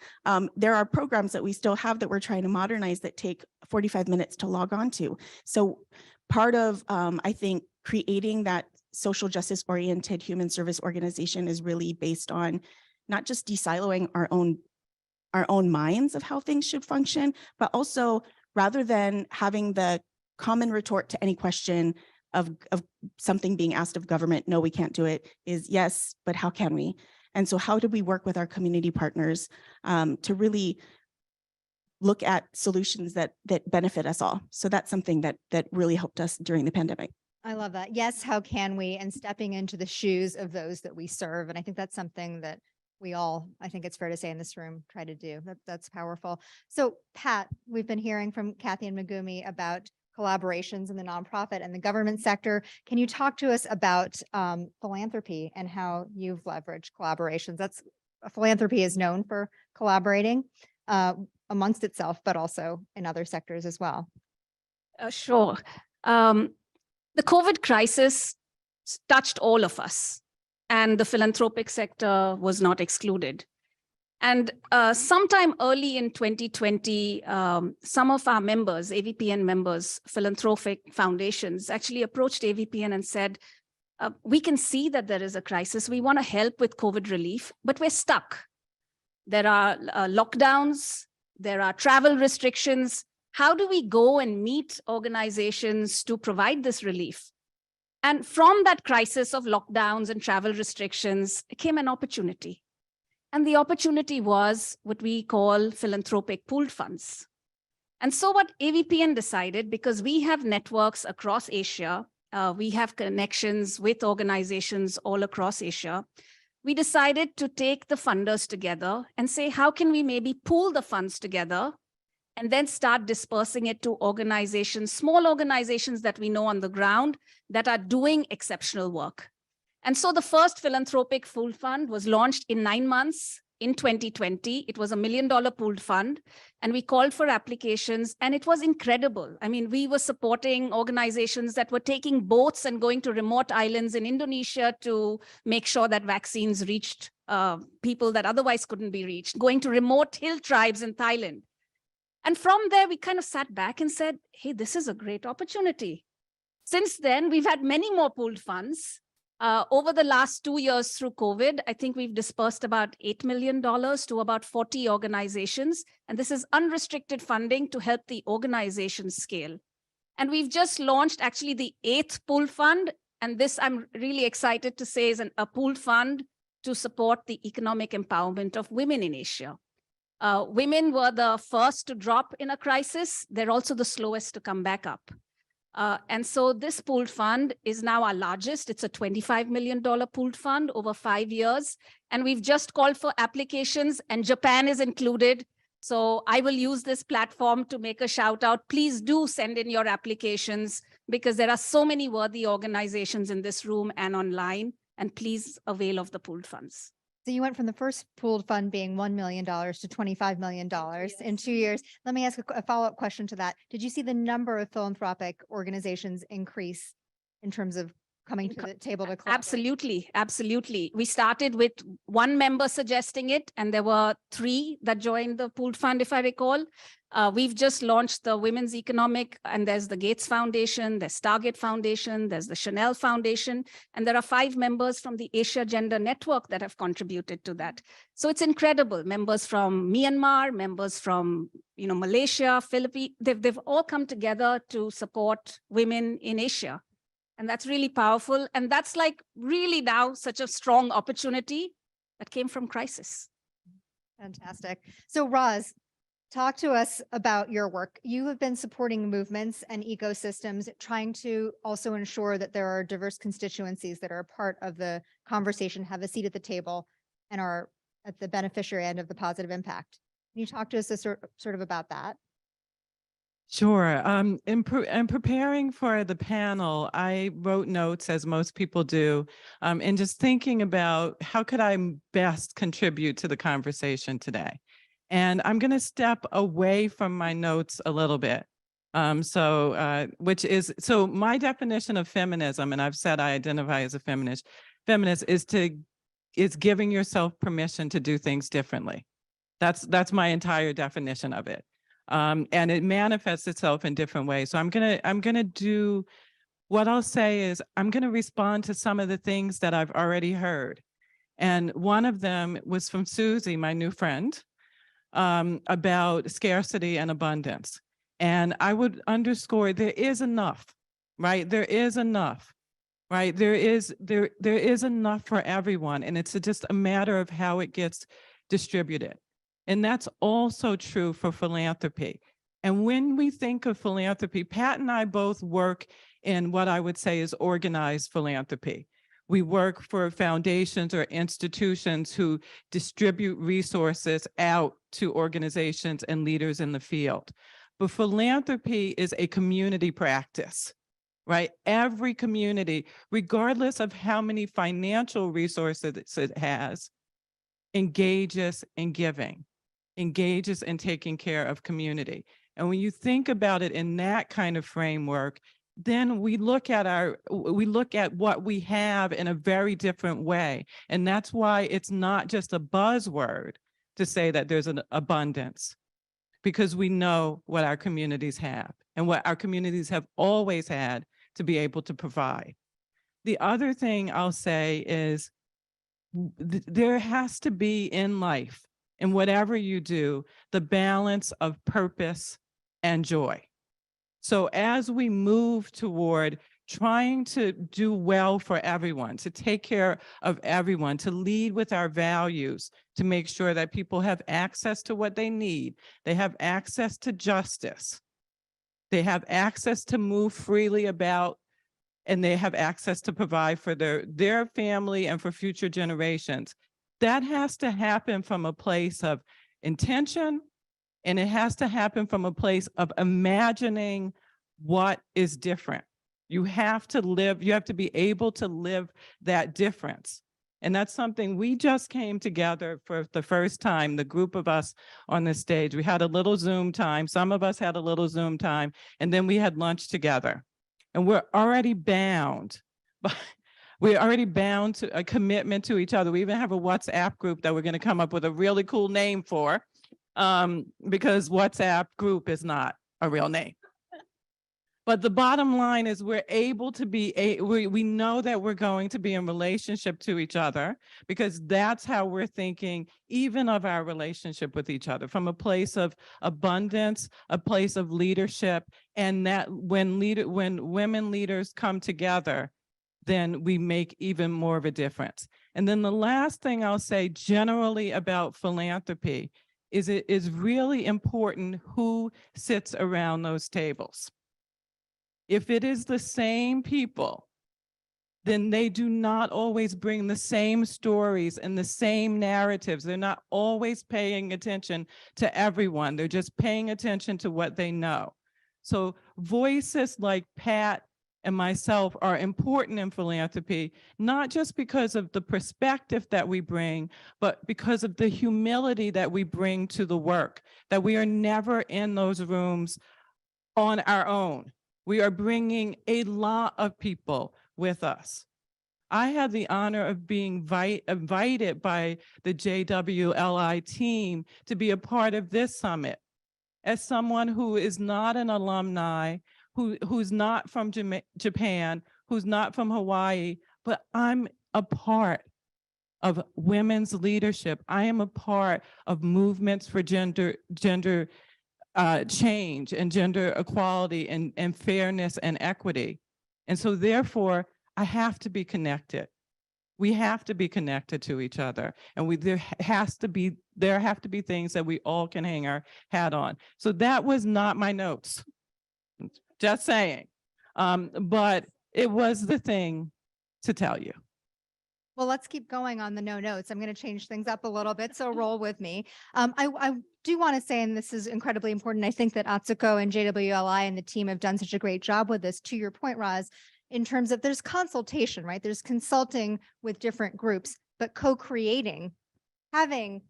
There are programs that we still have that we're trying to modernize that take 45 minutes to log on to. So part of, I think, creating that social justice oriented human service organization is really based on not just de-siloing our own minds of how things should function, but also rather than having the common retort to any question of something being asked of government, no, we can't do it, is yes, but how can we? And so how do we work with our community partners to really look at solutions that benefit us all? So that's something that really helped us during the pandemic. I love that. Yes, how can we? And stepping into the shoes of those that we serve. And I think that's something that we all, I think it's fair to say in this room, try to do. That's powerful. So Pat, we've been hearing from Cathy and Megumi about collaborations in the nonprofit and the government sector. Can you talk to us about philanthropy and how you've leveraged collaborations? Philanthropy is known for collaborating amongst itself, but also in other sectors as well. Sure. The COVID crisis touched all of us, and the philanthropic sector was not excluded. And sometime early in 2020, some of our members, AVPN members, philanthropic foundations, actually approached AVPN and said, we can see that there is a crisis. We want to help with COVID relief, but we're stuck. There are lockdowns, there are travel restrictions. How do we go and meet organizations to provide this relief? And from that crisis of lockdowns and travel restrictions came an opportunity. And the opportunity was what we call philanthropic pooled funds. And so what AVPN decided, because we have networks across Asia, we have connections with organizations all across Asia, we decided to take the funders together and say, how can we maybe pool the funds together and then start dispersing it to organizations, small organizations that we know on the ground that are doing exceptional work. And so the first philanthropic pooled fund was launched in 9 months in 2020. It was $1 million pooled fund, and we called for applications, and it was incredible. I mean, we were supporting organizations that were taking boats and going to remote islands in Indonesia to make sure that vaccines reached people that otherwise couldn't be reached, going to remote hill tribes in Thailand. And from there, we kind of sat back and said, hey, this is a great opportunity. Since then, we've had many more pooled funds. Over the last 2 years through COVID, I think we've dispersed about $8 million to about 40 organizations. And this is unrestricted funding to help the organizations scale. And we've just launched actually the 8th pooled fund. And this I'm really excited to say is a pooled fund to support the economic empowerment of women in Asia. Women were the first to drop in a crisis. They're also the slowest to come back up. And so this pooled fund is now our largest. It's a $25 million pooled fund over 5 years. And we've just called for applications, and Japan is included. So I will use this platform to make a shout out. Please do send in your applications, because there are so many worthy organizations in this room and online. And please avail of the pooled funds. So you went from the first pooled fund being $1 million to $25 million in 2 years. Let me ask a follow-up question to that. Did you see the number of philanthropic organizations increase in terms of coming to the table to collaborate? Absolutely, absolutely. We started with 1 member suggesting it, and there were 3 that joined the pooled fund, if I recall. We've just launched the Women's Economic, and there's the Gates Foundation, there's Target Foundation, there's the Chanel Foundation, and there are 5 members from the Asia Gender Network that have contributed to that. So it's incredible. Members from Myanmar, members from Malaysia, Philippines, they've all come together to support women in Asia. And that's really powerful. And that's like really now such a strong opportunity that came from crisis. Fantastic. So Roz, talk to us about your work. You have been supporting movements and ecosystems, trying to also ensure that there are diverse constituencies that are a part of the conversation, have a seat at the table, and are at the beneficiary end of the positive impact. Can you talk to us sort of about that? Sure. In preparing for the panel, I wrote notes, as most people do, and just thinking about how could I best contribute to the conversation today. And I'm going to step away from my notes a little bit. So my definition of feminism, and I've said I identify as a feminist is giving yourself permission to do things differently. That's my entire definition of it. And it manifests itself in different ways. So I'm gonna do, what I'll say is I'm gonna respond to some of the things that I've already heard. And one of them was from Susie, my new friend, about scarcity and abundance. And I would underscore there is enough, right? There is enough, right? There is enough for everyone. And it's just a matter of how it gets distributed. And that's also true for philanthropy. And when we think of philanthropy, Pat and I both work in what I would say is organized philanthropy. We work for foundations or institutions who distribute resources out to organizations and leaders in the field. But philanthropy is a community practice, right? Every community, regardless of how many financial resources it has, engages in giving, engages in taking care of community. And when you think about it in that kind of framework, then we look at what we have in a very different way. And that's why it's not just a buzzword to say that there's an abundance, because we know what our communities have and what our communities have always had to be able to provide. The other thing I'll say is there has to be in life, in whatever you do, the balance of purpose and joy. So as we move toward trying to do well for everyone, to take care of everyone, to lead with our values, to make sure that people have access to what they need, they have access to justice, they have access to move freely about, and they have access to provide for their family and for future generations. That has to happen from a place of intention, and it has to happen from a place of imagining what is different. You have to be able to live that difference. And that's something we just came together for the first time, the group of us on the stage. We had a little Zoom time. Some of us had a little Zoom time, and then we had lunch together. And we're already bound to a commitment to each other. We even have a WhatsApp group that we're going to come up with a really cool name for, because WhatsApp group is not a real name. But the bottom line is we're able to be, we know that we're going to be in relationship to each other, because that's how we're thinking even of our relationship with each other, from a place of abundance, a place of leadership, and that when women leaders come together, then we make even more of a difference. And then the last thing I'll say generally about philanthropy is it is really important who sits around those tables. If it is the same people, then they do not always bring the same stories and the same narratives. They're not always paying attention to everyone. They're just paying attention to what they know. So voices like Pat and myself are important in philanthropy, not just because of the perspective that we bring, but because of the humility that we bring to the work, that we are never in those rooms on our own. We are bringing a lot of people with us. I had the honor of being invited by the JWLI team to be a part of this summit. As someone who is not an alumni, who's not from Japan, who's not from Hawaii, but I'm a part of women's leadership. I am a part of movements for gender change and gender equality and fairness and equity. And so therefore, I have to be connected. We have to be connected to each other, and there have to be things that we all can hang our hat on. So that was not my notes, just saying, but it was the thing to tell you. Well, let's keep going on the no notes. I'm going to change things up a little bit, so roll with me. I do want to say, and this is incredibly important, I think that Atsuko and JWLI and the team have done such a great job with this, to your point, Roz, in terms of there's consultation, right? There's consulting with different groups, but co-creating, having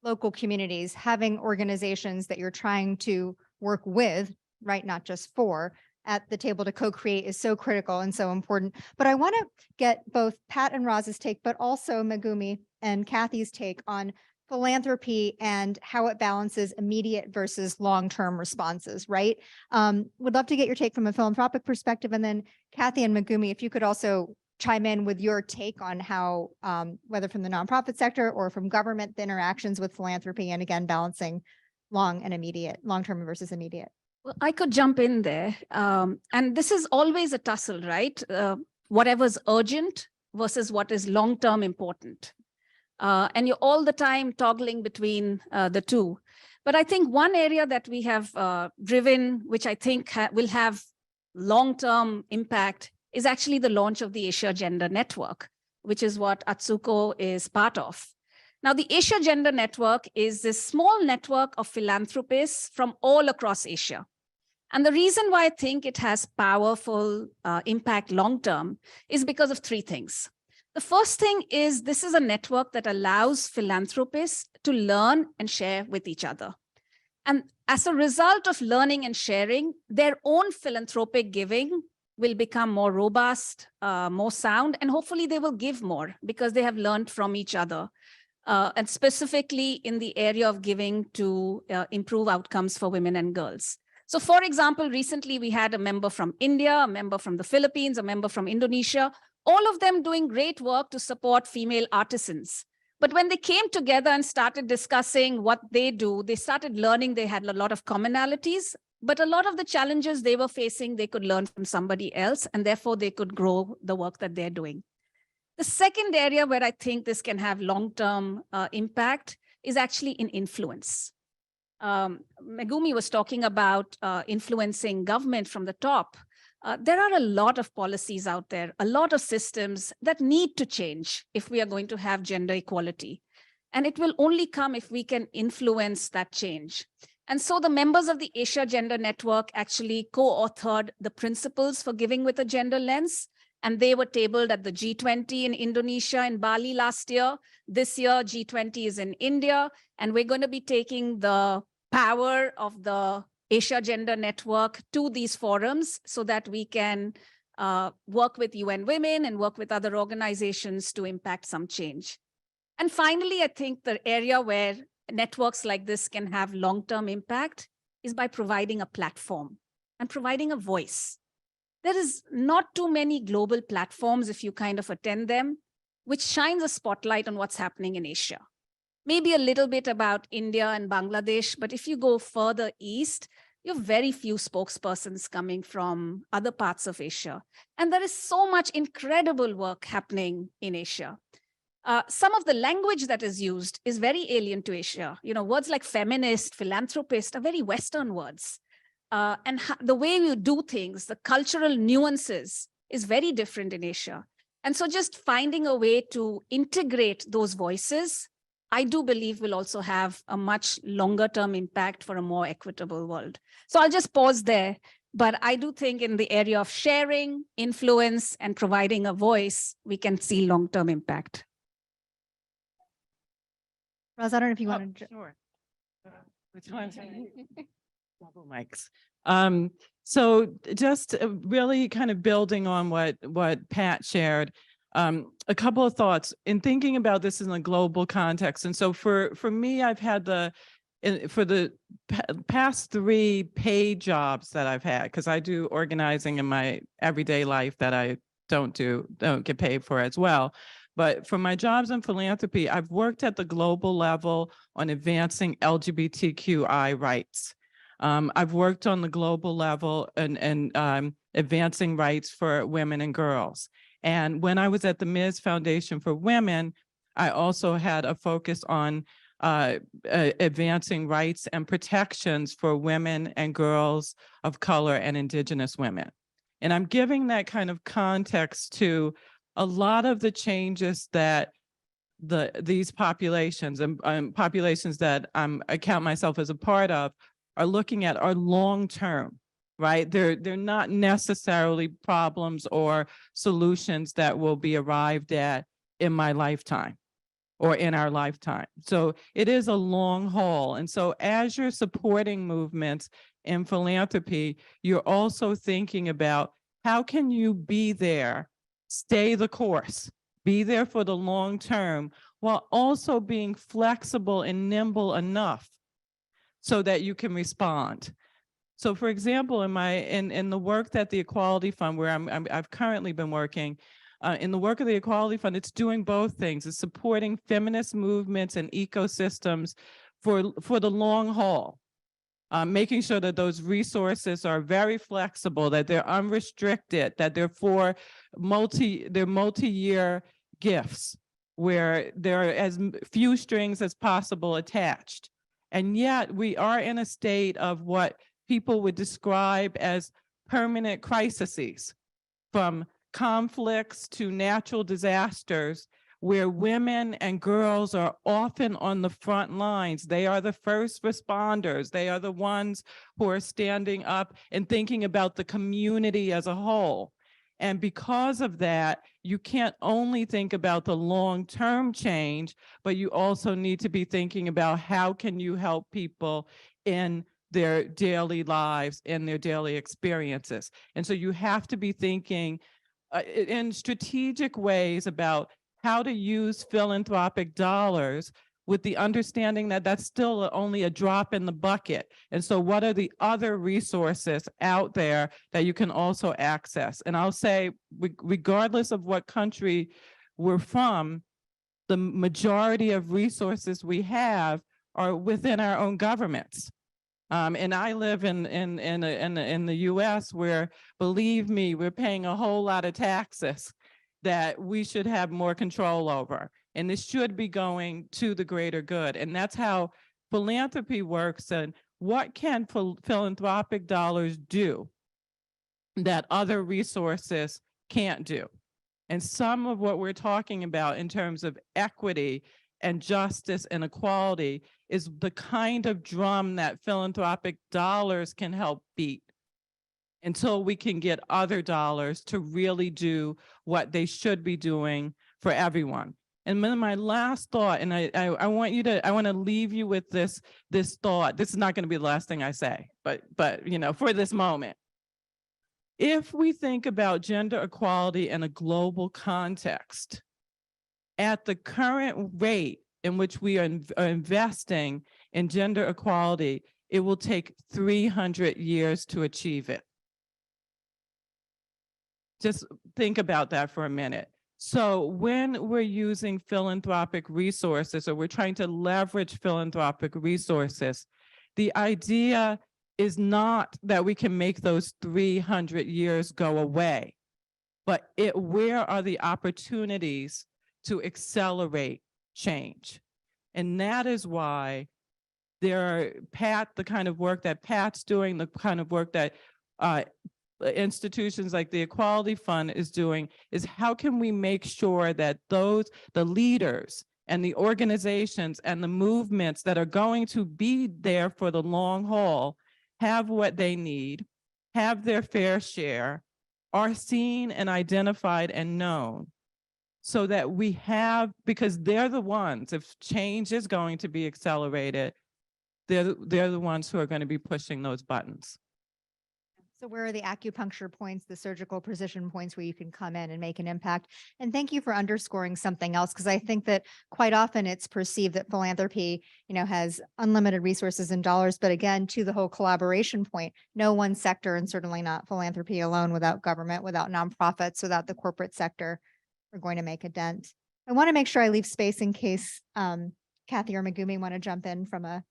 local communities, having organizations that you're trying to work with, right? Not just for, at the table to co-create is so critical and so important. But I want to get both Pat and Roz's take, but also Megumi and Cathy's take on philanthropy and how it balances immediate versus long-term responses, right? Would love to get your take from a philanthropic perspective. And then Cathy and Megumi, if you could also chime in with your take on how, whether from the nonprofit sector or from government, the interactions with philanthropy, and again, balancing long-term versus immediate. Well, I could jump in there. And this is always a tussle, right? Whatever's urgent versus what is long-term important. And you're all the time toggling between the two. But I think one area that we have driven, which I think will have long-term impact, is actually the launch of the Asia Gender Network, which is what Atsuko is part of. Now, the Asia Gender Network is this small network of philanthropists from all across Asia. And the reason why I think it has powerful impact long-term is because of three things. The first thing is this is a network that allows philanthropists to learn and share with each other. And as a result of learning and sharing, their own philanthropic giving will become more robust, more sound, and hopefully they will give more because they have learned from each other. And specifically in the area of giving to improve outcomes for women and girls. So for example, recently we had a member from India, a member from the Philippines, a member from Indonesia, all of them doing great work to support female artisans. But when they came together and started discussing what they do, they started learning they had a lot of commonalities, but a lot of the challenges they were facing, they could learn from somebody else, and therefore they could grow the work that they're doing. The second area where I think this can have long-term impact is actually in influence. Megumi was talking about influencing government from the top. There are a lot of policies out there, a lot of systems that need to change if we are going to have gender equality. And it will only come if we can influence that change. And so the members of the Asia Gender Network actually co-authored the principles for giving with a gender lens. And they were tabled at the G20 in Indonesia and Bali last year. This year, G20 is in India. And we're going to be taking the power of the Asia Gender Network to these forums so that we can work with UN Women and work with other organizations to impact some change. And finally, I think the area where networks like this can have long-term impact is by providing a platform and providing a voice. There is not too many global platforms, if you kind of attend them, which shines a spotlight on what's happening in Asia. Maybe a little bit about India and Bangladesh, but if you go further east, you have very few spokespersons coming from other parts of Asia. And there is so much incredible work happening in Asia. Some of the language that is used is very alien to Asia. You know, words like feminist, philanthropist are very Western words. And the way you do things, the cultural nuances is very different in Asia. And so just finding a way to integrate those voices, I do believe will also have a much longer term impact for a more equitable world. So I'll just pause there. But I do think in the area of sharing, influence, and providing a voice, we can see long-term impact. Roz, I don't know if you want to. Sure. Which one's double mics? So just really kind of building on what Pat shared, a couple of thoughts in thinking about this in a global context. And so for me, I've had for the past 3 paid jobs that I've had, because I do organizing in my everyday life that I don't get paid for as well. But for my jobs in philanthropy, I've worked at the global level on advancing LGBTQI rights. I've worked on the global level and advancing rights for women and girls. And when I was at the Ms. Foundation for Women, I also had a focus on advancing rights and protections for women and girls of color and Indigenous women. And I'm giving that kind of context to a lot of the changes that these populations and populations that I count myself as a part of are looking at are long-term, right? They're not necessarily problems or solutions that will be arrived at in my lifetime or in our lifetime. So it is a long haul. And so as you're supporting movements in philanthropy, you're also thinking about how can you be there, stay the course, be there for the long term, while also being flexible and nimble enough so that you can respond. So for example, in the work that the Equality Fund, where I've currently been working, in the work of the Equality Fund, it's doing both things. It's supporting feminist movements and ecosystems for the long haul, making sure that those resources are very flexible, that they're unrestricted, that they're for multi-year gifts where there are as few strings as possible attached. And yet we are in a state of what people would describe as permanent crises, from conflicts to natural disasters, where women and girls are often on the front lines. They are the first responders. They are the ones who are standing up and thinking about the community as a whole. And because of that, you can't only think about the long-term change, but you also need to be thinking about how can you help people in their daily lives, in their daily experiences. And so you have to be thinking in strategic ways about how to use philanthropic dollars with the understanding that that's still only a drop in the bucket. And so what are the other resources out there that you can also access? And I'll say, regardless of what country we're from, the majority of resources we have are within our own governments. And I live in the US, where, believe me, we're paying a whole lot of taxes that we should have more control over. And this should be going to the greater good. And that's how philanthropy works. And what can philanthropic dollars do that other resources can't do? And some of what we're talking about in terms of equity and justice and equality is the kind of drum that philanthropic dollars can help beat until we can get other dollars to really do what they should be doing for everyone. And then my last thought, and I want to leave you with this thought. This is not going to be the last thing I say, but you know, for this moment. If we think about gender equality in a global context, at the current rate in which we are investing in gender equality, it will take 300 years to achieve it. Just think about that for a minute. So when we're using philanthropic resources, or we're trying to leverage philanthropic resources, the idea is not that we can make those 300 years go away, but where are the opportunities to accelerate change? And that is why the kind of work that Pat's doing, the kind of work that institutions like the Equality Fund is doing, is how can we make sure that the leaders and the organizations and the movements that are going to be there for the long haul have what they need, have their fair share, are seen and identified and known, so that we have, because they're the ones, if change is going to be accelerated, they're the ones who are going to be pushing those buttons. So where are the acupuncture points, the surgical precision points where you can come in and make an impact? And thank you for underscoring something else, because I think that quite often it's perceived that philanthropy, you know, has unlimited resources and dollars. But again, to the whole collaboration point, no one sector, and certainly not philanthropy alone, without government, without nonprofits, without the corporate sector, are going to make a dent. I want to make sure I leave space in case Cathy or Megumi want to jump in from a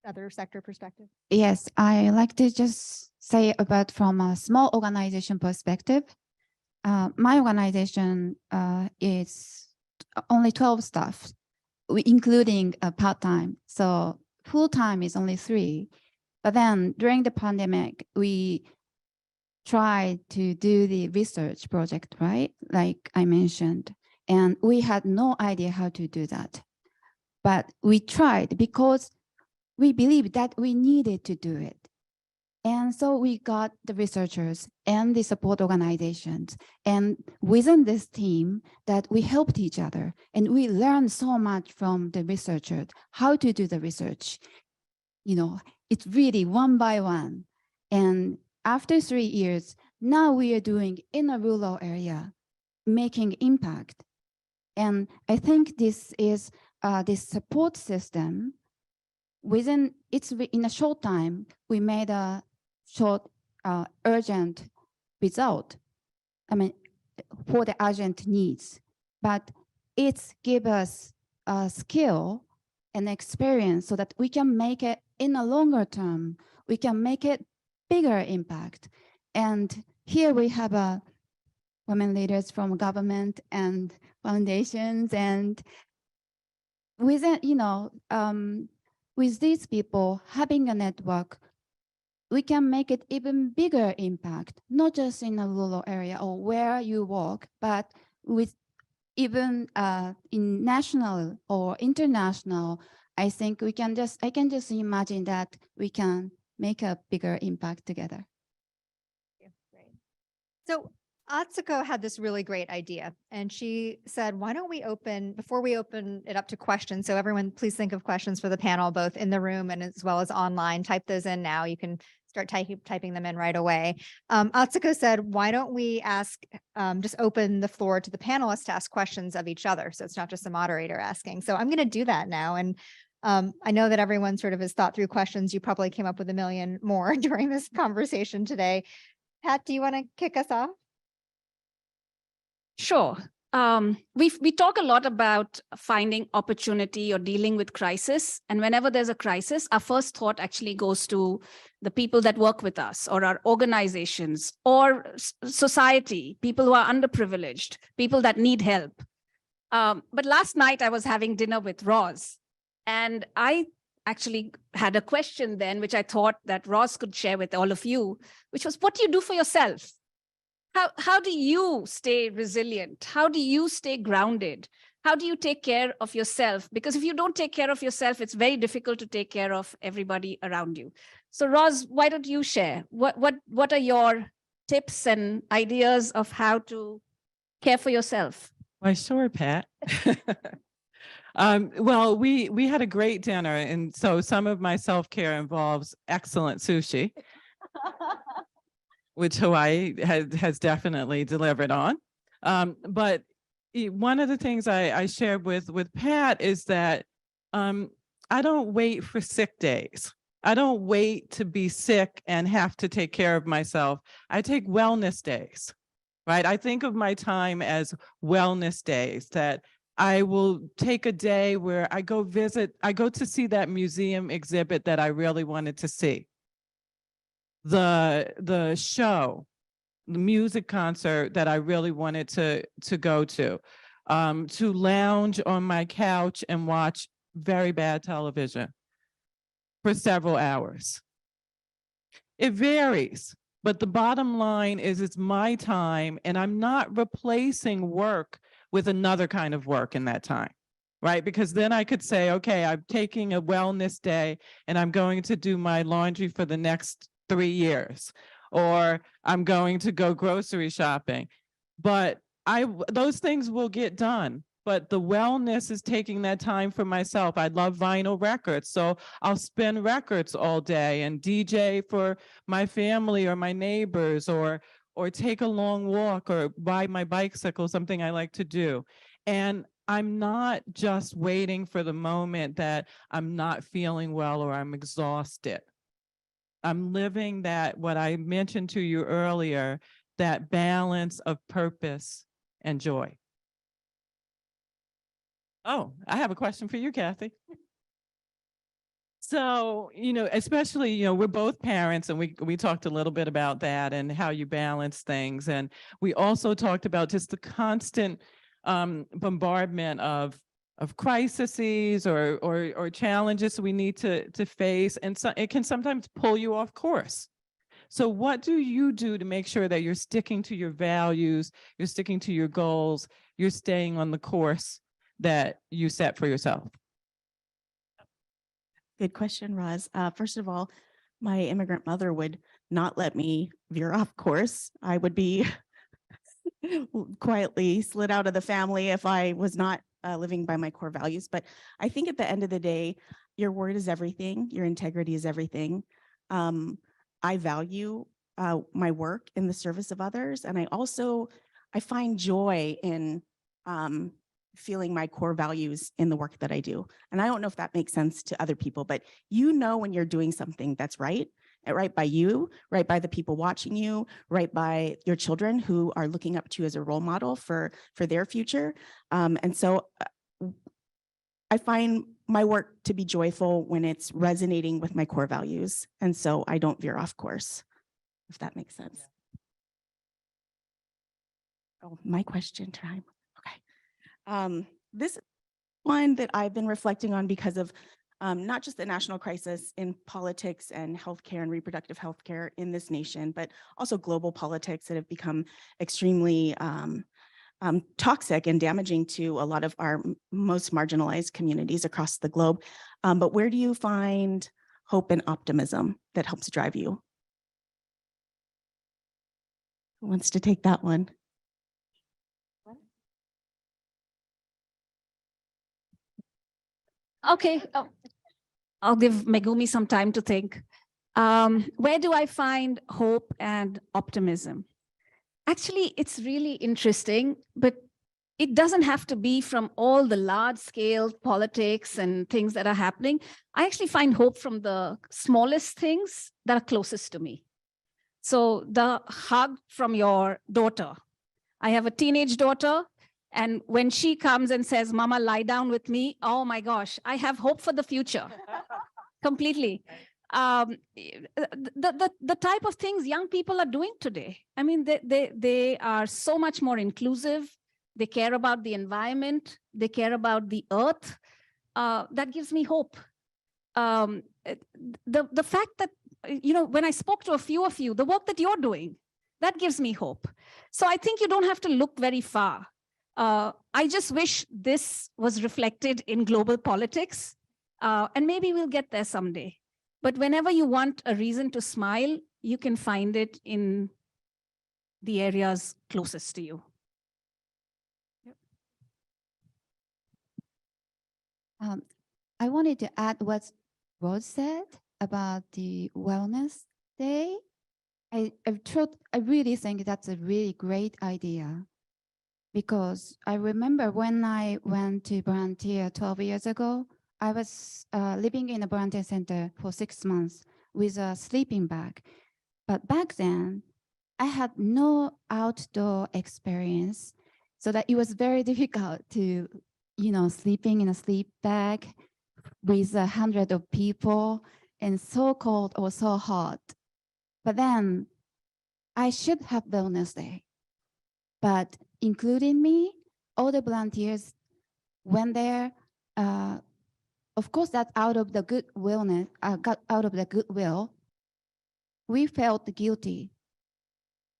other sector perspective. Yes, I like to just say about from a small organization perspective. my organization is only 12 staff, including part-time. So full-time is only 3. But then during the pandemic, we tried to do the research project, right? Like I mentioned, and we had no idea how to do that. But we tried because we believed that we needed to do it. And so we got the researchers and the support organizations. And within this team that we helped each other and we learned so much from the researchers, how to do the research. You know, it's really one by one. And after 3 years, now we are doing in a rural area, making impact. And I think this is this support system in a short time, we made a short, urgent result. I mean, for the urgent needs, but it's give us a skill and experience so that we can make it in a longer term. We can make it bigger impact. And here we have women leaders from government and foundations, and with it, you know, with these people having a network, we can make it even bigger impact, not just in a rural area or where you work, but with even in national or international. I think I can just imagine that we can make a bigger impact together. Great. So Atsuko had this really great idea, and she said, why don't we before we open it up to questions, so everyone please think of questions for the panel, both in the room and as well as online. Type those in now. You can start typing them in right away. Atsuko said, why don't we just open the floor to the panelists to ask questions of each other, so it's not just the moderator asking. So I'm going to do that now. And I know that everyone sort of has thought through questions. You probably came up with a million more during this conversation today. Pat, do you want to kick us off? Sure. We talk a lot about finding opportunity or dealing with crisis. And whenever there's a crisis, our first thought actually goes to the people that work with us or our organizations or society, people who are underprivileged, people that need help. But last night I was having dinner with Roz, and I actually had a question then, which I thought that Roz could share with all of you, which was, what do you do for yourself? How do you stay resilient? How do you stay grounded? How do you take care of yourself? Because if you don't take care of yourself, it's very difficult to take care of everybody around you. So Roz, why don't you share? What are your tips and ideas of how to care for yourself? Why, sure, Pat. Well, we had a great dinner, and so some of my self-care involves excellent sushi, which Hawaii has definitely delivered on. But one of the things I shared with Pat is that I don't wait for sick days. I don't wait to be sick and have to take care of myself. I take wellness days, right? I think of my time as wellness days, that I will take a day where I go to see that museum exhibit that I really wanted to see. The show, the music concert that I really wanted to go to lounge on my couch and watch very bad television for several hours. It varies, but the bottom line is it's my time, and I'm not replacing work with another kind of work in that time, right? Because then I could say, okay, I'm taking a wellness day and I'm going to do my laundry for the next 3 years, or I'm going to go grocery shopping. But those things will get done. But the wellness is taking that time for myself. I love vinyl records, so I'll spin records all day and DJ for my family or my neighbors, or take a long walk or ride my bicycle, something I like to do. And I'm not just waiting for the moment that I'm not feeling well or I'm exhausted. I'm living that, what I mentioned to you earlier, that balance of purpose and joy. Oh, I have a question for you, Cathy. So, especially, we're both parents, and we talked a little bit about that and how you balance things. And we also talked about just the constant bombardment of crises or challenges we need to face. And so it can sometimes pull you off course. So what do you do to make sure that you're sticking to your values, you're sticking to your goals, you're staying on the course that you set for yourself? Good question, Roz. First of all, my immigrant mother would not let me veer off course. I would be quietly slid out of the family if I was not living by my core values. But I think at the end of the day, your word is everything. Your integrity is everything. I value my work in the service of others. And I find joy in feeling my core values in the work that I do. And I don't know if that makes sense to other people, but when you're doing something that's right by you, right by the people watching you, right by your children who are looking up to you as a role model for their future. And so I find my work to be joyful when it's resonating with my core values. And so I don't veer off course, if that makes sense. Oh, my question time. Okay. This one that I've been reflecting on because of not just the national crisis in politics and healthcare and reproductive healthcare in this nation, but also global politics that have become extremely toxic and damaging to a lot of our most marginalized communities across the globe. But where do you find hope and optimism that helps drive you? Who wants to take that one? Okay, I'll give Megumi some time to think. Where do I find hope and optimism? Actually, it's really interesting, but it doesn't have to be from all the large scale politics and things that are happening. I actually find hope from the smallest things that are closest to me. So the hug from your daughter. I have a teenage daughter, and when she comes and says, "Mama, lie down with me," oh my gosh, I have hope for the future. Completely. The type of things young people are doing today. I mean, they are so much more inclusive. They care about the environment. They care about the earth. That gives me hope. The fact that, when I spoke to a few of you, the work that you're doing, that gives me hope. So I think you don't have to look very far. I just wish this was reflected in global politics, and maybe we'll get there someday. But whenever you want a reason to smile, you can find it in the areas closest to you. I wanted to add what Rose said about the Wellness Day. I really think that's a really great idea, because I remember when I went to volunteer 12 years ago, I was living in a volunteer center for 6 months with a sleeping bag. But back then, I had no outdoor experience, so that it was very difficult to, sleeping in a sleep bag with 100 of people and so cold or so hot. But then I should have Wellness Day. But including me, all the volunteers went there. Of course, that's out of the goodwill. We felt guilty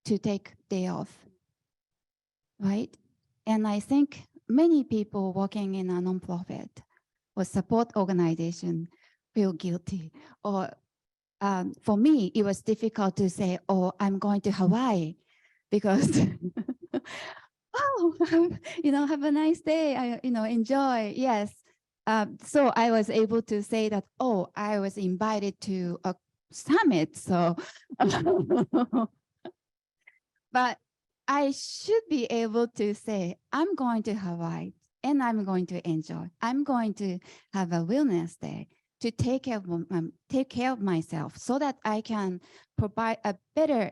to take day off, right? And I think many people working in a nonprofit or support organization feel guilty. Or for me, it was difficult to say, "Oh, I'm going to Hawaii," because oh, have a nice day. Enjoy. Yes. So I was able to say that, "Oh, I was invited to a summit." So, but I should be able to say, "I'm going to Hawaii and I'm going to enjoy. I'm going to have a Wellness Day to take care of myself, so that I can provide a better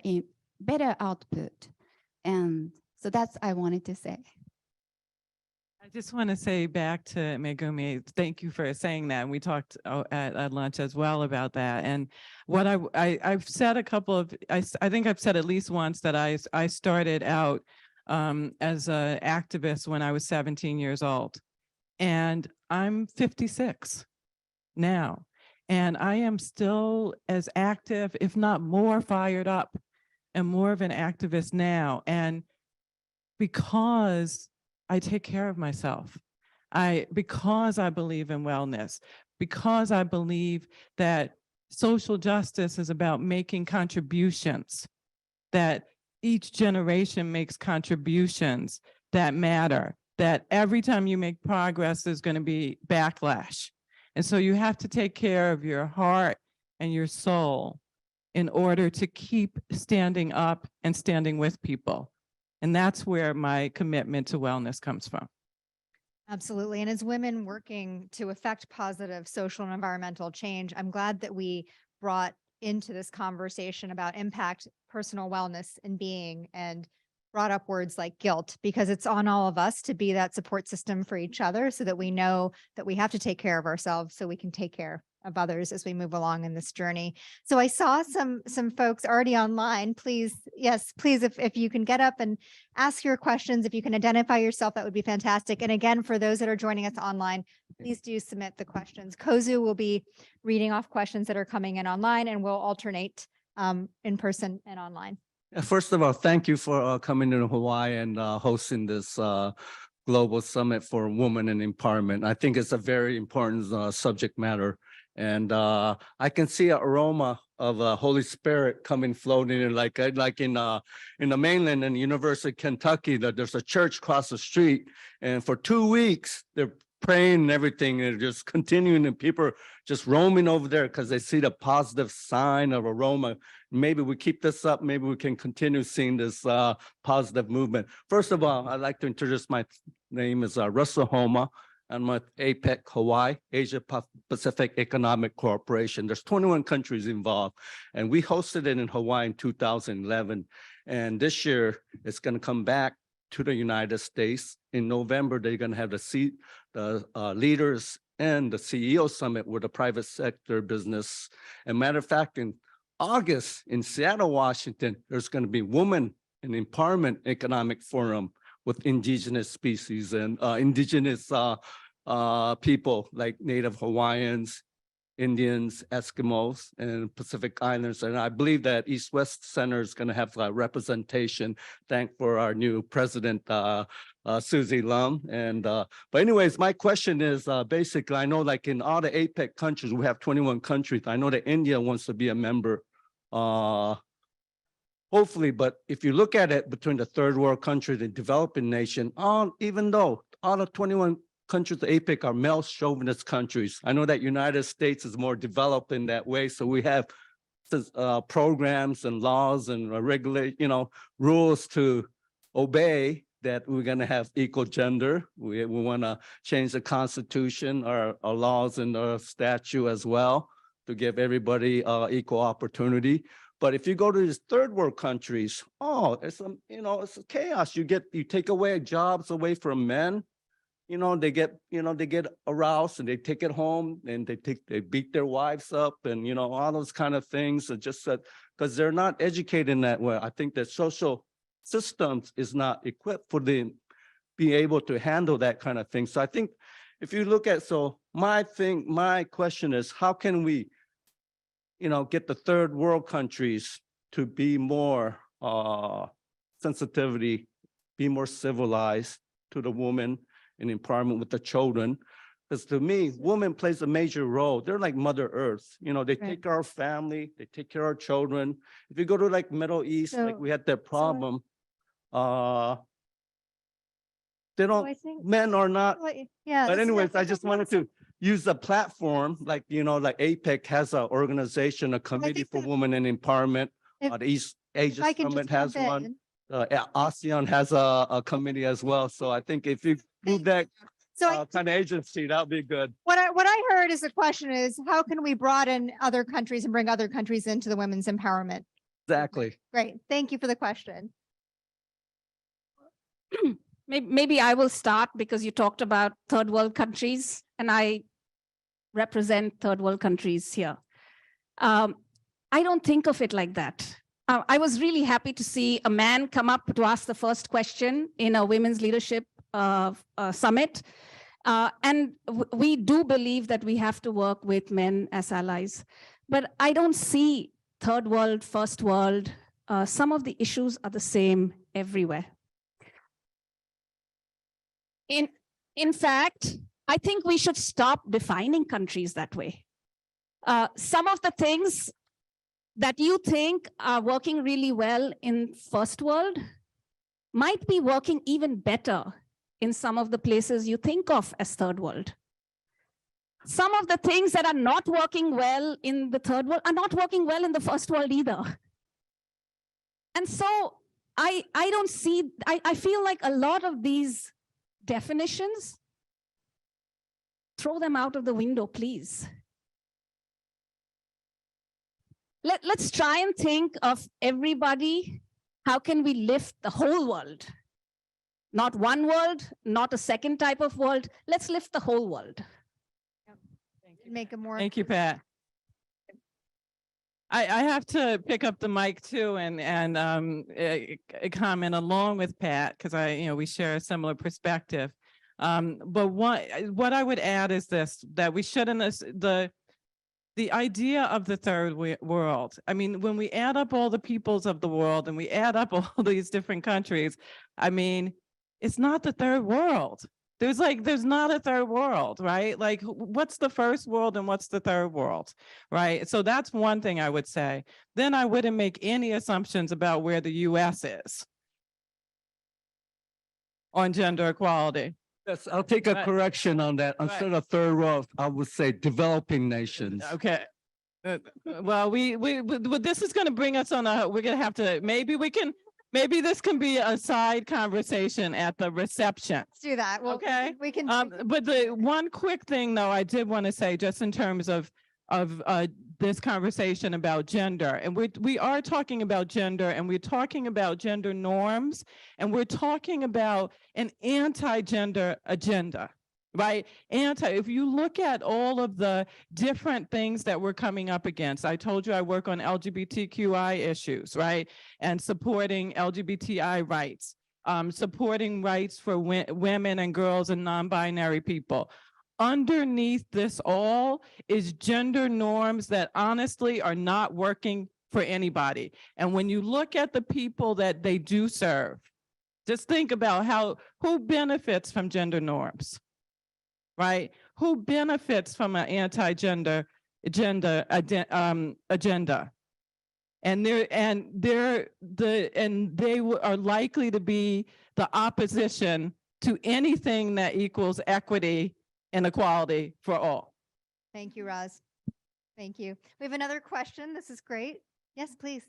output." And so that's I wanted to say. I just want to say back to Megumi, thank you for saying that. And we talked at lunch as well about that. And what I've said a couple of, I think I've said at least once that I started out as an activist when I was 17 years old. And I'm 56 now. And I am still as active, if not more fired up and more of an activist now. And because I take care of myself, because I believe in wellness, because I believe that social justice is about making contributions, that each generation makes contributions that matter, that every time you make progress, there's going to be backlash. And so you have to take care of your heart and your soul in order to keep standing up and standing with people. And that's where my commitment to wellness comes from. Absolutely. And as women working to affect positive social and environmental change, I'm glad that we brought into this conversation about impact, personal wellness and being, and brought up words like guilt, because it's on all of us to be that support system for each other so that we know that we have to take care of ourselves so we can take care of others as we move along in this journey. So I saw some folks already online. Please, yes, please, if you can get up and ask your questions, if you can identify yourself, that would be fantastic. And again, for those that are joining us online, please do submit the questions. Kozu will be reading off questions that are coming in online, and we'll alternate in person and online. First of all, thank you for coming to Hawaii and hosting this global summit for women and empowerment. I think it's a very important subject matter. And I can see an aroma of Holy Spirit coming floating in, like in the mainland in the University of Kentucky, that there's a church across the street, and for 2 weeks they're praying and everything, and just continuing, and people are just roaming over there because they see the positive sign of aroma. Maybe we keep this up, maybe we can continue seeing this positive movement. First of all, I'd like to introduce, my name is Russell Homa. I'm with APEC Hawaii, Asia Pacific Economic Cooperation. There's 21 countries involved, and we hosted it in Hawaii in 2011. And this year, it's going to come back to the United States. In November, they're going to have the leaders and the CEO summit with the private sector business. And matter of fact, in August in Seattle, Washington, there's going to be Women in Empowerment Economic Forum with indigenous species and indigenous people like Native Hawaiians, Indians, Eskimos, and Pacific Islanders. And I believe that East-West Center is going to have representation. Thank for our new president, Susie Lum. And but anyways, my question is basically, I know like in all the APEC countries, we have 21 countries. I know that India wants to be a member. Hopefully, but if you look at it between the third world country, the developing nation, even though all the 21 countries of APEC are male chauvinist countries, I know that United States is more developed in that way. So we have programs and laws and rules to obey, that we're going to have equal gender. We want to change the Constitution, our laws and our statute as well, to give everybody equal opportunity. But if you go to these third world countries, it's it's chaos. You take away jobs away from men. They get aroused and they take it home, and they beat their wives up, and all those kind of things. Are just that because they're not educated in that way. I think that social systems is not equipped for them be able to handle that kind of thing. So I think if you look at, my question is, how can we get the third world countries to be more sensitivity, be more civilized to the woman and empowerment with the children? Because to me, women plays a major role. They're like Mother Earth. They take care of our family, they take care of our children. If you go to like Middle East, like we had that problem, they don't, men are not. Yeah. But anyways, I just wanted to use the platform, like APEC has an organization, a committee for women and empowerment. The East Asia Summit has one. ASEAN has a committee as well. So I think if you do that kind of agency, that would be good. What I heard is the question is, how can we broaden other countries and bring other countries into the women's empowerment? Exactly. Great. Thank you for the question. maybe I will start because you talked about third world countries and I represent third world countries here. I don't think of it like that. I was really happy to see a man come up to ask the first question in a women's leadership summit. And we do believe that we have to work with men as allies. But I don't see third world, first world. Some of the issues are the same everywhere. In fact, I think we should stop defining countries that way. Some of the things that you think are working really well in first world might be working even better in some of the places you think of as third world. Some of the things that are not working well in the third world are not working well in the first world either. And so I don't see, I feel like a lot of these definitions, throw them out of the window, please. Let's try and think of everybody. How can we lift the whole world? Not one world, not a second type of world. Let's lift the whole world. Make a more. Thank you, Pat. I have to pick up the mic too and comment along with Pat because we share a similar perspective. But what I would add is this: that we shouldn't the idea of the third world. I mean, when we add up all the peoples of the world and we add up all these different countries, I mean, it's not the third world. There's not a third world, right? Like, what's the first world and what's the third world, right? So that's one thing I would say. Then I wouldn't make any assumptions about where the US is on gender equality. Yes, I'll take a correction on that. Instead of third world, I would say developing nations. Okay. Well, this is going to bring us on we're going to have to, maybe this can be a side conversation at the reception. Let's do that. Well, okay. We can. But the one quick thing though, I did want to say just in terms of this conversation about gender, and we are talking about gender, and we're talking about gender norms, and we're talking about an anti-gender agenda, right? If you look at all of the different things that we're coming up against, I told you I work on LGBTQI issues, right? And supporting LGBTI rights, supporting rights for women and girls and non-binary people. Underneath this all is gender norms that honestly are not working for anybody. And when you look at the people that they do serve, just think about who benefits from gender norms, right? Who benefits from an anti-gender agenda? And they are likely to be the opposition to anything that equals equity and equality for all. Thank you, Roz. Thank you. We have another question. This is great. Yes, please.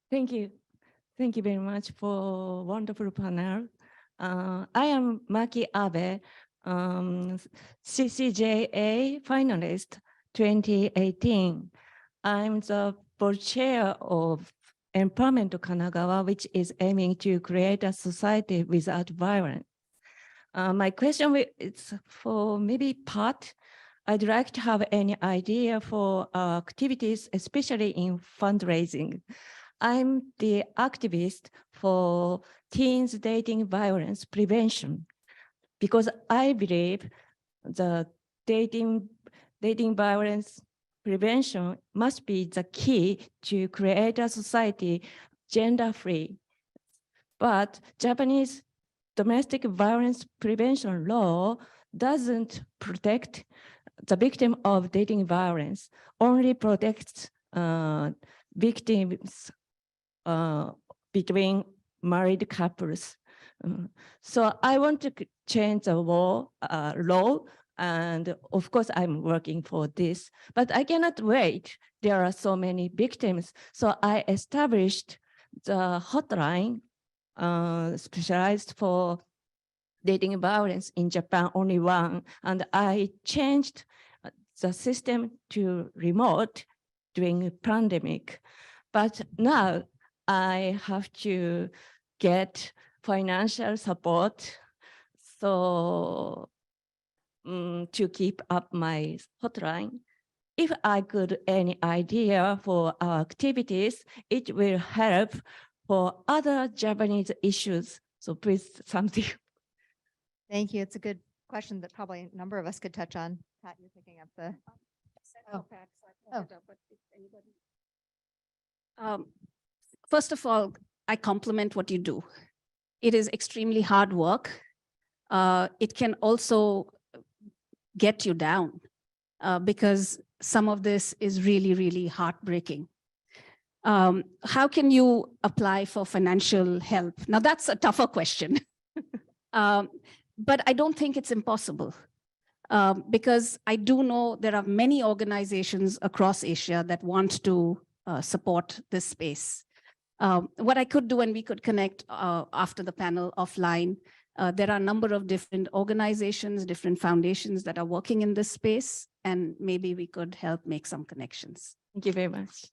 Thank you. Thank you very much for wonderful panel. I am Maki Abe, CCJA finalist 2018. I'm the board chair of Empowerment Kanagawa, which is aiming to create a society without violence. My question is for maybe Pat. I'd like to have any idea for activities, especially in fundraising. I'm the activist for teens dating violence prevention because I believe the dating violence prevention must be the key to create a society gender-free. But Japanese domestic violence prevention law doesn't protect the victim of dating violence, only protects victims between married couples. So I want to change the law, and of course I'm working for this, but I cannot wait. There are so many victims. So I established the hotline specialized for dating violence in Japan, only one, and I changed the system to remote during the pandemic. But now I have to get financial support. So to keep up my hotline, if I could any idea for our activities, it will help for other Japanese issues. So please something. Thank you. It's a good question that probably a number of us could touch on. Pat, you're picking up the. First of all, I compliment what you do. It is extremely hard work. It can also get you down because some of this is really, really heartbreaking. How can you apply for financial help? Now that's a tougher question, but I don't think it's impossible because I do know there are many organizations across Asia that want to support this space. What I could do, and we could connect after the panel offline, there are a number of different organizations, different foundations that are working in this space, and maybe we could help make some connections. Thank you very much.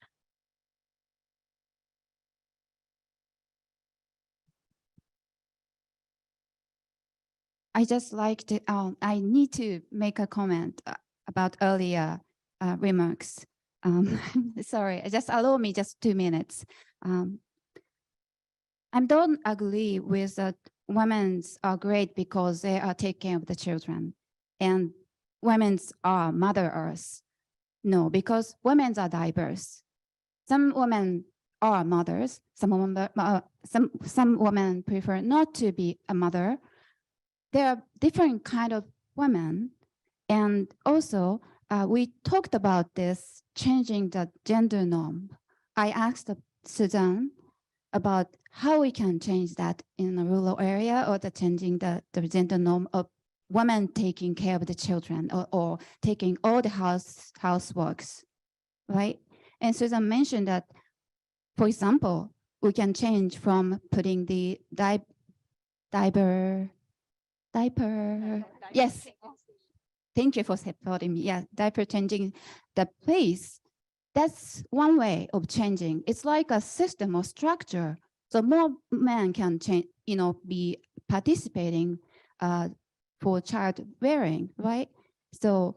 I just like to, I need to make a comment about earlier remarks. Sorry, just allow me just 2 minutes. I don't agree with that women are great because they are taking care of the children and women are Mother Earth. No, because women are diverse. Some women are mothers, some women prefer not to be a mother. There are different kind of women. And also, we talked about this changing the gender norm. I asked Suzanne about how we can change that in a rural area or the changing the gender norm of women taking care of the children or taking all the houseworks, right? And Suzanne mentioned that, for example, we can change from putting the diaper, yes. Thank you for supporting me. Yeah, diaper changing the place. That's one way of changing. It's like a system or structure. So more men can change, be participating for child bearing, right? So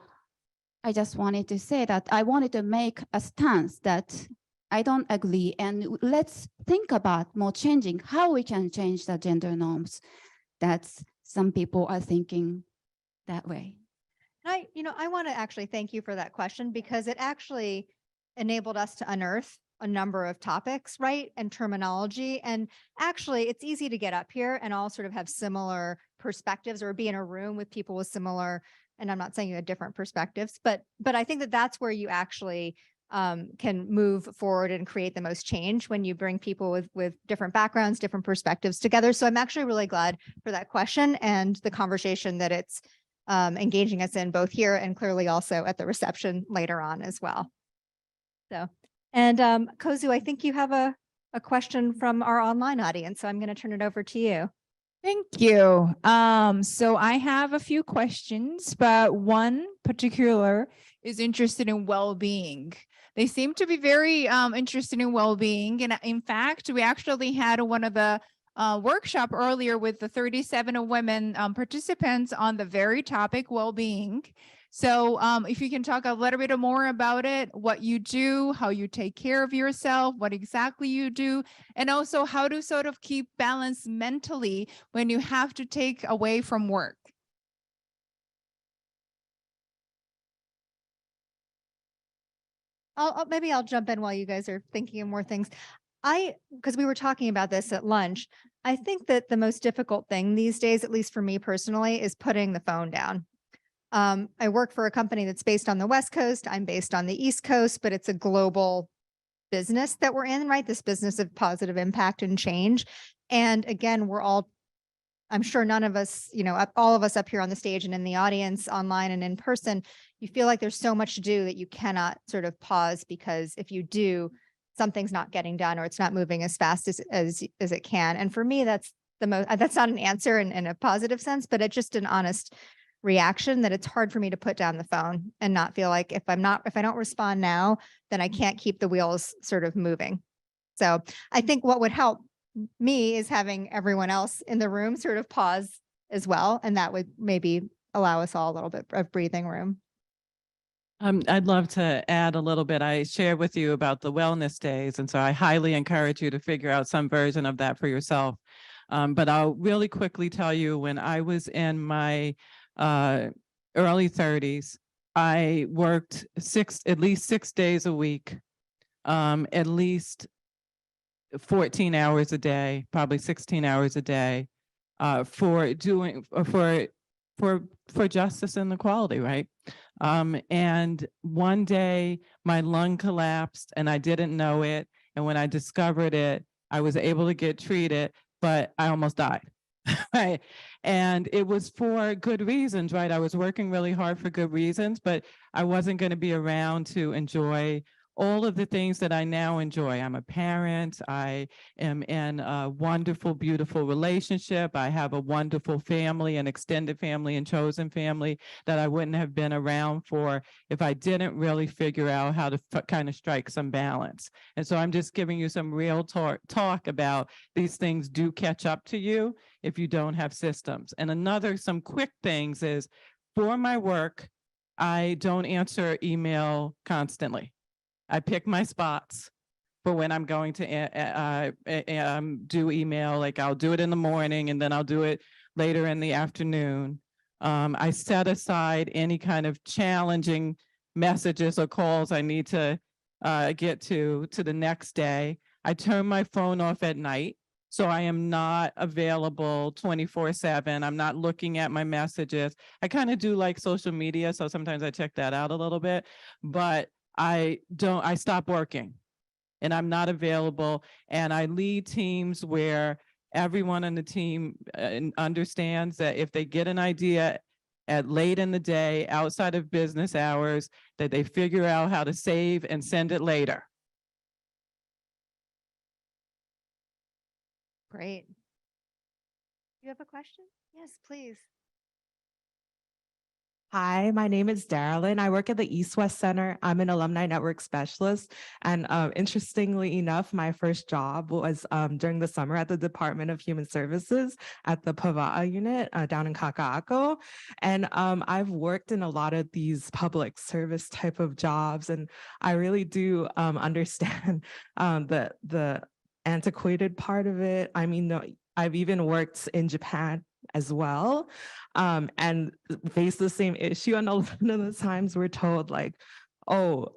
I just wanted to say that I wanted to make a stance that I don't agree, and let's think about more changing how we can change the gender norms. That's some people are thinking that way. I want to actually thank you for that question because it actually enabled us to unearth a number of topics, right? And terminology. And actually, it's easy to get up here and all sort of have similar perspectives or be in a room with people with similar, and I'm not saying you had different perspectives, but I think that that's where you actually can move forward and create the most change when you bring people with different backgrounds, different perspectives together. So I'm actually really glad for that question and the conversation that it's engaging us in both here and clearly also at the reception later on as well. So, and Kozu, I think you have a question from our online audience, so I'm going to turn it over to you. Thank you. So I have a few questions, but one particular is interested in well-being. They seem to be very interested in well-being. And in fact, we actually had one of the workshop earlier with the 37 women participants on the very topic well-being. So if you can talk a little bit more about it, what you do, how you take care of yourself, what exactly you do, and also how to sort of keep balance mentally when you have to take away from work. Maybe I'll jump in while you guys are thinking of more things. Because we were talking about this at lunch, I think that the most difficult thing these days, at least for me personally, is putting the phone down. I work for a company that's based on the West Coast. I'm based on the East Coast, but it's a global business that we're in, right? This business of positive impact and change. And again, I'm sure none of us, all of us up here on the stage and in the audience, online and in person, you feel like there's so much to do that you cannot sort of pause, because if you do, something's not getting done or it's not moving as fast as it can. And for me, that's that's not an answer in a positive sense, but it's just an honest reaction that it's hard for me to put down the phone and not feel like if I don't respond now, then I can't keep the wheels sort of moving. So I think what would help me is having everyone else in the room sort of pause as well. And that would maybe allow us all a little bit of breathing room. I'd love to add a little bit. I shared with you about the wellness days, and so I highly encourage you to figure out some version of that for yourself. But I'll really quickly tell you, when I was in my early 30s, I worked at least 6 days a week, at least 14 hours a day, probably 16 hours a day, for justice and equality, right? And one day my lung collapsed and I didn't know it. And when I discovered it, I was able to get treated, but I almost died. Right. And it was for good reasons, right? I was working really hard for good reasons, but I wasn't going to be around to enjoy all of the things that I now enjoy. I'm a parent. I am in a wonderful, beautiful relationship. I have a wonderful family, an extended family and chosen family that I wouldn't have been around for if I didn't really figure out how to kind of strike some balance. And so I'm just giving you some real talk about these things do catch up to you if you don't have systems. And some quick things is, for my work, I don't answer email constantly. I pick my spots for when I'm going to do email. Like, I'll do it in the morning and then I'll do it later in the afternoon. I set aside any kind of challenging messages or calls I need to get to the next day. I turn my phone off at night, so I am not available 24/7. I'm not looking at my messages. I kind of do like social media, so sometimes I check that out a little bit, but I stop working and I'm not available. And I lead teams where everyone on the team understands that if they get an idea at late in the day, outside of business hours, that they figure out how to save and send it later. Great. You have a question? Yes, please. Hi, my name is Darylyn. I work at the East West Center. I'm an alumni network specialist. And interestingly enough, my first job was during the summer at the Department of Human Services at the Pawa'a unit down in Kaka'ako. And I've worked in a lot of these public service type of jobs. And I really do understand the antiquated part of it. I mean, I've even worked in Japan as well, and face the same issue. And a lot of the times we're told like, oh,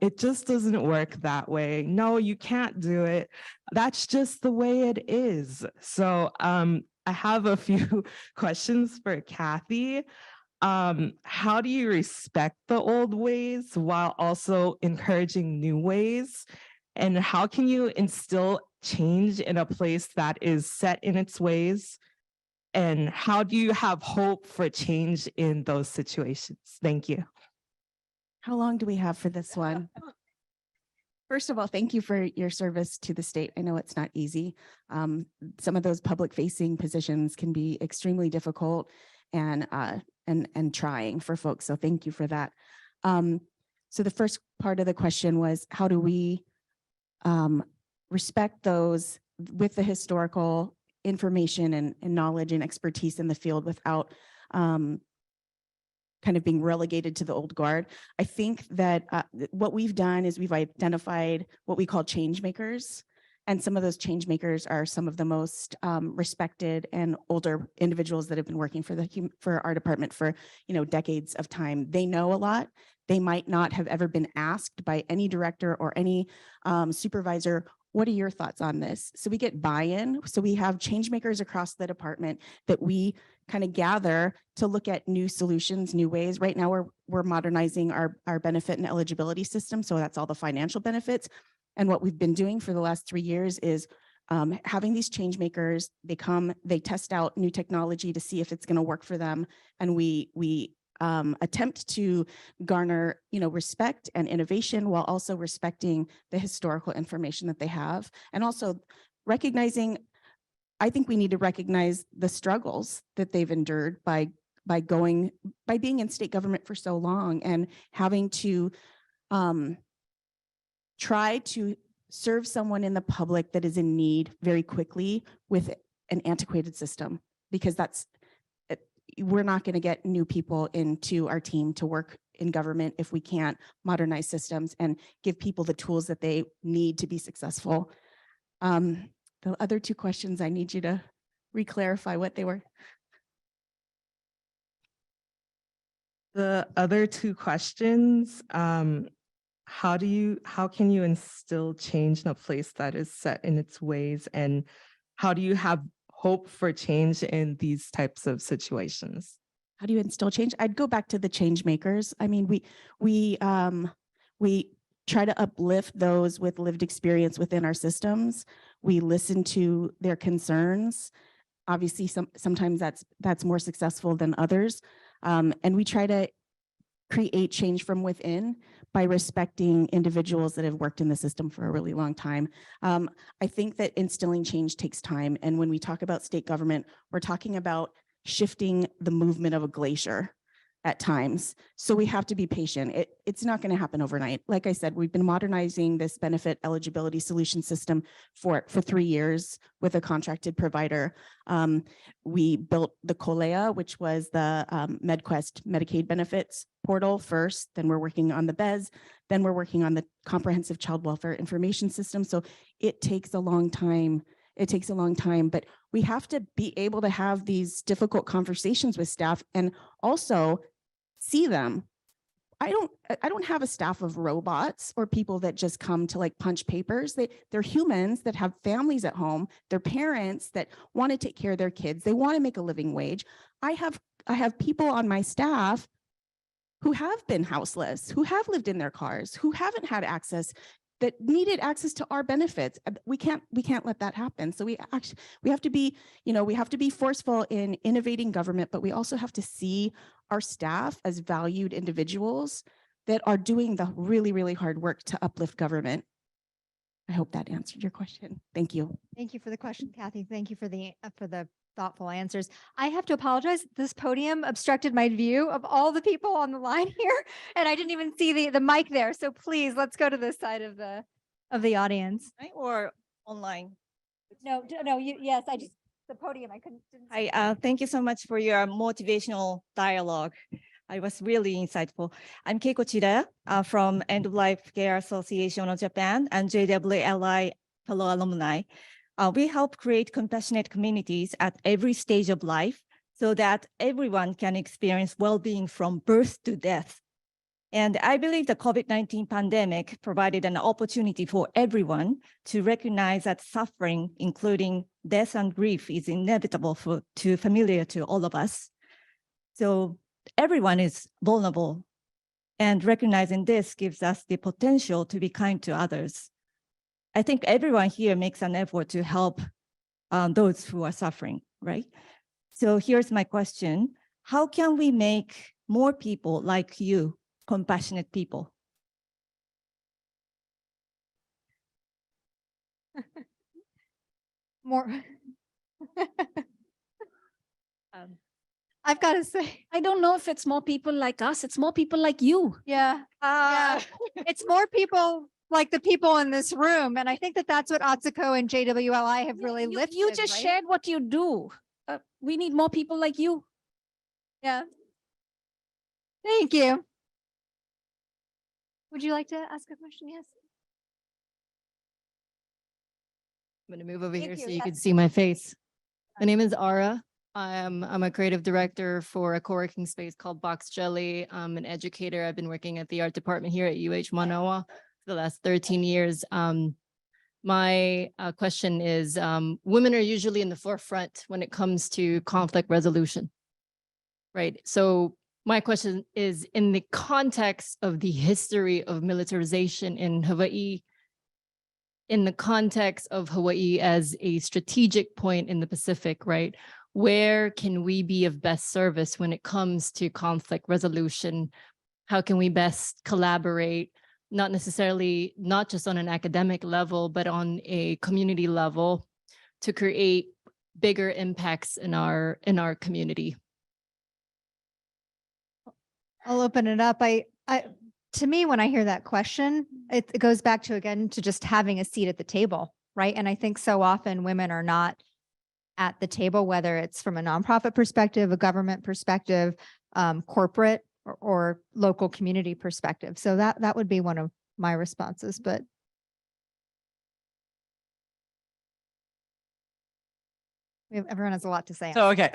it just doesn't work that way. No, you can't do it. That's just the way it is. So I have a few questions for Cathy. How do you respect the old ways while also encouraging new ways? And how can you instill change in a place that is set in its ways? And how do you have hope for change in those situations? Thank you. How long do we have for this one? First of all, thank you for your service to the state. I know it's not easy. Some of those public facing positions can be extremely difficult and trying for folks. So thank you for that. So the first part of the question was, how do we respect those with the historical information and knowledge and expertise in the field without kind of being relegated to the old guard? I think that what we've done is we've identified what we call change makers. And some of those change makers are some of the most respected and older individuals that have been working for our department for decades of time. They know a lot. They might not have ever been asked by any director or any supervisor, what are your thoughts on this? So we get buy-in. So we have change makers across the department that we kind of gather to look at new solutions, new ways. Right now we're modernizing our benefit and eligibility system. So that's all the financial benefits. And what we've been doing for the last 3 years is having these change makers, they test out new technology to see if it's going to work for them. And we attempt to garner, respect and innovation while also respecting the historical information that they have. And also recognizing, I think we need to recognize the struggles that they've endured by being in state government for so long and having to try to serve someone in the public that is in need very quickly with an antiquated system, because we're not going to get new people into our team to work in government if we can't modernize systems and give people the tools that they need to be successful. The other two questions, I need you to re-clarify what they were. The other two questions, how can you instill change in a place that is set in its ways? And how do you have hope for change in these types of situations? How do you instill change? I'd go back to the change makers. I mean, we try to uplift those with lived experience within our systems. We listen to their concerns. Obviously, sometimes that's more successful than others. And we try to create change from within by respecting individuals that have worked in the system for a really long time. I think that instilling change takes time. And when we talk about state government, we're talking about shifting the movement of a glacier at times. So we have to be patient. It's not going to happen overnight. Like I said, we've been modernizing this benefit eligibility solution system for 3 years with a contracted provider. We built the COLEA, which was the MedQuest Medicaid benefits portal first, then we're working on the BES, then we're working on the comprehensive child welfare information system. So it takes a long time. It takes a long time, but we have to be able to have these difficult conversations with staff and also see them. I don't have a staff of robots or people that just come to like punch papers. They're humans that have families at home. They're parents that want to take care of their kids. They want to make a living wage. I have people on my staff who have been houseless, who have lived in their cars, who haven't had access, that needed access to our benefits. We can't let that happen. So we have to be, we have to be forceful in innovating government, but we also have to see our staff as valued individuals that are doing the really, really hard work to uplift government. I hope that answered your question. Thank you. Thank you for the question, Cathy. Thank you for the thoughtful answers. I have to apologize. This podium obstructed my view of all the people on the line here, and I didn't even see the mic there. So please, let's go to this side of the audience. Or online? No, yes, the podium, I couldn't. Hi, thank you so much for your motivational dialogue. It was really insightful. I'm Keiko Chida from End of Life Care Association of Japan and JWLI fellow alumni. We help create compassionate communities at every stage of life so that everyone can experience well-being from birth to death. And I believe the COVID-19 pandemic provided an opportunity for everyone to recognize that suffering, including death and grief, is inevitable familiar to all of us. So everyone is vulnerable, and recognizing this gives us the potential to be kind to others. I think everyone here makes an effort to help those who are suffering, right? So here's my question. How can we make more people like you compassionate people? More. I've got to say, I don't know if it's more people like us. It's more people like you. yeah. It's more people like the people in this room. And I think that's what Atsuko and JWLI have really lifted. You just right? shared what you do. We need more people like you. Yeah. Thank you. Would you like to ask a question? Yes. I'm going to move over Thank here you. so you can Yes. see my face. My name is Ara. I'm a creative director for a co-working space called Box Jelly. I'm an educator. I've been working at the art department here at UH Manoa for the last 13 years. My question is, women are usually in the forefront when it comes to conflict resolution, right? So my question is, in the context of the history of militarization in Hawaii, in the context of Hawaii as a strategic point in the Pacific, right? Where can we be of best service when it comes to conflict resolution? How can we best collaborate, not necessarily, not just on an academic level, but on a community level to create bigger impacts in our community? I'll open it up. to me, when I hear that question, it goes back to, again, to just having a seat at the table, right? And I think so often women are not at the table, whether it's from a nonprofit perspective, a government perspective, corporate or local community perspective. So that would be one of my responses, but everyone has a lot to say. So, okay.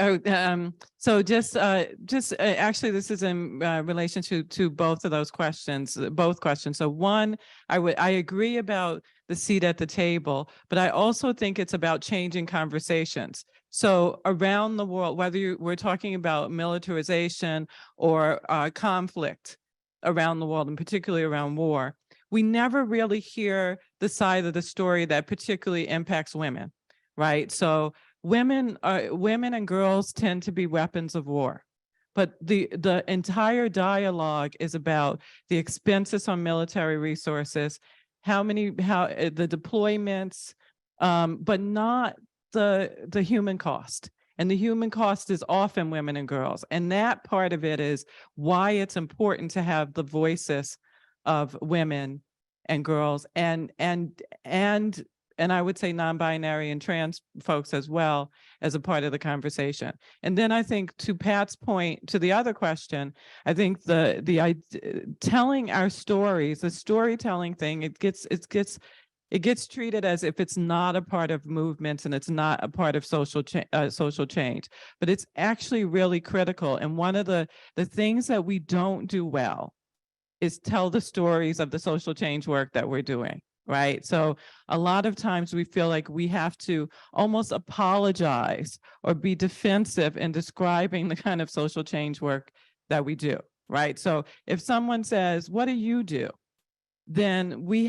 So just actually, this is in relation to both of those questions, both questions. So one, I agree about the seat at the table, but I also think it's about changing conversations. So around the world, whether we're talking about militarization or conflict around the world, and particularly around war, we never really hear the side of the story that particularly impacts women, right? So women and girls tend to be weapons of war, but the entire dialogue is about the expenses on military resources, how the deployments, but not the human cost. And the human cost is often women and girls. And that part of it is why it's important to have the voices of women and girls and I would say non-binary and trans folks as well as a part of the conversation. And then I think, to Pat's point, to the other question, I think telling our stories, the storytelling thing, it gets treated as if it's not a part of movements and it's not a part of social change, but it's actually really critical. And one of the things that we don't do well is tell the stories of the social change work that we're doing. Right. So a lot of times we feel like we have to almost apologize or be defensive in describing the kind of social change work that we do. Right. So if someone says, what do you do? Then we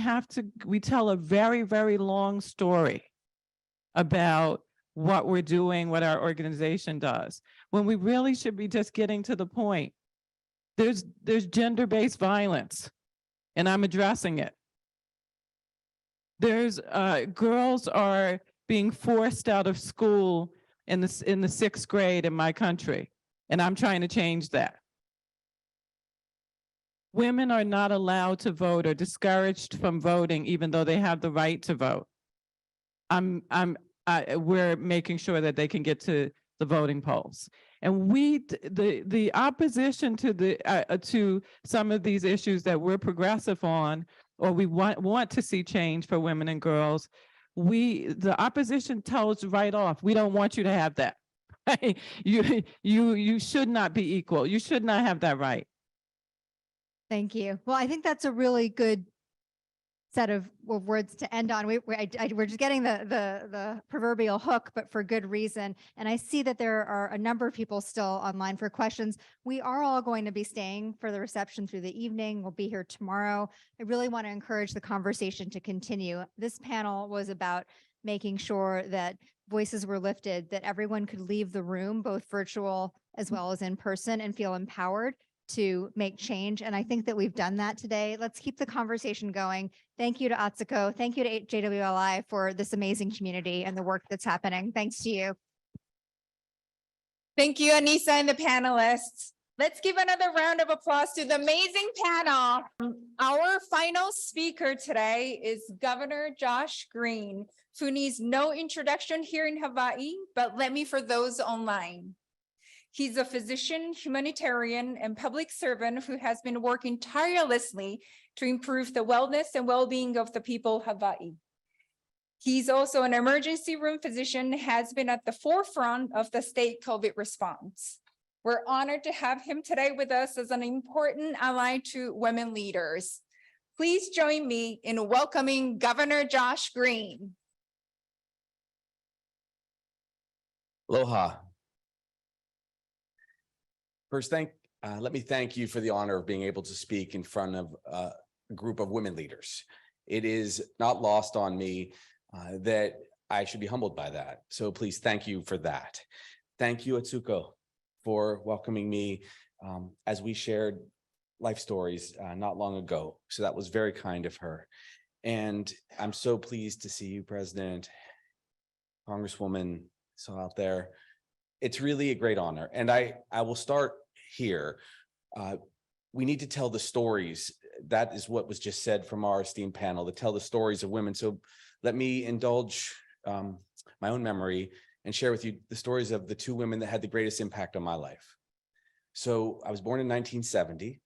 tell a very, very long story about what we're doing, what our organization does, when we really should be just getting to the point. There's gender-based violence, and I'm addressing it. There's girls are being forced out of school in the 6th grade in my country, and I'm trying to change that. Women are not allowed to vote or discouraged from voting, even though they have the right to vote. We're making sure that they can get to the voting polls. And the opposition to some of these issues that we're progressive on, or we want to see change for women and girls, the opposition tells right off, we don't want you to have that. Right? You should not be equal. You should not have that right. Thank you. Well, I think that's a really good set of words to end on. We're just getting the proverbial hook, but for good reason. And I see that there are a number of people still online for questions. We are all going to be staying for the reception through the evening. We'll be here tomorrow. I really want to encourage the conversation to continue. This panel was about making sure that voices were lifted, that everyone could leave the room, both virtual as well as in person, and feel empowered to make change. And I think that we've done that today. Let's keep the conversation going. Thank you to Atsuko. Thank you to JWLI for this amazing community and the work that's happening. Thanks to you. Thank you, Anissa and the panelists. Let's give another round of applause to the amazing panel. Our final speaker today is Governor Josh Green, who needs no introduction here in Hawaii, but let me for those online. He's a physician, humanitarian, and public servant who has been working tirelessly to improve the wellness and well-being of the people of Hawaii. He's also an emergency room physician, has been at the forefront of the state COVID response. We're honored to have him today with us as an important ally to women leaders. Please join me in welcoming Governor Josh Green. Aloha. First, let me thank you for the honor of being able to speak in front of a group of women leaders. It is not lost on me that I should be humbled by that. So please, thank you for that. Thank you, Atsuko, for welcoming me as we shared life stories not long ago. So that was very kind of her. And I'm so pleased to see you, President, Congresswoman, so out there. It's really a great honor. And I will start here. We need to tell the stories that is what was just said from our esteemed panel, to tell the stories of women. So let me indulge my own memory and share with you the stories of the two women that had the greatest impact on my life. So I was born in 1970.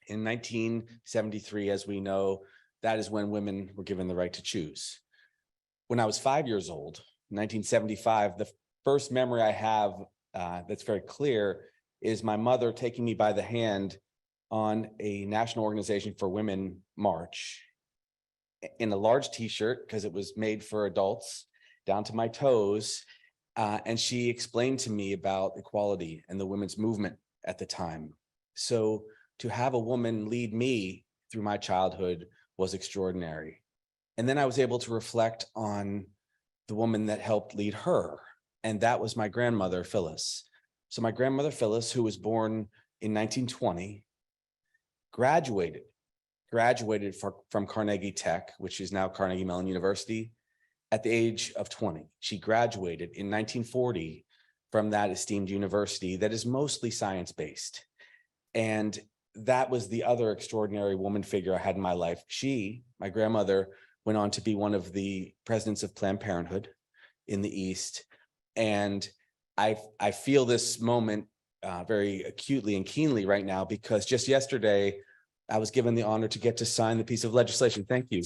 In 1973, as we know, that is when women were given the right to choose. When I was 5 years old, 1975, the first memory I have that's very clear is my mother taking me by the hand on a National Organization for Women march in a large t-shirt, because it was made for adults, down to my toes. And she explained to me about equality and the women's movement at the time. So to have a woman lead me through my childhood was extraordinary. And then I was able to reflect on the woman that helped lead her. And that was my grandmother, Phyllis. So my grandmother, Phyllis, who was born in 1920, graduated from Carnegie Tech, which is now Carnegie Mellon University, at the age of 20. She graduated in 1940 from that esteemed university that is mostly science-based. And that was the other extraordinary woman figure I had in my life. She, my grandmother, went on to be one of the presidents of Planned Parenthood in the East. And I feel this moment very acutely and keenly right now, because just yesterday, I was given the honor to get to sign the piece of legislation. Thank you.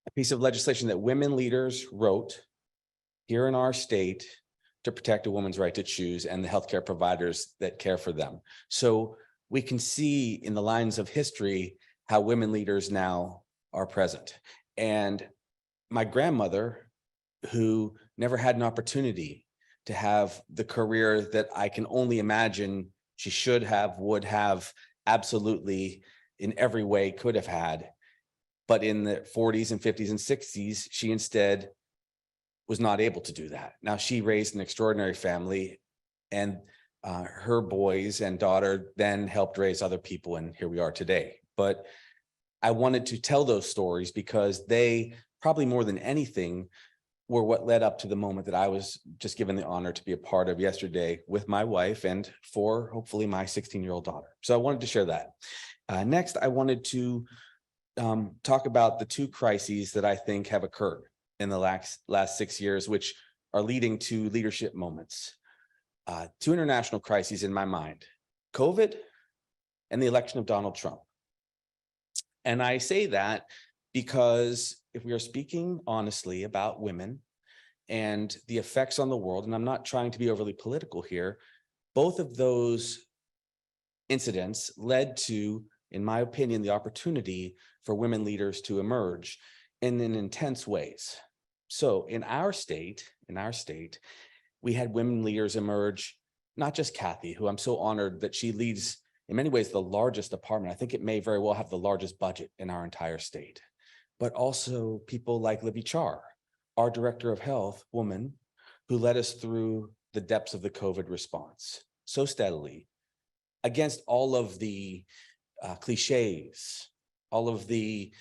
A piece of legislation that women leaders wrote here in our state to protect a woman's right to choose and the healthcare providers that care for them. So we can see in the lines of history how women leaders now are present. And my grandmother, who never had an opportunity to have the career that I can only imagine she should have, would have, absolutely in every way could have had. But in the 40s and 50s and 60s, she instead was not able to do that. Now, she raised an extraordinary family, and her boys and daughter then helped raise other people, and here we are today. But I wanted to tell those stories because they, probably more than anything, were what led up to the moment that I was just given the honor to be a part of yesterday with my wife and for hopefully my 16-year-old daughter. So I wanted to share that. Next, I wanted to talk about the two crises that I think have occurred in the last 6 years, which are leading to leadership moments. Two international crises in my mind: COVID and the election of Donald Trump. And I say that because if we are speaking honestly about women and the effects on the world, and I'm not trying to be overly political here, both of those incidents led to, in my opinion, the opportunity for women leaders to emerge in intense ways. So in our state, we had women leaders emerge, not just Cathy, who I'm so honored that she leads in many ways the largest department. I think it may very well have the largest budget in our entire state, but also people like Libby Char, our director of health, woman, who led us through the depths of the COVID response so steadily, against all of the cliches, all of the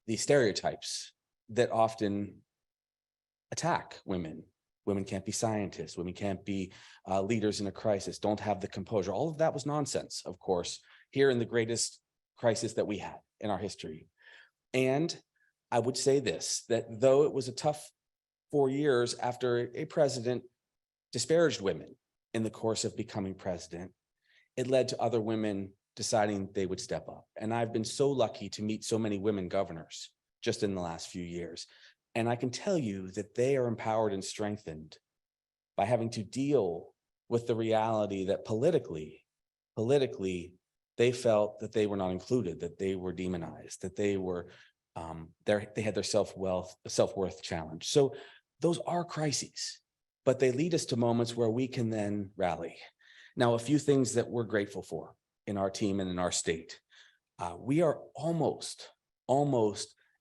the stereotypes that often attack women. Women can't be scientists, women can't be leaders in a crisis, don't have the composure. All of that was nonsense, of course, here in the greatest crisis that we had in our history. And I would say this, that though it was a tough 4 years after a president disparaged women in the course of becoming president, it led to other women deciding they would step up. And I've been so lucky to meet so many women governors just in the last few years. And I can tell you that they are empowered and strengthened by having to deal with the reality that politically, they felt that they were not included, that they were demonized, that they were, they had their self-worth challenged. So those are crises, but they lead us to moments where we can then rally. Now, a few things that we're grateful for in our team and in our state. We are almost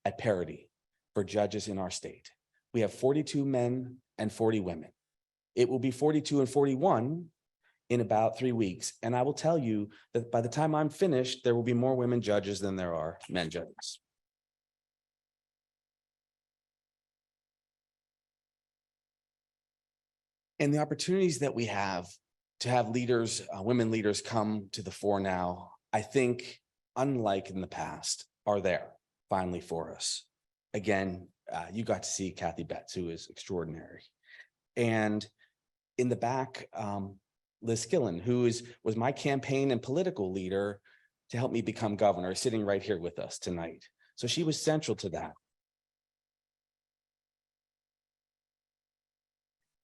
at parity for judges in our state. We have 42 men and 40 women. It will be 42 and 41 in about 3 weeks. And I will tell you that by the time I'm finished, there will be more women judges than there are men judges. And the opportunities that we have to have leaders, women leaders come to the fore now, I think, unlike in the past, are there finally for us. Again, you got to see Cathy Betts, who is extraordinary. And in the back, Liz Skillen, who was my campaign and political leader to help me become governor, sitting right here with us tonight. So she was central to that.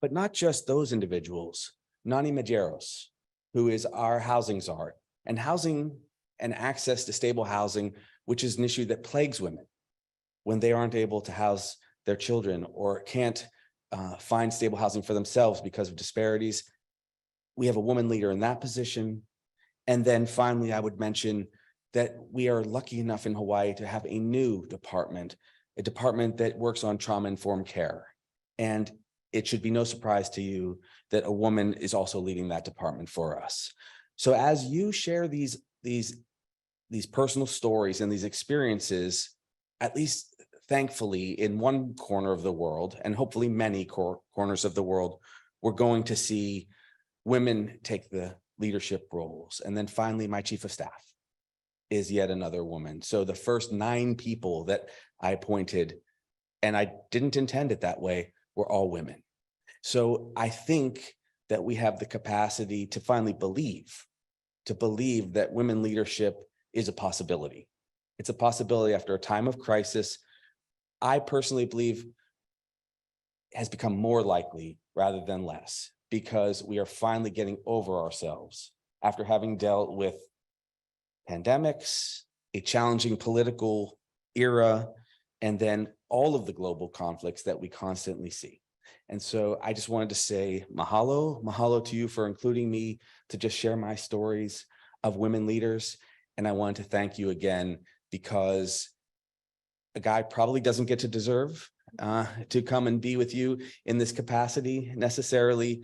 But not just those individuals, Nani Medeiros, who is our housing czar, and housing and access to stable housing, which is an issue that plagues women when they aren't able to house their children or can't find stable housing for themselves because of disparities. We have a woman leader in that position. And then finally, I would mention that we are lucky enough in Hawaii to have a new department, a department that works on trauma-informed care. And it should be no surprise to you that a woman is also leading that department for us. So as you share these personal stories and these experiences, at least thankfully in one corner of the world, and hopefully many corners of the world, we're going to see women take the leadership roles. And then finally, my chief of staff is yet another woman. So the first 9 people that I appointed, and I didn't intend it that way, were all women. So I think that we have the capacity to finally believe that women leadership is a possibility. It's a possibility after a time of crisis. I personally believe has become more likely rather than less, because we are finally getting over ourselves after having dealt with pandemics, a challenging political era, and then all of the global conflicts that we constantly see. And so I just wanted to say mahalo to you for including me to just share my stories of women leaders. And I wanted to thank you again, because a guy probably doesn't get to deserve to come and be with you in this capacity necessarily.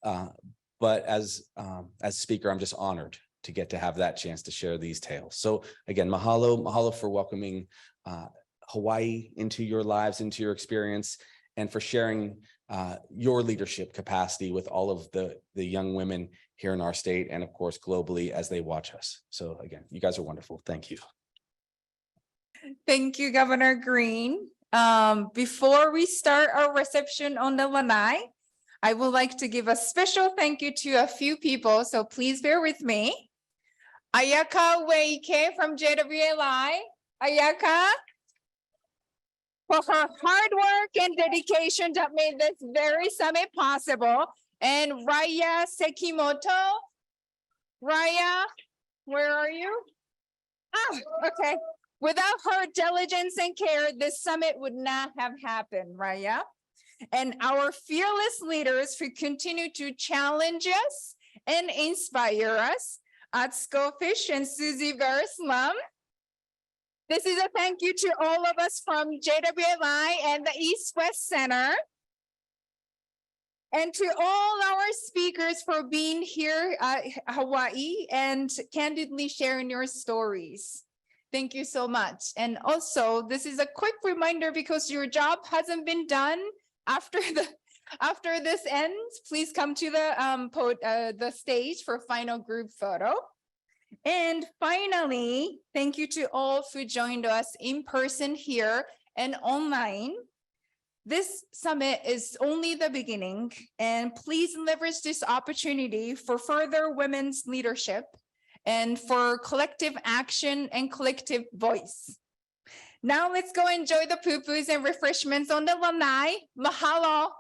But as a speaker, I'm just honored to get to have that chance to share these tales. So again, mahalo for welcoming Hawaii into your lives, into your experience, and for sharing your leadership capacity with all of the young women here in our state and of course globally as they watch us. So again, you guys are wonderful. Thank you. Thank you, Governor Green. Before we start our reception on the lanai, I would like to give a special thank you to a few people, so please bear with me. Ayaka Weike from JWLI. Ayaka, for her hard work and dedication that made this very summit possible. And Raya Sekimoto. Raya, where are you? Ah, okay. Without her diligence and care, this summit would not have happened, Raya. And our fearless leaders who continue to challenge us and inspire us, Atsuko Fish and Susie Vares-Lum. This is a thank you to all of us from JWLI and the East-West Center. And to all our speakers for being here at Hawaii and candidly sharing your stories. Thank you so much. And also, this is a quick reminder because your job hasn't been done after this ends. Please come to the stage for final group photo. And finally, thank you to all who joined us in person here and online. This summit is only the beginning, and please leverage this opportunity for further women's leadership and for collective action and collective voice. Now let's go enjoy the pupus and refreshments on the lanai. Mahalo.